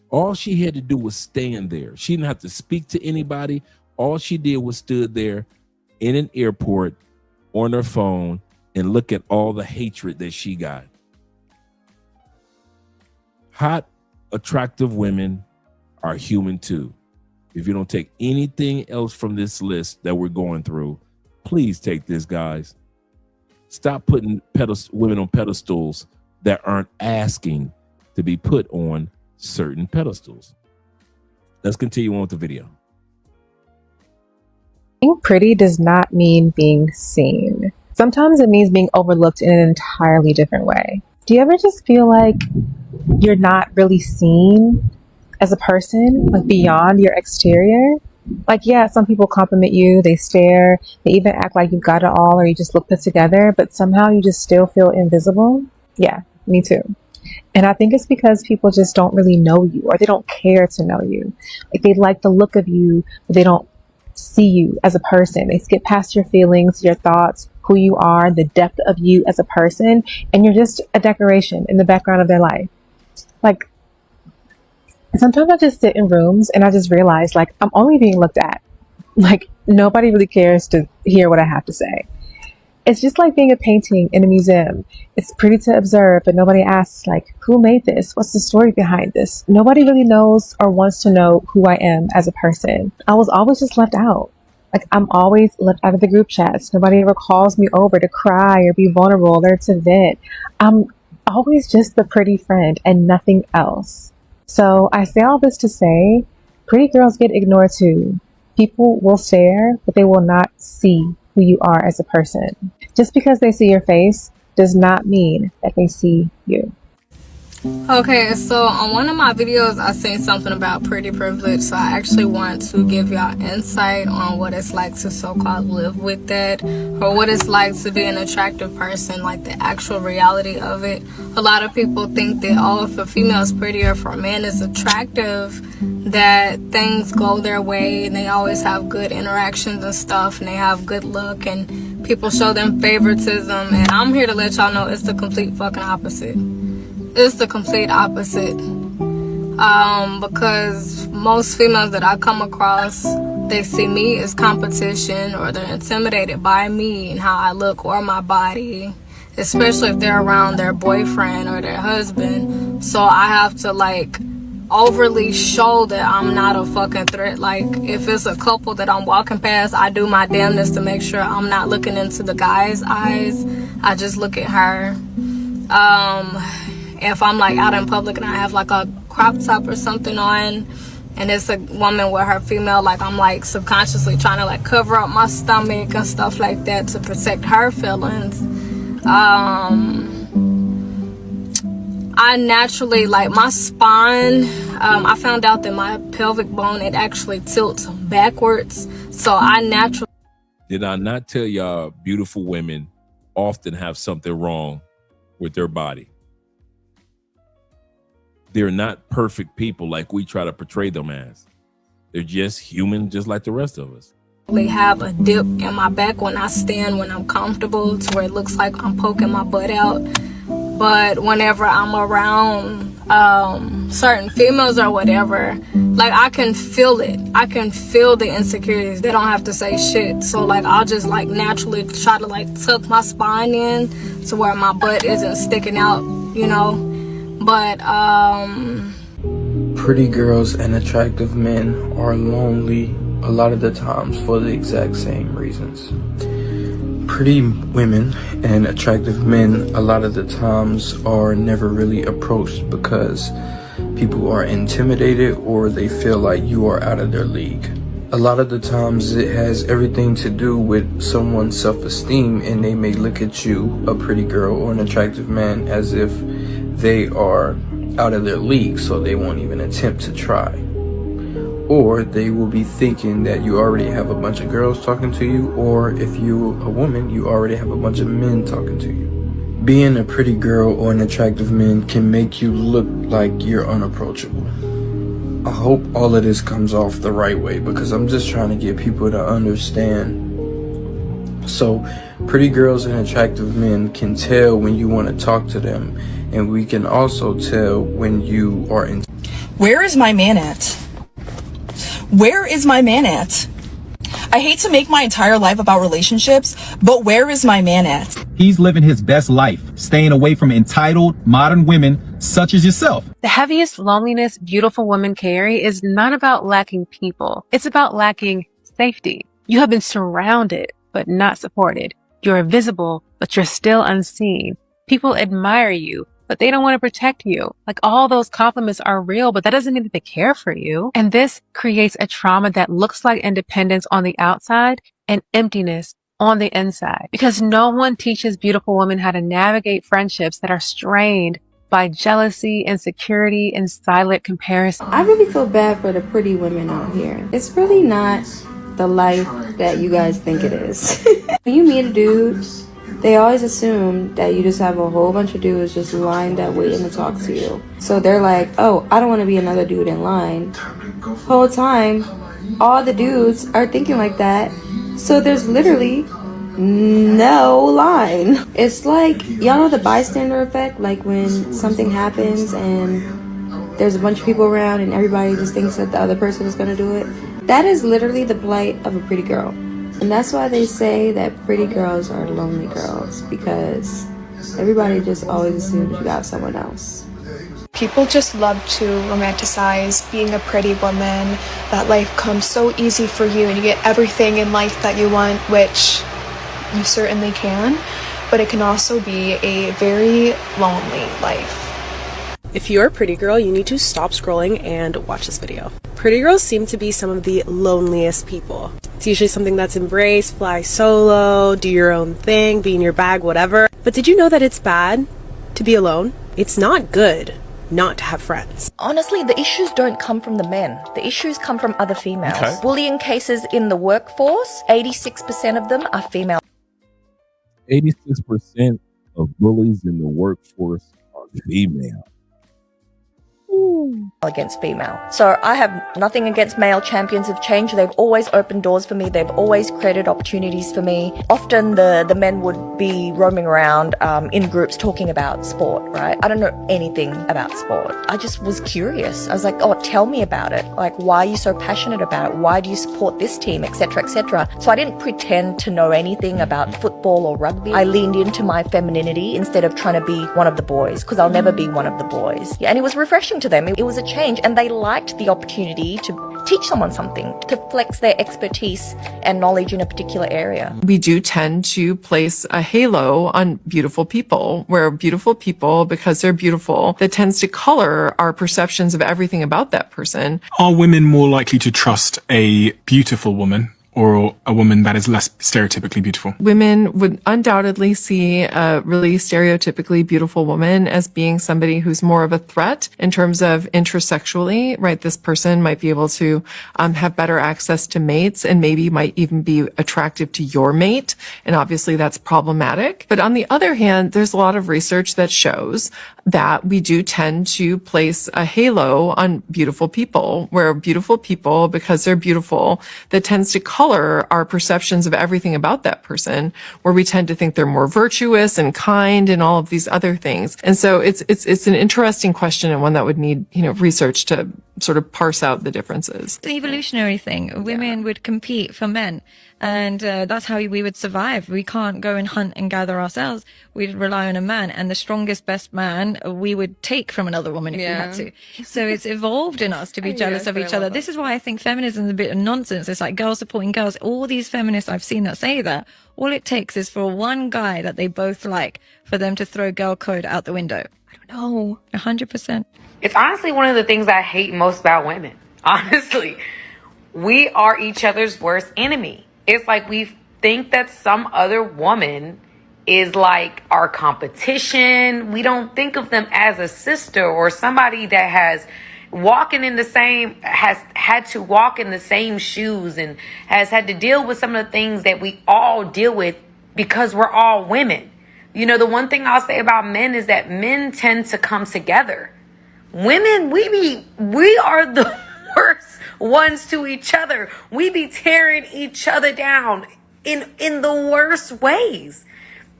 All she had to do was stand there. She didn't have to speak to anybody. All she did was stood there in an airport on her phone and look at all the hatred that she got. Hot, attractive women are human too. If you don't take anything else from this list that we're going through, please take this, guys. Stop putting women on pedestals that aren't asking to be put on certain pedestals. Let's continue on with the video. Being pretty does not mean being seen. Sometimes it means being overlooked in an entirely different way. Do you ever just feel like you're not really seen as a person, like beyond your exterior? Like, yeah, some people compliment you, they stare, they even act like you've got it all or you just look put together, but somehow you just still feel invisible? Yeah, me too. And I think it's because people just don't really know you, or they don't care to know you. Like, they like the look of you, but they don't see you as a person. They skip past your feelings, your thoughts, who you are, the depth of you as a person, and you're just a decoration in the background of their life. Like, sometimes I just sit in rooms and I just realize, like, I'm only being looked at. Like, nobody really cares to hear what I have to say. It's just like being a painting in a museum. It's pretty to observe, but nobody asks, like, who made this? What's the story behind this? Nobody really knows or wants to know who I am as a person. I was always just left out. Like, I'm always left out of the group chats. Nobody ever calls me over to cry or be vulnerable or to vent. I'm always just the pretty friend and nothing else. So I say all this to say, pretty girls get ignored too. People will stare, but they will not see who you are as a person. Just because they see your face does not mean that they see you. Okay, so on one of my videos I seen something about pretty privilege, so I actually want to give y'all insight on what it's like to so-called live with that, or what it's like to be an attractive person, like the actual reality of it. A lot of people think that, oh, if a female is pretty or if a man is attractive, that things go their way and they always have good interactions and stuff and they have good luck and people show them favoritism, and I'm here to let y'all know it's the complete fucking opposite. It's the complete opposite. Because most females that I come across, they see me as competition, or they're intimidated by me and how I look or my body, especially if they're around their boyfriend or their husband. So I have to, like, overly show that I'm not a fucking threat. Like, if it's a couple that I'm walking past, I do my damnedest to make sure I'm not looking into the guy's eyes. I just look at her. If I'm like out in public and I have like a crop top or something on and it's a woman with her female, like, I'm like subconsciously trying to like cover up my stomach and stuff like that to protect her feelings. I naturally, like, my spine, I found out that my pelvic bone, it actually tilts backwards, so I naturally... Did I not tell y'all beautiful women often have something wrong with their body? They're not perfect people like we try to portray them as. They're just human, just like the rest of us. They have a dip in my back when I stand, when I'm comfortable, to where it looks like I'm poking my butt out. But whenever I'm around certain females or whatever, like I can feel it. I can feel the insecurities. They don't have to say shit. So like I'll just like naturally try to like tuck my spine in to where my butt isn't sticking out, you know. But pretty girls and attractive men are lonely a lot of the times for the exact same reasons. Pretty women and attractive men a lot of the times are never really approached because people are intimidated or they feel like you are out of their league. A lot of the times it has everything to do with someone's self-esteem, and they may look at you, a pretty girl or an attractive man, as if they are out of their league, so they won't even attempt to try. Or they will be thinking that you already have a bunch of girls talking to you, or if you're a woman, you already have a bunch of men talking to you. Being a pretty girl or an attractive man can make you look like you're unapproachable. I hope all of this comes off the right way, because I'm just trying to get people to understand. So, pretty girls and attractive men can tell when you want to talk to them, and we can also tell when you are in. Where is my man at? Where is my man at? I hate to make my entire life about relationships, but where is my man at? He's living his best life, staying away from entitled modern women such as yourself. The heaviest loneliness beautiful women carry is not about lacking people. It's about lacking safety. You have been surrounded, but not supported. You're visible, but you're still unseen. People admire you, but they don't want to protect you. Like, all those compliments are real, but that doesn't mean that they care for you. And this creates a trauma that looks like independence on the outside and emptiness on the inside, because no one teaches beautiful women how to navigate friendships that are strained by jealousy, insecurity, and silent comparison. I really feel bad for the pretty women out here. It's really not the life that you guys think it is. When you meet a dude, they always assume that you just have a whole bunch of dudes just lined up waiting to talk to you. So they're like, oh, I don't want to be another dude in line. Whole time, all the dudes are thinking like that. So there's literally no line. It's like, y'all know the bystander effect? Like when something happens and there's a bunch of people around and everybody just thinks that the other person is going to do it. That is literally the plight of a pretty girl. And that's why they say that pretty girls are lonely girls, because everybody just always assumes you got someone else. People just love to romanticize being a pretty woman, that life comes so easy for you and you get everything in life that you want, which you certainly can, but it can also be a very lonely life. If you're a pretty girl, you need to stop scrolling and watch this video. Pretty girls seem to be some of the loneliest people. It's usually something that's embraced, fly solo, do your own thing, be in your bag, whatever. But did you know that it's bad to be alone? It's not good not to have friends. Honestly, the issues don't come from the men. The issues come from other females. Okay. Bullying cases in the workforce, 86% of them are female. 86% of bullies in the workforce are female. Against female. So I have nothing against male champions of change. They've always opened doors for me. They've always created opportunities for me. Often the men would be roaming around in groups talking about sport, right? I don't know anything about sport. I just was curious. I was like, oh, tell me about it. Like, why are you so passionate about it? Why do you support this team, etc., etc.? So I didn't pretend to know anything about football or rugby. I leaned into my femininity instead of trying to be one of the boys, because I'll never be one of the boys. Yeah, and it was refreshing to them. It was a change, and they liked the opportunity to teach someone something, to flex their expertise and knowledge in a particular area. We do tend to place a halo on beautiful people, where beautiful people, because they're beautiful, that tends to color our perceptions of everything about that person. Are women more likely to trust a beautiful woman or a woman that is less stereotypically beautiful? Women would undoubtedly see a really stereotypically beautiful woman as being somebody who's more of a threat in terms of intersexually, right? This person might be able to have better access to mates and maybe might even be attractive to your mate. And obviously that's problematic. But on the other hand, there's a lot of research that shows that we do tend to place a halo on beautiful people, where beautiful people, because they're beautiful, that tends to color color our perceptions of everything about that person, where we tend to think they're more virtuous and kind and all of these other things. And so it's an interesting question, and one that would need, research to sort of parse out the differences. It's an evolutionary thing. Women would compete for men, and that's how we would survive. We can't go and hunt and gather ourselves. We'd rely on a man, and the strongest, best man we would take from another woman if we had to. So it's evolved in us to be jealous of each other. This is why I think feminism is a bit of nonsense. It's like girls supporting girls. All these feminists I've seen that say that, all it takes is for one guy that they both like for them to throw girl code out the window. I don't know. 100%. It's honestly one of the things I hate most about women. Honestly, we are each other's worst enemy. It's like we think that some other woman is like our competition. We don't think of them as a sister or somebody that has had to walk in the same shoes and has had to deal with some of the things that we all deal with because we're all women. The one thing I'll say about men is that men tend to come together. Women, we are the worst ones to each other. We be tearing each other down in the worst ways.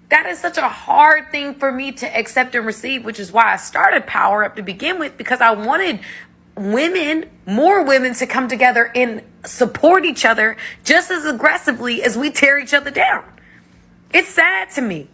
That is such a hard thing for me to accept and receive, which is why I started Power Up to begin with, because I wanted more women to come together and support each other just as aggressively as we tear each other down. It's sad to me.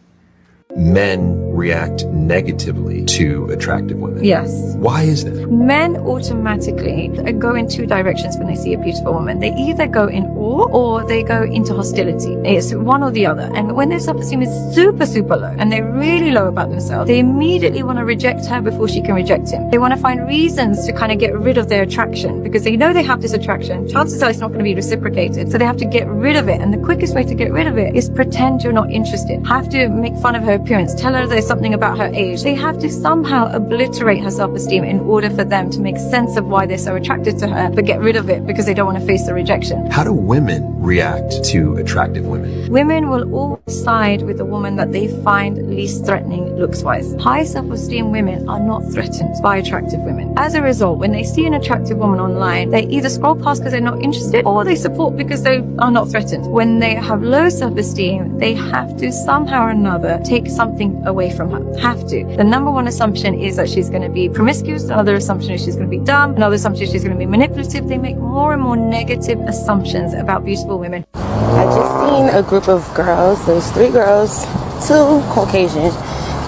Men react negatively to attractive women. Yes. Why is that? Men automatically go in two directions when they see a beautiful woman. They either go in awe or they go into hostility. It's one or the other. And when their self-esteem is super, super low and they're really low about themselves, they immediately want to reject her before she can reject him. They want to find reasons to kind of get rid of their attraction because they know they have this attraction. Chances are it's not going to be reciprocated. So they have to get rid of it. And the quickest way to get rid of it is pretend you're not interested. Have to make fun of her appearance. Tell her there's something about her age. They have to somehow obliterate her self-esteem in order for them to make sense of why they're so attracted to her, but get rid of it because they don't want to face the rejection. How do women react to attractive women? Women will all side with the woman that they find least threatening looks-wise. High self-esteem women are not threatened by attractive women. As a result, when they see an attractive woman online, they either scroll past because they're not interested or they support because they are not threatened. When they have low self-esteem, they have to somehow or another take something away from her. Have to. The number one assumption is that she's going to be promiscuous. Another assumption is she's going to be dumb. Another assumption is she's going to be manipulative. They make more and more negative assumptions about beautiful women. I just seen a group of girls. There was 3 girls, 2 Caucasian,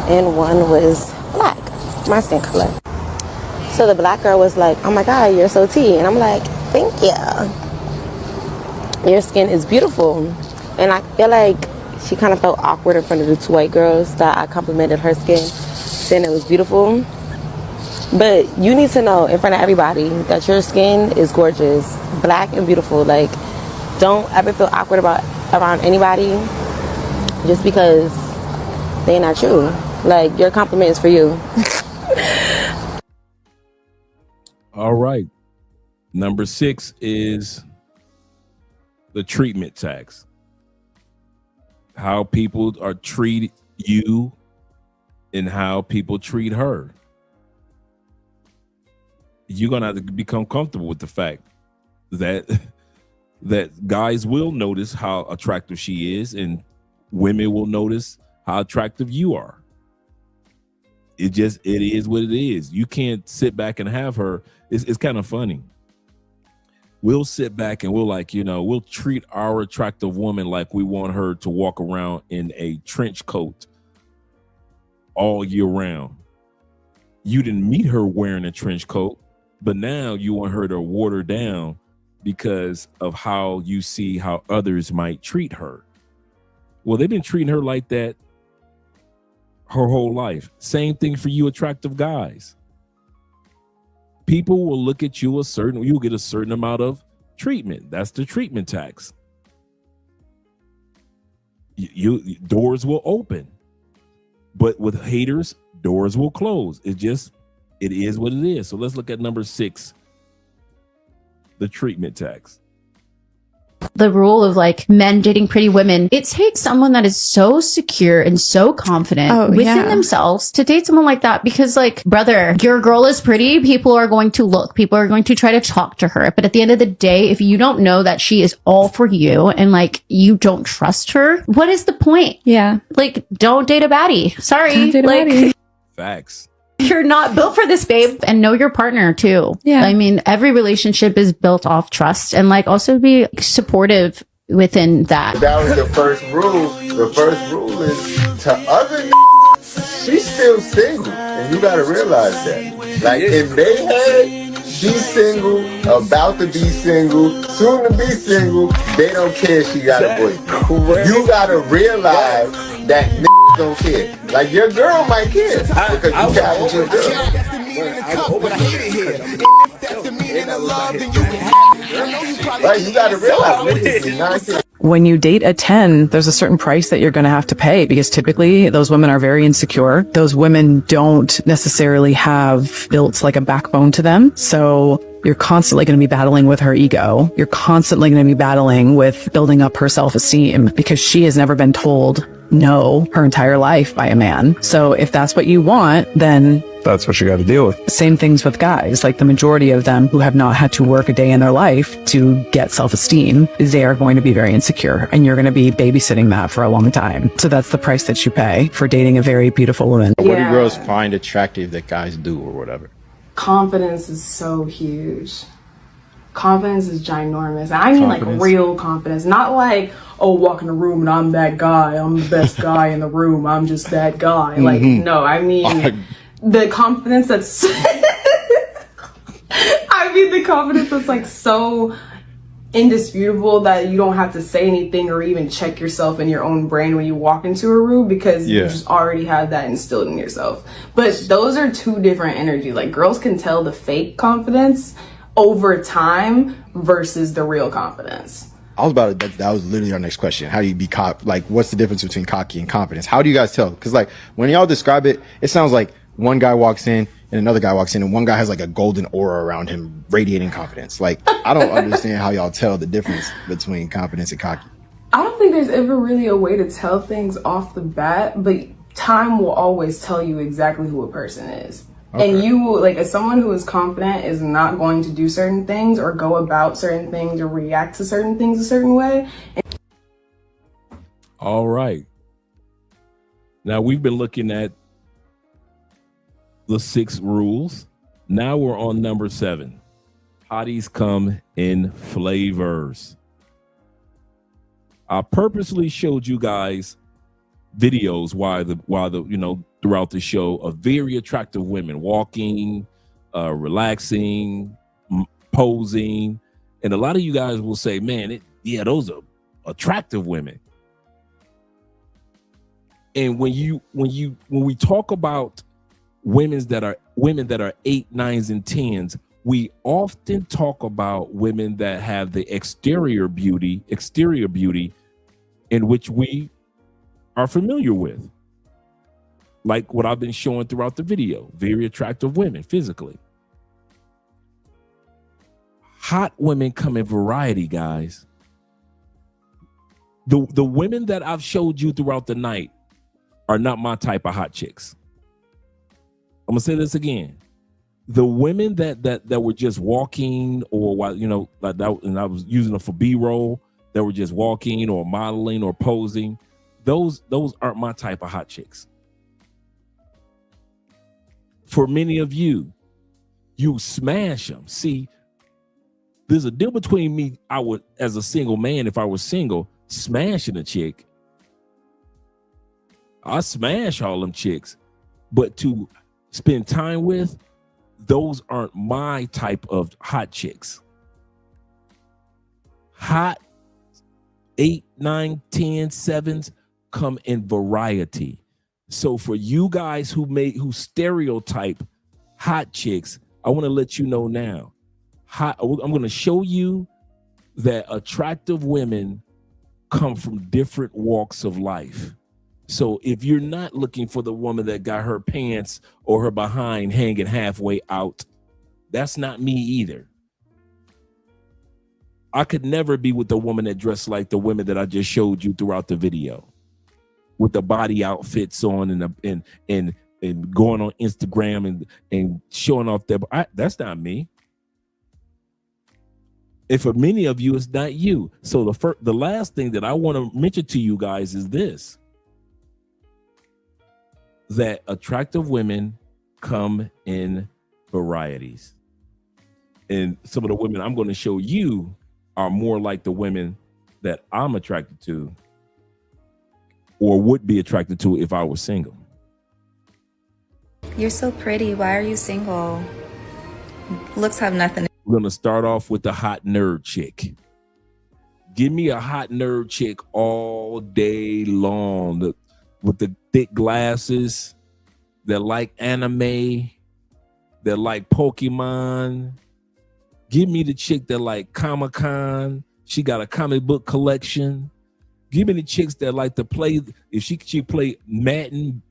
and 1 was black, my skin color. So the black girl was like, "Oh my God, you're so tea," and I'm like, "Thank you. Your skin is beautiful." And I feel like she kind of felt awkward in front of the 2 white girls that I complimented her skin, saying it was beautiful. But you need to know in front of everybody that your skin is gorgeous, black and beautiful. Like, don't ever feel awkward around anybody just because they're not you. Like, your compliment is for you. All right. Number 6 is the treatment tax. How people are treated you and how people treat her. You're gonna have to become comfortable with the fact that guys will notice how attractive she is and women will notice how attractive you are. It is what it is. You can't sit back and have her. It's kind of funny. We'll sit back and we'll treat our attractive woman like we want her to walk around in a trench coat all year round. You didn't meet her wearing a trench coat, but now you want her to water down because of how you see how others might treat her. Well, they've been treating her like that her whole life. Same thing for you attractive guys. People will look at you you'll get a certain amount of treatment. That's the treatment tax. Doors will open, but with haters, doors will close. It is what it is. So let's look at number 6, the treatment tax. the rule of like men dating pretty women, it takes someone that is so secure and so confident within themselves to date someone like that. Because like, brother, your girl is pretty. People are going to look. People are going to try to talk to her. But at the end of the day, if you don't know that she is all for you and like you don't trust her, what is the point? Yeah. Like, don't date a baddie. Sorry. Don't date a like, baddie. Facts. You're not built for this, babe. And know your partner too. Yeah. I mean, every relationship is built off trust, and like also be supportive within that. That was the first rule. The first rule is to other she's still single. And you gotta realize that. Like in their head, she's single, about to be single, soon to be single. They don't care if she got a boyfriend. You gotta realize that don't care. Like your girl might care because you got a good girl. Like you gotta realize. When you date a 10, there's a certain price that you're going to have to pay because typically those women are very insecure. Those women don't necessarily have built like a backbone to them. So you're constantly going to be battling with her ego. You're constantly going to be battling with building up her self-esteem because she has never been told no her entire life by a man. So if that's what you want, then that's what you got to deal with. Same things with guys. Like the majority of them who have not had to work a day in their life to get self-esteem, they are going to be very insecure and you're going to be babysitting that for a long time. So that's the price that you pay for dating a very beautiful woman. What do girls find attractive that guys do or whatever? Confidence is so huge. Confidence is ginormous. I mean like real confidence, not like, oh, walk in the room and I'm that guy. I'm the best guy in the room. I'm just that guy. Like, no, I mean the confidence that's I mean the confidence that's like so indisputable that you don't have to say anything or even check yourself in your own brain when you walk into a room because you just already have that instilled in yourself. But those are two different energies. Like girls can tell the fake confidence over time versus the real confidence. I was about to, that was literally our next question. How do you be like, what's the difference between cocky and confidence? How do you guys tell? Because like when y'all describe it, it sounds like one guy walks in and another guy walks in and one guy has like a golden aura around him radiating confidence. Like, I don't understand how y'all tell the difference between confidence and cocky. I don't think there's ever really a way to tell things off the bat, but time will always tell you exactly who a person is. Okay. And you, like, as someone who is confident is not going to do certain things or go about certain things or react to certain things a certain way. All right. Now we've been looking at the 6 rules. Now we're on number 7. Hotties come in flavors. I purposely showed you guys videos while the you know, throughout the show of very attractive women walking, relaxing, posing, and a lot of you guys will say, man, those are attractive women. And when we talk about women that are 8, 9s, and 10s, we often talk about women that have the exterior beauty in which we are familiar with. Like what I've been showing throughout the video, very attractive women physically. Hot women come in variety, guys. The women that I've showed you throughout the night are not my type of hot chicks. I'm gonna say this again. The women that were just walking, or while you know, like that, and I was using them for B-roll, that were just walking or modeling or posing, those aren't my type of hot chicks. For many of you, you smash them. See, there's a deal between me. I would, as a single man, if I was single, smashing a chick. I smash all them chicks, but to spend time with, those aren't my type of hot chicks. Hot 8, 9, 10, 7s come in variety. So for you guys who stereotype hot chicks, I want to let you know now. I'm going to show you that attractive women come from different walks of life. So if you're not looking for the woman that got her pants or her behind hanging halfway out, that's not me either. I could never be with the woman that dressed like the women that I just showed you throughout the video, with the body outfits on and going on Instagram and showing off their. That's not me. And for many of you, it's not you. So the last thing that I want to mention to you guys is this: that attractive women come in varieties. And some of the women I'm going to show you are more like the women that I'm attracted to or would be attracted to if I was single. You're so pretty. Why are you single? Looks have nothing. We're going to start off with the hot nerd chick. Give me a hot nerd chick all day long with the thick glasses that like anime, that like Pokemon. Give me the chick that like Comic-Con. She got a comic book collection. Give me the chicks that like to play. If she play Madden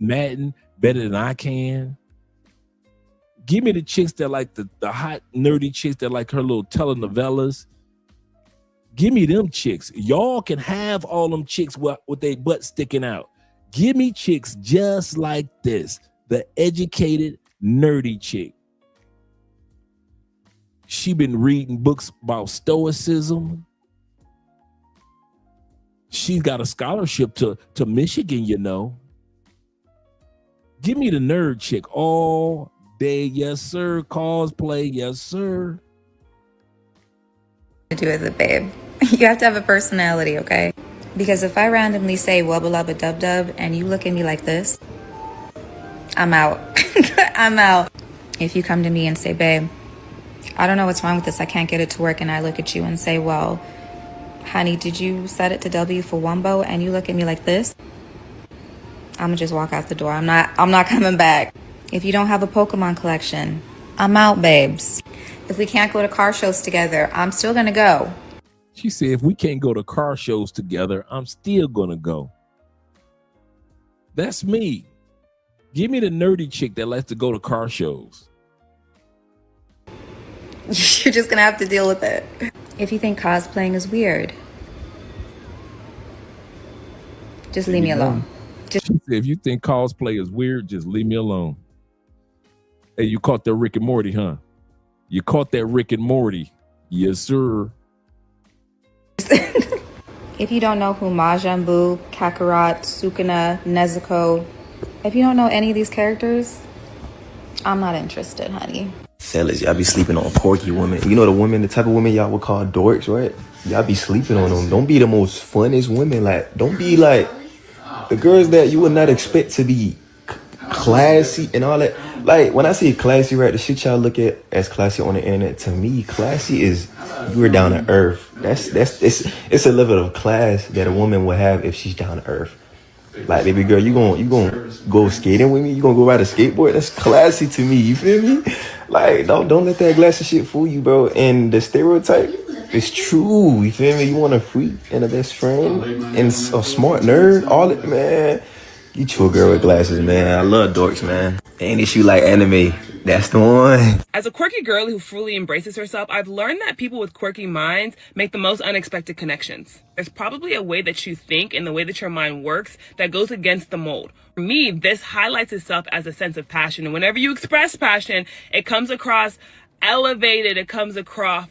better than I can. Give me the chicks that like the hot nerdy chicks that like her little telenovelas. Give me them chicks. Y'all can have all them chicks with their butt sticking out. Give me chicks just like this. The educated, nerdy chick. She been reading books about stoicism. She's got a scholarship to Michigan, you know. Give me the nerd chick all day. Yes, sir. Cosplay. Yes, sir. To do with it, babe. You have to have a personality, okay? Because if I randomly say wubba lubba dub dub and you look at me like this, I'm out. I'm out. If you come to me and say, babe, I don't know what's wrong with this, I can't get it to work, and I look at you and say, well, honey, did you set it to W for Wumbo? And you look at me like this, I'm gonna just walk out the door. I'm not coming back. If you don't have a Pokemon collection, I'm out, babes. If we can't go to car shows together, I'm still gonna go. She said, if we can't go to car shows together, I'm still gonna go. That's me. Give me the nerdy chick that likes to go to car shows. You're just gonna have to deal with it. If you think cosplaying is weird, just leave me alone. She said, if you think cosplay is weird, just leave me alone. Hey, you caught that Rick and Morty, huh? You caught that Rick and Morty. Yes, sir. If you don't know who Majin Buu, Kakarot, Sukuna, Nezuko, if you don't know any of these characters, I'm not interested, honey. Fellas, y'all be sleeping on quirky women. You know the women, the type of women y'all would call dorks, right? Y'all be sleeping on them. Don't be the most funnest women. Like, don't be like the girls that you would not expect to be classy and all that. Like, when I say classy, right, the shit y'all look at as classy on the internet, to me, classy is you are down to earth. It's a level of class that a woman would have if she's down to earth. Like, baby girl, you gonna go skating with me? You gonna go ride a skateboard? That's classy to me. You feel me? Like, don't let that glassy shit fool you, bro. And the stereotype is true. You feel me? You want a freak and a best friend and a smart nerd. All it, man. Get you a girl with glasses, man. I love dorks, man. Ain't issue like anime. That's the one. As a quirky girl who fully embraces herself, I've learned that people with quirky minds make the most unexpected connections. There's probably a way that you think and the way that your mind works that goes against the mold. For me, this highlights itself as a sense of passion. And whenever you express passion, it comes across elevated, it comes across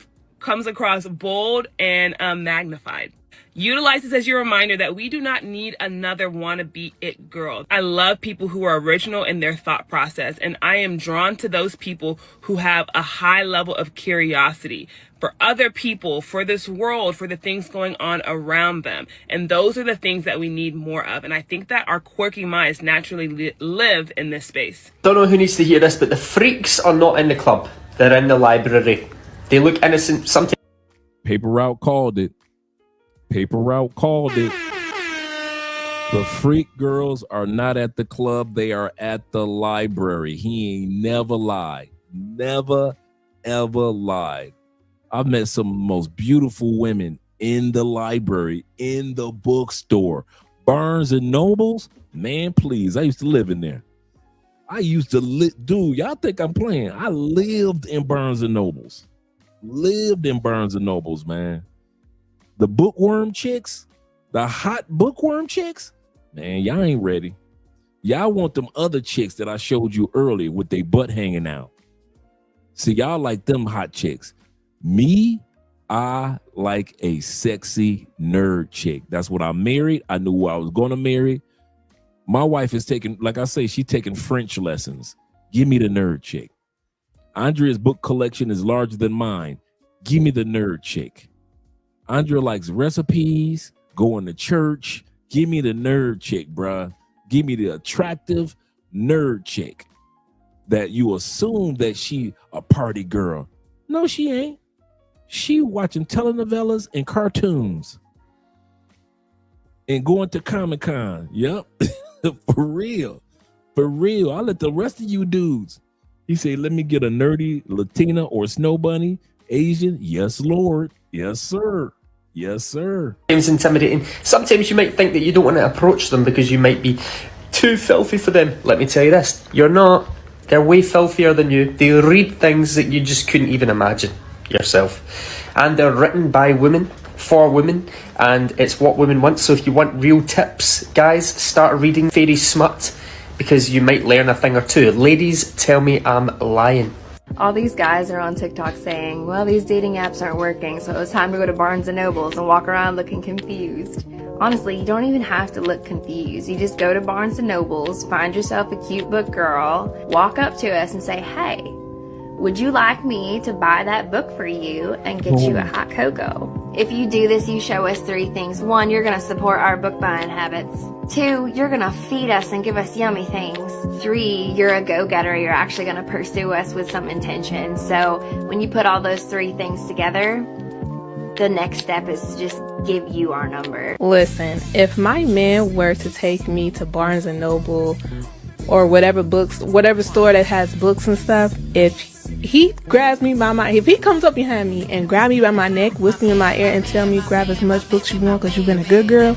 bold and magnified. Utilize this as your reminder that we do not need another wannabe it girl. I love people who are original in their thought process, and I am drawn to those people who have a high level of curiosity for other people, for this world, for the things going on around them. And those are the things that we need more of. And I think that our quirky minds naturally live in this space. Don't know who needs to hear this, but the freaks are not in the club. They're in the library. They look innocent sometimes. Paper Route called it. Paper Route called it. The freak girls are not at the club. They are at the library. He ain't never lied. Never, ever lied. I've met some of the most beautiful women in the library, in the bookstore. Barnes and Nobles, man, please. I used to live in there. I used to dude, y'all think I'm playing? I lived in Barnes and Nobles. Lived in Barnes and Nobles, man. The bookworm chicks, the hot bookworm chicks, man, y'all ain't ready. Y'all want them other chicks that I showed you earlier with their butt hanging out. See, y'all like them hot chicks. Me, I like a sexy nerd chick. That's what I married. I knew who I was going to marry. My wife is taking, like I say, she's taking French lessons. Give me the nerd chick. Andrea's book collection is larger than mine. Give me the nerd chick. Andrea likes recipes, going to church. Give me the nerd chick, bruh. Give me the attractive nerd chick that you assume that she a party girl. No, she ain't. She watching telenovelas and cartoons and going to Comic-Con. Yep. For real. For real. I let the rest of you dudes. He said, let me get a nerdy Latina or Snow Bunny, Asian. Yes, Lord. Yes, sir. Yes, sir. It's intimidating. Sometimes you might think that you don't want to approach them because you might be too filthy for them. Let me tell you this, you're not. They're way filthier than you. They read things that you just couldn't even imagine yourself. And they're written by women, for women, and it's what women want. So if you want real tips, guys, start reading fairy smut because you might learn a thing or two. Ladies, tell me I'm lying. All these guys are on TikTok saying, well, these dating apps aren't working, so it's time to go to Barnes & Nobles and walk around looking confused. Honestly, you don't even have to look confused. You just go to Barnes & Nobles, find yourself a cute book girl, walk up to us and say, hey, would you like me to buy that book for you and get you a hot cocoa? If you do this, you show us 3 things. 1, you're going to support our book buying habits. 2, you're going to feed us and give us yummy things. 3, you're a go-getter. You're actually going to pursue us with some intention. So when you put all those 3 things together, the next step is to just give you our number. Listen, if my man were to take me to Barnes & Noble or whatever store that has books and stuff, if he grabs me by my, if he comes up behind me and grab me by my neck, whisper in my ear and tell me grab as much books you want because you've been a good girl,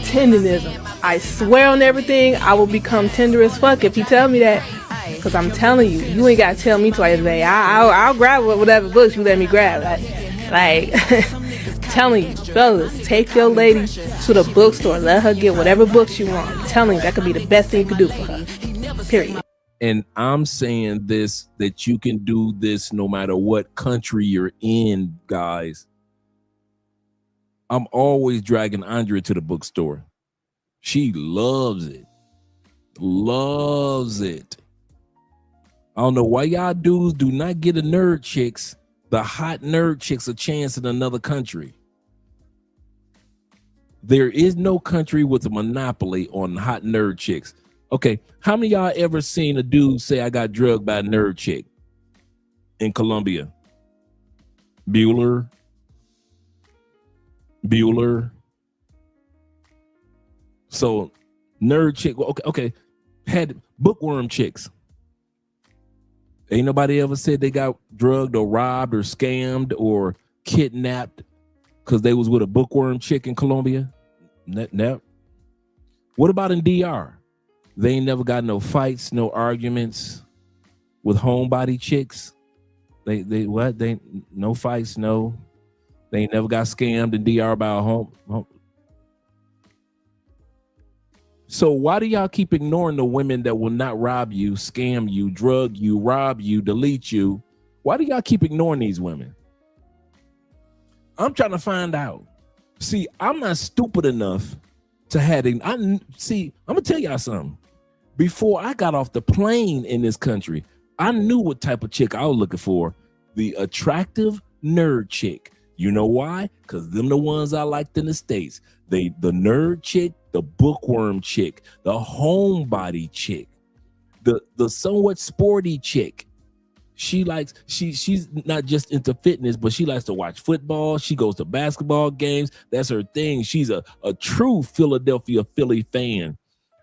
tenderism. I swear on everything, I will become tender as fuck if he tell me that. Because I'm telling you, you ain't got to tell me twice a day. I'll grab whatever books you let me grab. Like telling you, fellas, take your lady to the bookstore. Let her get whatever books you want. I'm telling you, that could be the best thing you could do for her. Period. And I'm saying this, that you can do this no matter what country you're in, guys. I'm always dragging Andrea to the bookstore. She loves it. Loves it. I don't know why y'all dudes do not get the nerd chicks, the hot nerd chicks, a chance in another country. There is no country with a monopoly on hot nerd chicks. Okay, how many of y'all ever seen a dude say, I got drugged by a nerd chick in Colombia? Bueller. So nerd chick, okay. Had bookworm chicks. Ain't nobody ever said they got drugged or robbed or scammed or kidnapped because they was with a bookworm chick in Colombia? No. What about in DR? They ain't never got no fights, no arguments with homebody chicks. They no fights, no. They ain't never got scammed in DR by a home. So why do y'all keep ignoring the women that will not rob you, scam you, drug you, rob you, delete you? Why do y'all keep ignoring these women? I'm trying to find out. See, I'm not stupid enough to have it. I'm gonna tell y'all something. Before I got off the plane in this country, I knew what type of chick I was looking for. The attractive nerd chick. You know why? Because them the ones I liked in the States. The nerd chick, the bookworm chick, the homebody chick, the somewhat sporty chick. She's not just into fitness, but she likes to watch football. She goes to basketball games. That's her thing. She's a true Philadelphia Philly fan,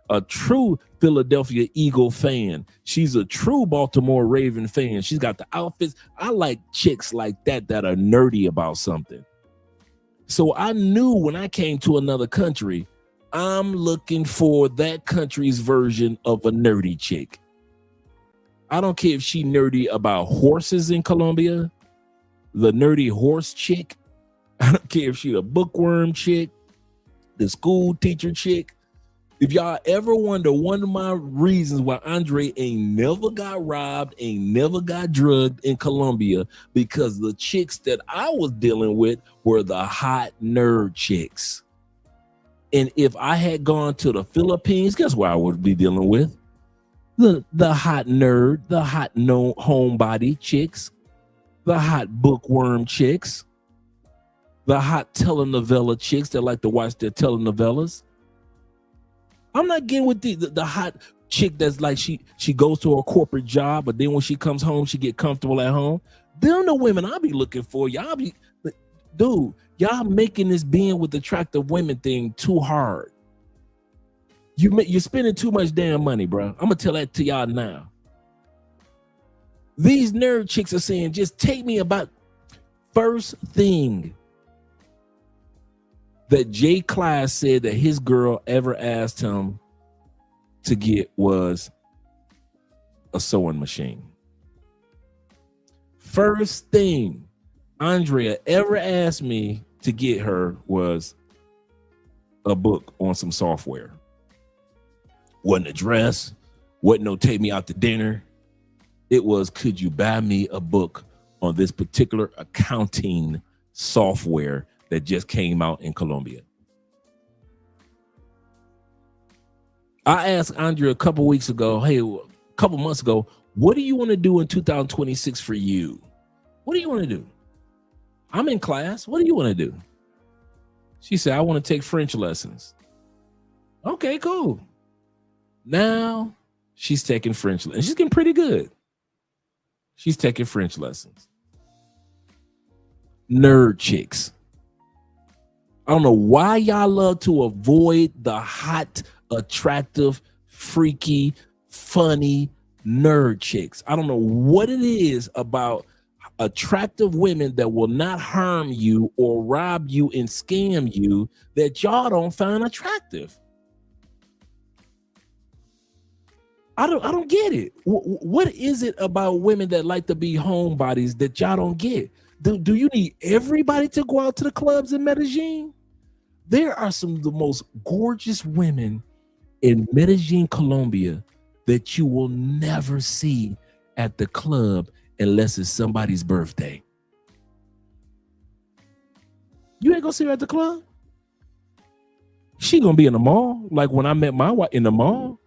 a true Philadelphia Eagle fan. She's a true Baltimore Raven fan. She's got the outfits. I like chicks like that are nerdy about something. So I knew when I came to another country, I'm looking for that country's version of a nerdy chick. I don't care if she nerdy about horses in Colombia. the nerdy horse chick. I don't care if she the bookworm chick, the school teacher chick. If y'all ever wonder one of my reasons why Andre ain't never got robbed, ain't never got drugged in Colombia, because the chicks that I was dealing with were the hot nerd chicks. And if I had gone to the Philippines, guess what I would be dealing with? The hot nerd, the hot no homebody chicks, the hot bookworm chicks, the hot telenovela chicks that like to watch their telenovelas. I'm not getting with the hot chick that's like she goes to a corporate job, but then when she comes home, she get comfortable at home. Them the women I be looking for. Dude, y'all making this being with attractive women thing too hard. You're spending too much damn money, bro. I'm gonna tell that to y'all now. These nerd chicks are saying, just take me about first thing that Jay Class said that his girl ever asked him to get was a sewing machine. First thing Andrea ever asked me to get her was a book on some software. Wasn't a dress, wasn't no take me out to dinner. It was, could you buy me a book on this particular accounting software that just came out in Colombia? I asked Andrea a couple weeks ago, hey, a couple months ago, what do you want to do in 2026 for you? What do you want to do? I'm in class. What do you want to do? She said, I want to take French lessons. Okay, cool. Now she's taking French lessons. She's getting pretty good. She's taking French lessons. Nerd chicks. I don't know why y'all love to avoid the hot, attractive, freaky, funny nerd chicks. I don't know what it is about attractive women that will not harm you or rob you and scam you that y'all don't find attractive. I don't get it. What is it about women that like to be homebodies that y'all don't get? Do you need everybody to go out to the clubs in Medellin? There are some of the most gorgeous women in Medellin, Colombia, that you will never see at the club unless it's somebody's birthday. You ain't gonna see her at the club. She gonna be in the mall. Like when I met my wife in the mall.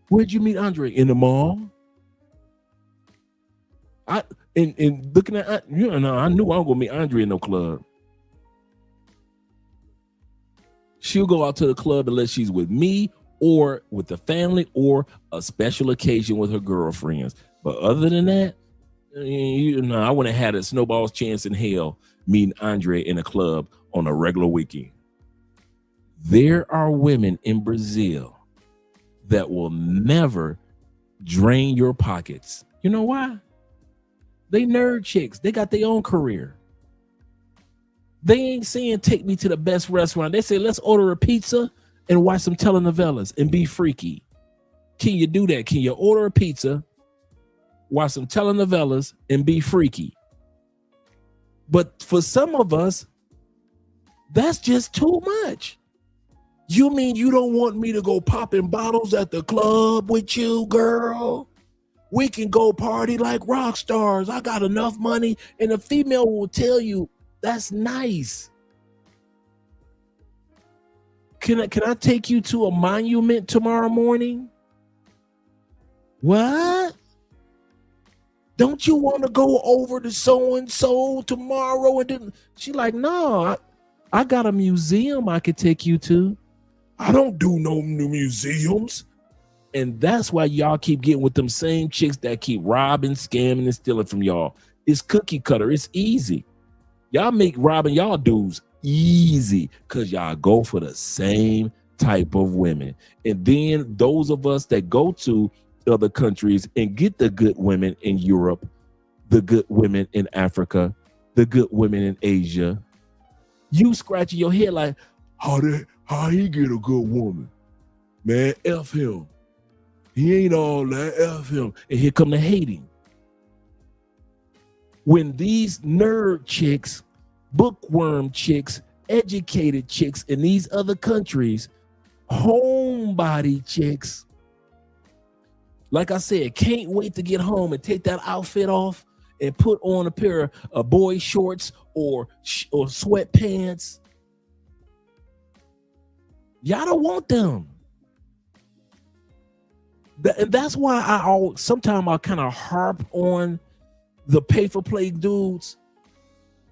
Where'd you meet Andre? In the mall. And looking at, I knew I wasn't gonna meet Andre in no club. She'll go out to the club unless she's with me or with the family or a special occasion with her girlfriends. But other than that, I wouldn't have had a snowball's chance in hell meeting Andre in a club on a regular weekend. There are women in Brazil that will never drain your pockets. You know why? They nerd chicks. They got their own career. They ain't saying take me to the best restaurant. They say let's order a pizza and watch some telenovelas and be freaky. Can you do that? Can you order a pizza, watch some telenovelas and be freaky? But for some of us, that's just too much. You mean you don't want me to go popping bottles at the club with you, girl? We can go party like rock stars. I got enough money. And a female will tell you, that's nice. Can I take you to a monument tomorrow morning? What? Don't you want to go over to so-and-so tomorrow? And then she like, no, I got a museum I could take you to. I don't do no new museums. And that's why y'all keep getting with them same chicks that keep robbing, scamming, and stealing from y'all. It's cookie cutter. It's easy. Y'all make robbing y'all dudes easy because y'all go for the same type of women. And then those of us that go to other countries and get the good women in Europe, the good women in Africa, the good women in Asia, you scratching your head like, how he get a good woman? Man, F him. He ain't all that, F him. And here come the hating. when these nerd chicks, bookworm chicks, educated chicks in these other countries, homebody chicks, like I said, can't wait to get home and take that outfit off and put on a pair of boy shorts or sweatpants. Y'all don't want them. And that's why sometimes I kind of harp on the pay for play dudes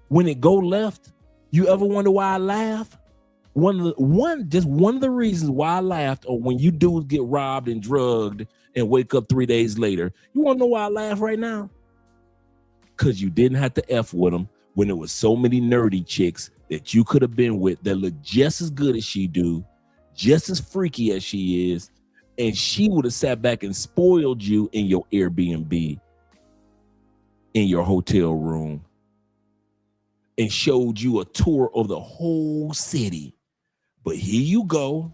when it go left. You ever wonder why I laugh? One of the reasons why I laughed, or when you dudes get robbed and drugged and wake up 3 days later, you want to know why I laugh right now? Because you didn't have to F with them when there was so many nerdy chicks that you could have been with that look just as good as she do, just as freaky as she is, and she would have sat back and spoiled you in your Airbnb, in your hotel room, and showed you a tour of the whole city. But here you go.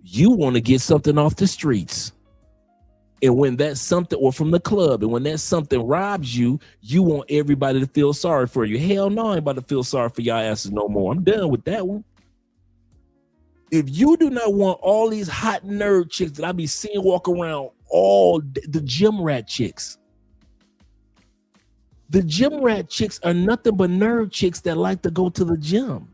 You want to get something off the streets. And when that's something, or from the club, and when that something robs you, you want everybody to feel sorry for you. Hell no, I ain't about to feel sorry for y'all asses no more. I'm done with that one. If you do not want all these hot nerd chicks that I be seeing walk around all day, the gym rat chicks. The gym rat chicks are nothing but nerd chicks that like to go to the gym.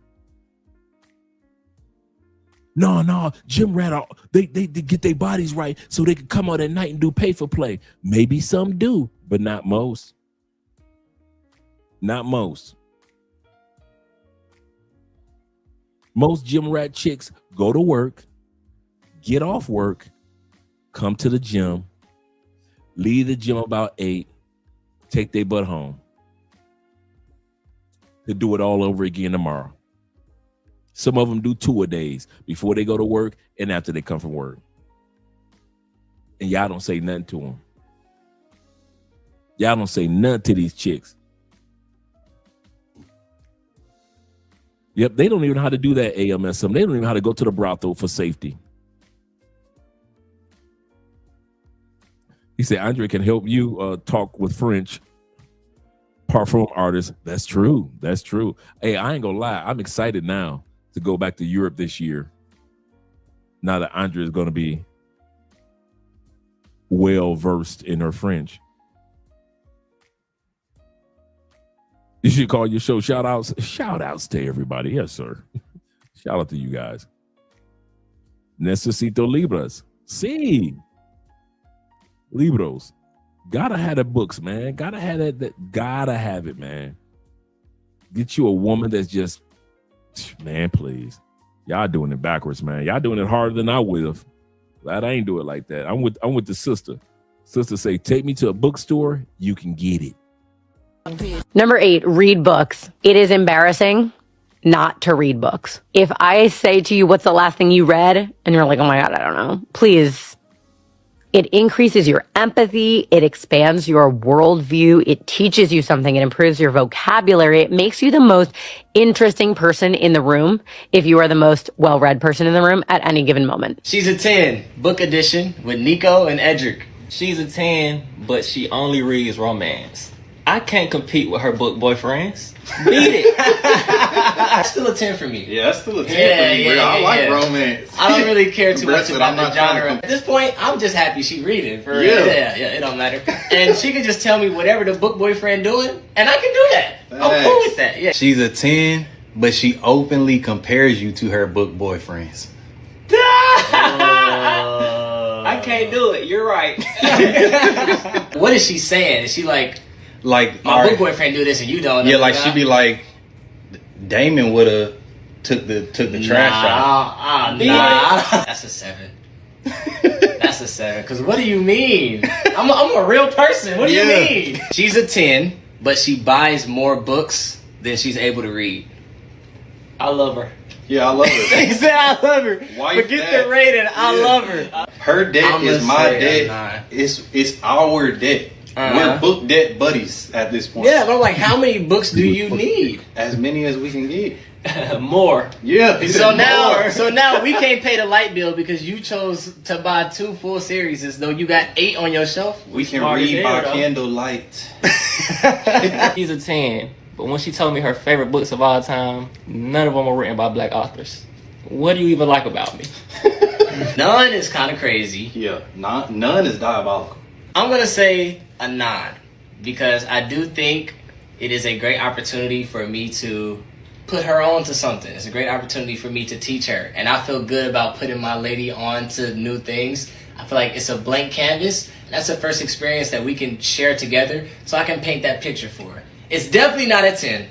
No, gym rat, they get their bodies right so they can come out at night and do pay for play. Maybe some do, but not most. Not most. Most gym rat chicks go to work, get off work, come to the gym, leave the gym about 8, take their butt home. To do it all over again tomorrow. Some of them do 2 a days before they go to work and after they come from work. And y'all don't say nothing to them. Y'all don't say nothing to these chicks. Yep, they don't even know how to do that AMSM. They don't even know how to go to the brothel for safety. He said, Andre can help you talk with French parfum artists. That's true. That's true. Hey, I ain't gonna lie. I'm excited now to go back to Europe this year. Now that Andre is going to be well versed in her French. You should call your show shout outs. Shout outs to everybody. Yes, sir. Shout out to you guys. Necesito libras. Sí. Libros. Gotta have the books, man. Gotta have that. Gotta have it, man. Get you a woman that's just, man, please. Y'all doing it backwards, man. Y'all doing it harder than I would have. Glad I ain't do it like that. I'm with the sister. Sister say, take me to a bookstore. You can get it. Number 8, read books. It is embarrassing not to read books. If I say to you, what's the last thing you read? And you're like, oh my God, I don't know. Please. It increases your empathy. It expands your worldview. It teaches you something. It improves your vocabulary. It makes you the most interesting person in the room if you are the most well-read person in the room at any given moment. She's a 10, book edition with Nico and Edric. She's a 10, but she only reads romance. I can't compete with her book boyfriends. Beat it. That's still a 10 for me. Yeah, that's still a 10 for me. I like romance. I don't really care too much about the genre. At this point, I'm just happy she reading. For yeah, it don't matter. And she can just tell me whatever the book boyfriend doing, and I can do that. I'm cool with that. Yeah. She's a 10, but she openly compares you to her book boyfriends. I can't do it. You're right. What is she saying? Is she like my book boyfriend do this and you don't? Yeah, like she'd be like, Damon would have took the trash out. Nah. That's a 7. That's a 7. Cause what do you mean? I'm a real person. What do you mean? She's a 10, but she buys more books than she's able to read. I love her. Yeah, I love her. He said I love her. Forget the rating. I love her. Her debt is my debt. It's our debt. We're book debt buddies at this point. Yeah, but I'm like, how many books do you need? As many as we can get. More. Yeah. So now we can't pay the light bill because you chose to buy 2 full series, as though you got 8 on your shelf. We can read by candlelight. She's a 10, but when she told me her favorite books of all time, none of them were written by Black authors. What do you even like about me? None is kind of crazy. Yeah, none is diabolical. I'm gonna say a 9 because I do think it is a great opportunity for me to put her on to something. It's a great opportunity for me to teach her. And I feel good about putting my lady on to new things. I feel like it's a blank canvas. And that's the first experience that we can share together so I can paint that picture for her. It's definitely not a 10,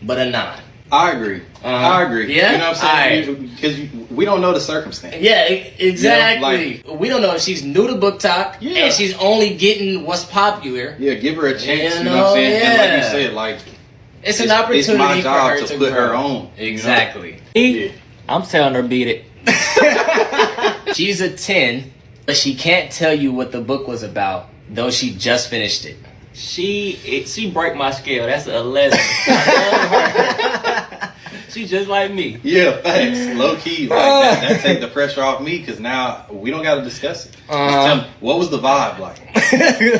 but a 9. I agree. I agree. Yeah? You know what I'm saying? Because we don't know the circumstance. Yeah, exactly. You know, we don't know if she's new to book talk and she's only getting what's popular. Yeah, give her a chance. You know what I'm saying? Yeah. And like you said, like it's an opportunity it's my job for her to put grow. her on. Exactly. You know? I'm telling her beat it. She's a 10, but she can't tell you what the book was about, though she just finished it. She broke my scale. That's an 11. She's just like me. Yeah, facts. Low key. Like that take the pressure off me because now we don't got to discuss it. Just tell me, what was the vibe like?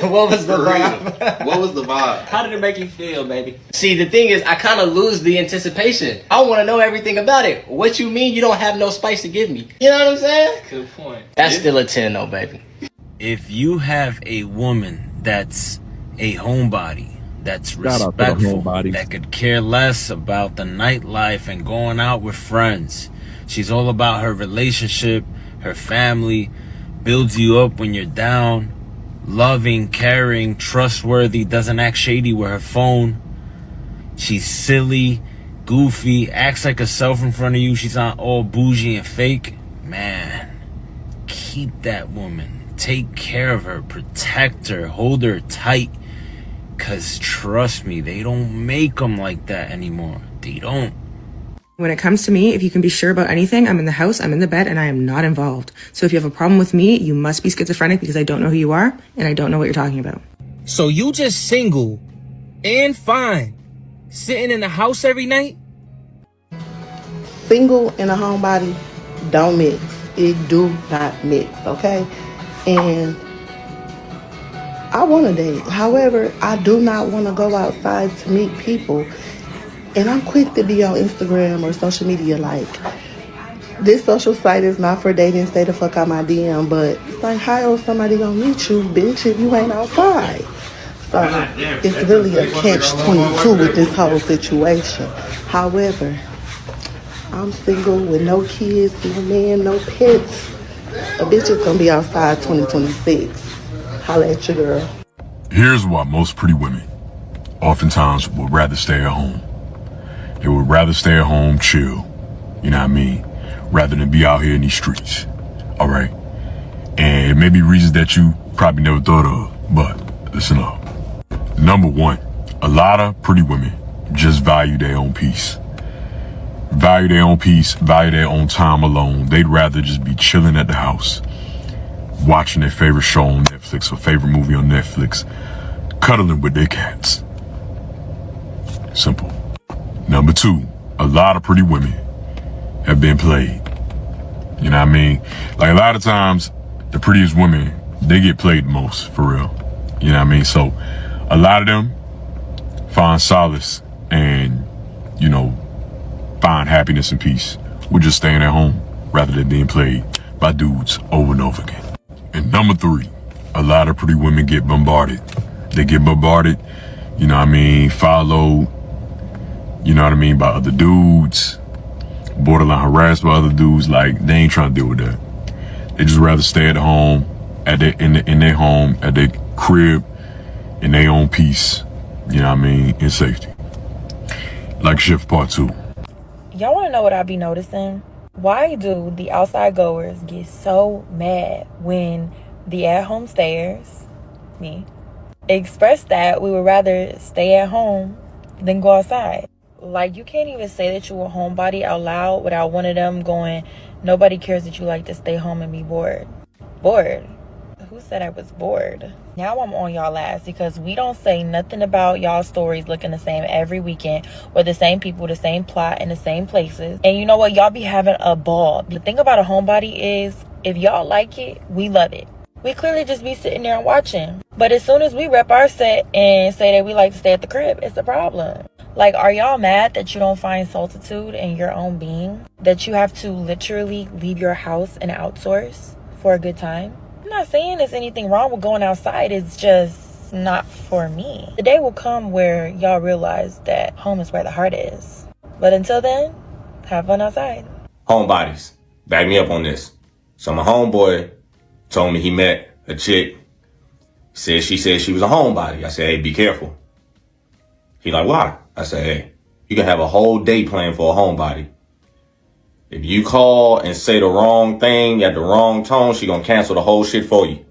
What was the vibe? What was the vibe? How did it make you feel, baby? See, the thing is, I kind of lose the anticipation. I want to know everything about it. What you mean you don't have no spice to give me? You know what I'm saying? Good point. That's still a 10 though, baby. If you have a woman that's a homebody, that's Shout out to the respectful, homebodies. that could care less about the nightlife and going out with friends. She's all about her relationship, her family, builds you up when you're down, loving, caring, trustworthy, doesn't act shady with her phone. She's silly, goofy, acts like herself in front of you. She's not all bougie and fake. Man, keep that woman. Take care of her, protect her, hold her tight. Cause trust me, they don't make them like that anymore. They don't. When it comes to me, if you can be sure about anything, I'm in the house, I'm in the bed, and I am not involved. So if you have a problem with me, you must be schizophrenic because I don't know who you are and I don't know what you're talking about. So you just single and fine, sitting in the house every night? Single and a homebody don't mix. It do not mix, okay? And I want to date. However, I do not want to go outside to meet people. And I'm quick to be on Instagram or social media like, this social site is not for dating, stay the fuck out my DM. But it's like, how else somebody gonna meet you, bitch, if you ain't outside? So it's really a catch-22 with this whole situation. However, I'm single with no kids, no man, no pets. A bitch is gonna be outside 2026. Holla at your girl. Here's why most pretty women oftentimes would rather stay at home. They would rather stay at home, chill, you know what I mean, rather than be out here in these streets, all right? And it may be reasons that you probably never thought of, but listen up. Number one, a lot of pretty women just value their own peace. Value their own peace, value their own time alone. They'd rather just be chilling at the house, watching their favorite show on Netflix or favorite movie on Netflix, cuddling with their cats. Simple. Number two, a lot of pretty women have been played. You know what I mean? Like a lot of times, the prettiest women, they get played most, for real. You know what I mean? So a lot of them find solace and, you know, find happiness and peace with just staying at home rather than being played by dudes over and over again. And number three, a lot of pretty women get bombarded. They get bombarded, you know what I mean, followed, you know what I mean, by other dudes, borderline harassed by other dudes. Like, they ain't trying to deal with that. They just rather stay at home, in their home, at their crib, in their own peace, you know what I mean, in safety. Like Shift Part 2. Y'all want to know what I be noticing? Why do the outside goers get so mad when the at-home stayers, me, express that we would rather stay at home than go outside? Like, you can't even say that you're a homebody out loud without one of them going, nobody cares that you like to stay home and be bored. Bored? Who said I was bored? Now I'm on y'all ass because we don't say nothing about y'all stories looking the same every weekend with the same people, the same plot, in the same places. And you know what? Y'all be having a ball. The thing about a homebody is if y'all like it, we love it. We clearly just be sitting there and watching. But as soon as we rep our set and say that we like to stay at the crib, it's a problem. Like, are y'all mad that you don't find solitude in your own being? That you have to literally leave your house and outsource for a good time? I'm not saying there's anything wrong with going outside. It's just not for me. The day will come where y'all realize that home is where the heart is. But until then, have fun outside. Homebodies, back me up on this. So my homeboy told me he met a chick. She said she was a homebody. I said, hey, be careful. He like, why? I said, hey, you can have a whole day planned for a homebody. If you call and say the wrong thing at the wrong tone, she gonna cancel the whole shit for you.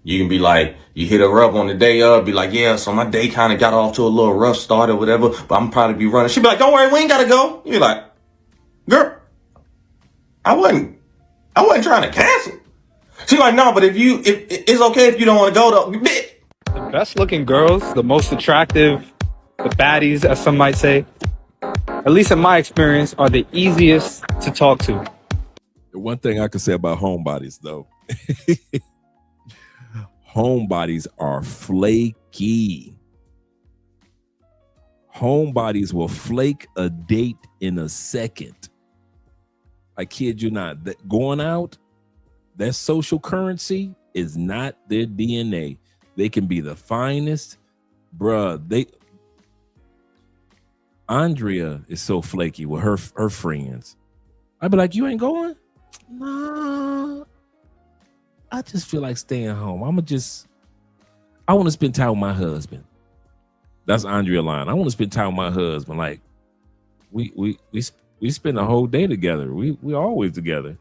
You can be like, you hit her up on the day of, be like, yeah, so my day kind of got off to a little rough start or whatever, but I'm probably be running. She be like, don't worry, we ain't gotta go. You be like, girl, I wasn't trying to cancel. She like, no, but if it's okay if you don't want to go though. The best looking girls, the most attractive, the baddies, as some might say, at least in my experience, are the easiest to talk to. The one thing I can say about homebodies, though, homebodies are flaky. Homebodies will flake a date in a second. I kid you not. That going out, that social currency is not their DNA. They can be the finest, bruh. Andrea is so flaky with her friends. I'd be like, you ain't going? Nah. I just feel like staying home. I want to spend time with my husband. That's Andrea line. I want to spend time with my husband. Like we spend a whole day together. We always together.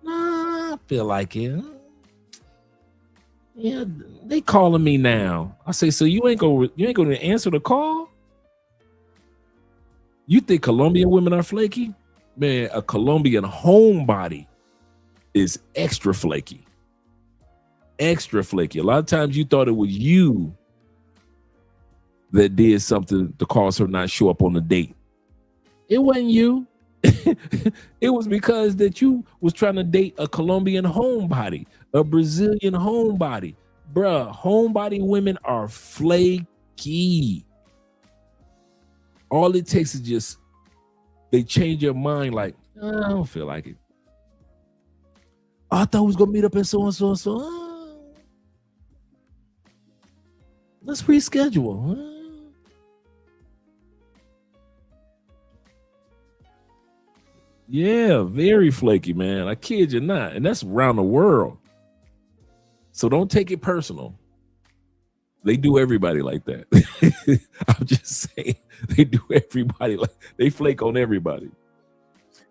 Nah, I feel like it. Yeah, they calling me now. I say, so you ain't gonna answer the call? You think Colombian women are flaky? Man, a Colombian homebody is extra flaky. Extra flaky. A lot of times you thought it was you that did something to cause her not show up on the date. It wasn't you. It was because that you was trying to date a Colombian homebody, a Brazilian homebody. Bruh, homebody women are flaky. All it takes is just they change your mind like, oh, I don't feel like it. I thought we was gonna meet up at so and so and so. Oh, let's reschedule. Yeah, very flaky, man. I kid you not. And that's around the world. So don't take it personal. They do everybody like that. I'm just saying, they do everybody like they flake on everybody.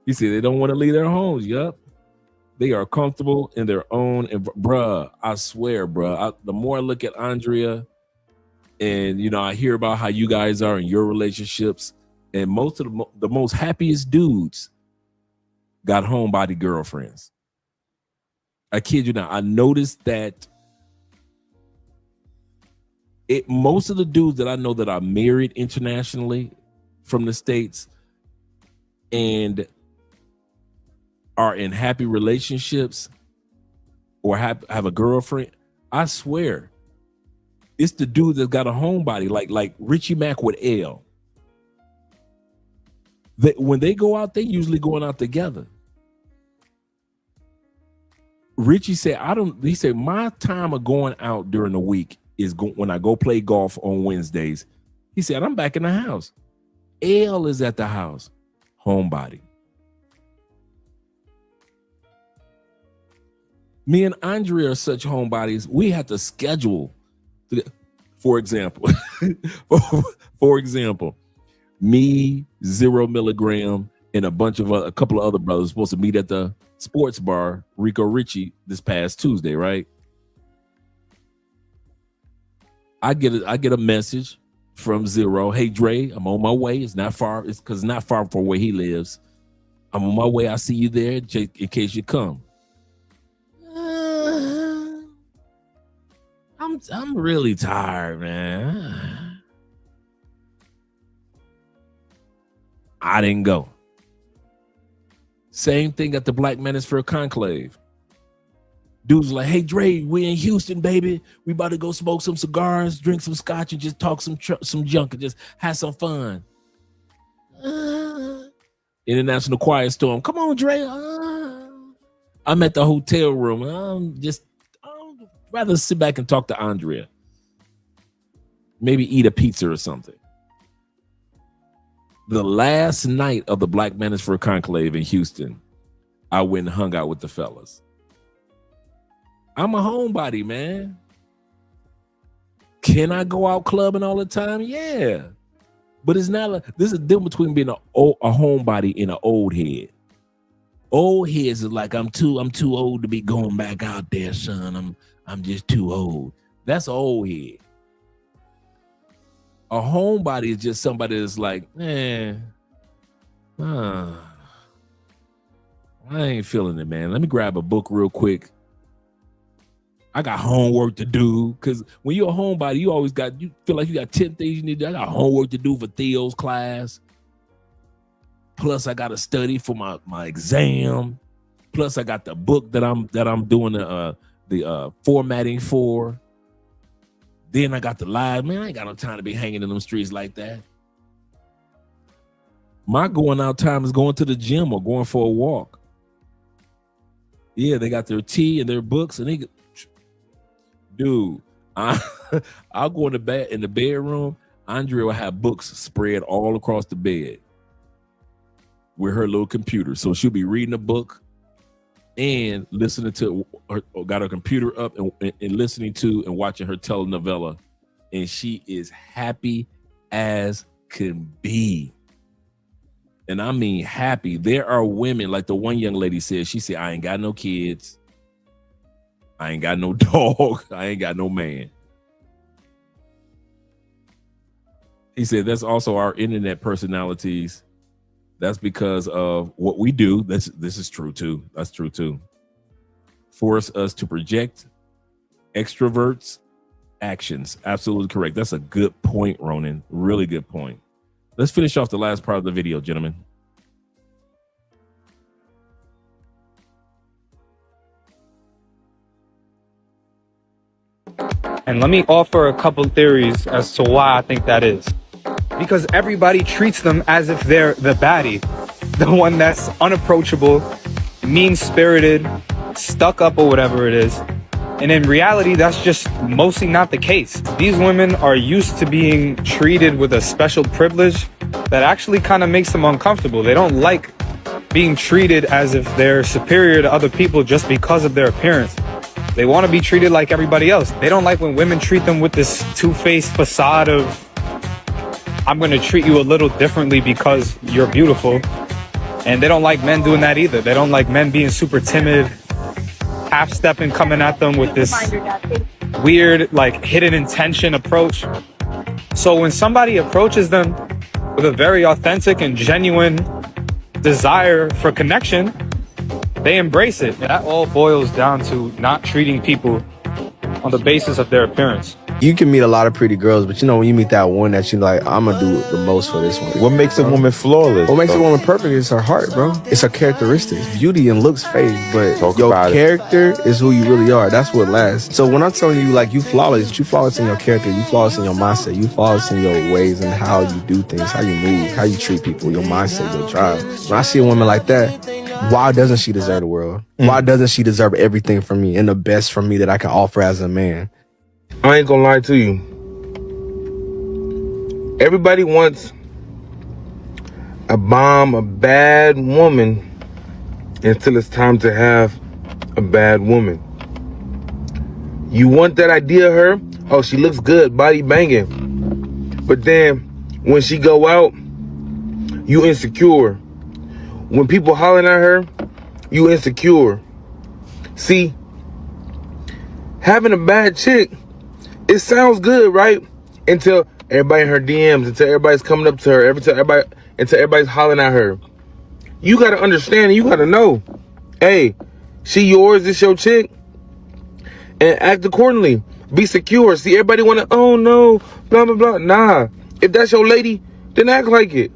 You see, they don't want to leave their homes. Yup. They are comfortable in their own. And bruh, I swear, bruh, the more I look at Andrea and, I hear about how you guys are in your relationships, and most of the most happiest dudes got homebody girlfriends. I kid you not. I noticed that most of the dudes that I know that are married internationally from the States and are in happy relationships or have a girlfriend, I swear, it's the dude that got a homebody, like Richie Mack with Elle. When they go out, they usually going out together. Richie said, he said, my time of going out during the week is when I go play golf on Wednesdays. He said, I'm back in the house. Elle is at the house. Homebody. Me and Andrea are such homebodies. We have to schedule. For example, me, 0 milligram, and a couple of other brothers supposed to meet at the sports bar, Rico Richie, this past Tuesday, right? I get a message from 0. Hey Dre, I'm on my way. It's not far. It's because it's not far from where he lives. I'm on my way. I'll see you there in case you come. I'm really tired, man. I didn't go. Same thing at the Black Manosphere Conclave. Dudes like, hey, Dre, we in Houston, baby. We about to go smoke some cigars, drink some scotch, and just talk some junk and just have some fun. International Quiet Storm. Come on, Dre. I'm at the hotel room. I'd rather sit back and talk to Andrea. Maybe eat a pizza or something. The last night of the Black Manosphere Conclave in Houston, I went and hung out with the fellas. I'm a homebody, man. Can I go out clubbing all the time? Yeah. But it's not there's a difference between being a homebody and an old head. Old heads is like, I'm too old to be going back out there, son. I'm just too old. That's an old head. A homebody is just somebody that's like, I ain't feeling it, man. Let me grab a book real quick. I got homework to do. Because when you're a homebody, you feel like you got 10 things you need to do. I got homework to do for Theo's class. Plus, I got to study for my exam. Plus, I got the book that I'm doing the formatting for. Then I got the live. Man, I ain't got no time to be hanging in them streets like that. My going out time is going to the gym or going for a walk. Yeah, they got their tea and their books, and I'll go in the bedroom. Andrea will have books spread all across the bed with her little computer. So she'll be reading a book and listening to her, got her computer up and listening to and watching her telenovela. And she is happy as can be. And I mean happy. There are women, like the one young lady said, she said, I ain't got no kids. I ain't got no dog. I ain't got no man. He said, that's also our internet personalities. That's because of what we do. This is true too. That's true too. Force us to project extroverts actions. Absolutely correct. That's a good point, Ronan. Really good point. Let's finish off the last part of the video, gentlemen. And let me offer a couple theories as to why I think that is. Because everybody treats them as if they're the baddie, the one that's unapproachable, mean-spirited, stuck up or whatever it is. And in reality, that's just mostly not the case. These women are used to being treated with a special privilege that actually kind of makes them uncomfortable. They don't like being treated as if they're superior to other people just because of their appearance. They want to be treated like everybody else. They don't like when women treat them with this two-faced facade of, I'm going to treat you a little differently because you're beautiful. And they don't like men doing that either. They don't like men being super timid, half-stepping, coming at them with this weird, like, hidden intention approach. So when somebody approaches them with a very authentic and genuine desire for connection, they embrace it. That all boils down to not treating people on the basis of their appearance. You can meet a lot of pretty girls, but you know, when you meet that one that you like, I'm gonna do the most for this one. What makes a woman flawless? What makes a woman perfect is her heart, bro. It's her characteristics. Beauty and looks fade, but your character is who you really are. That's what lasts. So when I'm telling you, like, you flawless in your character, you flawless in your mindset, you flawless in your ways and how you do things, how you move, how you treat people, your mindset, your drive. When I see a woman like that, why doesn't she deserve the world? Why doesn't she deserve everything from me and the best from me that I can offer as a man? I ain't gonna lie to you. Everybody wants a bomb, a bad woman, until it's time to have a bad woman. You want that idea of her? Oh, she looks good, body banging. But then when she go out, you insecure. When people hollering at her, you insecure. See, having a bad chick, it sounds good, right? Until everybody in her DMs, until everybody's coming up to her, until everybody's hollering at her. You gotta understand, you gotta know, hey, she yours, this your chick, and act accordingly. Be secure. See, everybody want to, oh no, blah, blah, blah. Nah. If that's your lady, then act like it.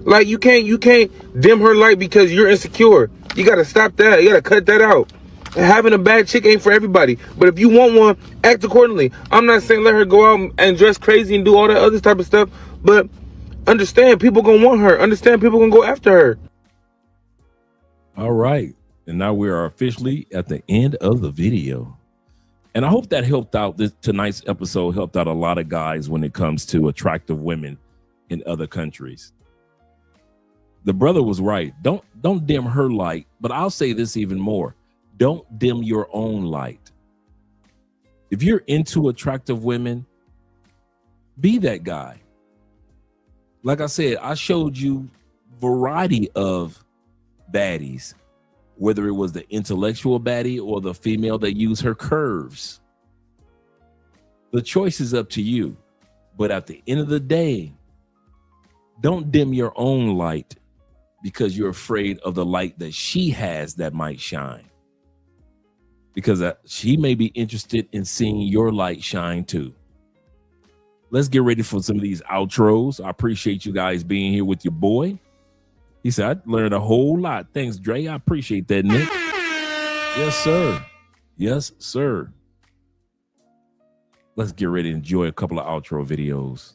Like, you can't dim her light because you're insecure. You got to stop that. You got to cut that out. Having a bad chick ain't for everybody. But if you want one, act accordingly. I'm not saying let her go out and dress crazy and do all that other type of stuff. But understand, people gonna want her. Understand, people gonna go after her. All right. And now we are officially at the end of the video. And I hope that helped out. Tonight's episode helped out a lot of guys when it comes to attractive women in other countries. The brother was right. Don't dim her light. But I'll say this even more. Don't dim your own light. If you're into attractive women, be that guy. Like I said, I showed you variety of baddies, whether it was the intellectual baddie or the female that used her curves. The choice is up to you. But at the end of the day, don't dim your own light because you're afraid of the light that she has that might shine. Because she may be interested in seeing your light shine too. Let's get ready for some of these outros. I appreciate you guys being here with your boy. He said, I learned a whole lot. Thanks, Dre. I appreciate that, Nick. Yes, sir. Yes, sir. Let's get ready to enjoy a couple of outro videos.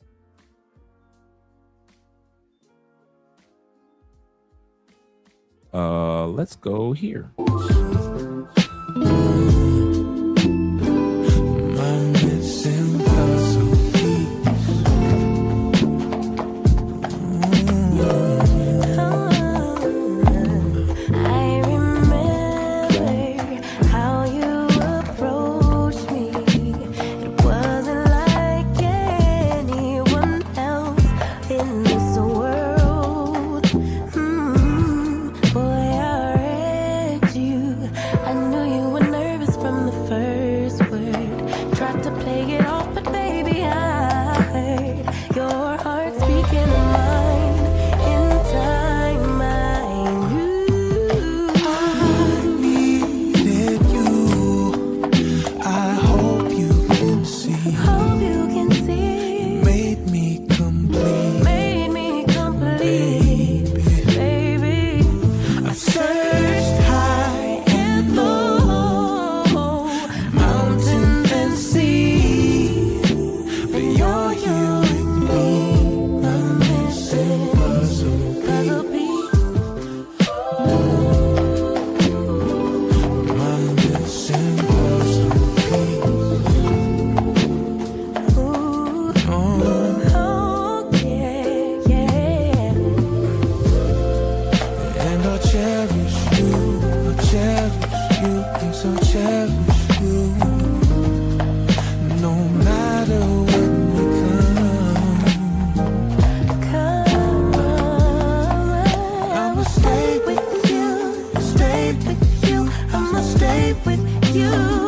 Let's go here. Stay with you.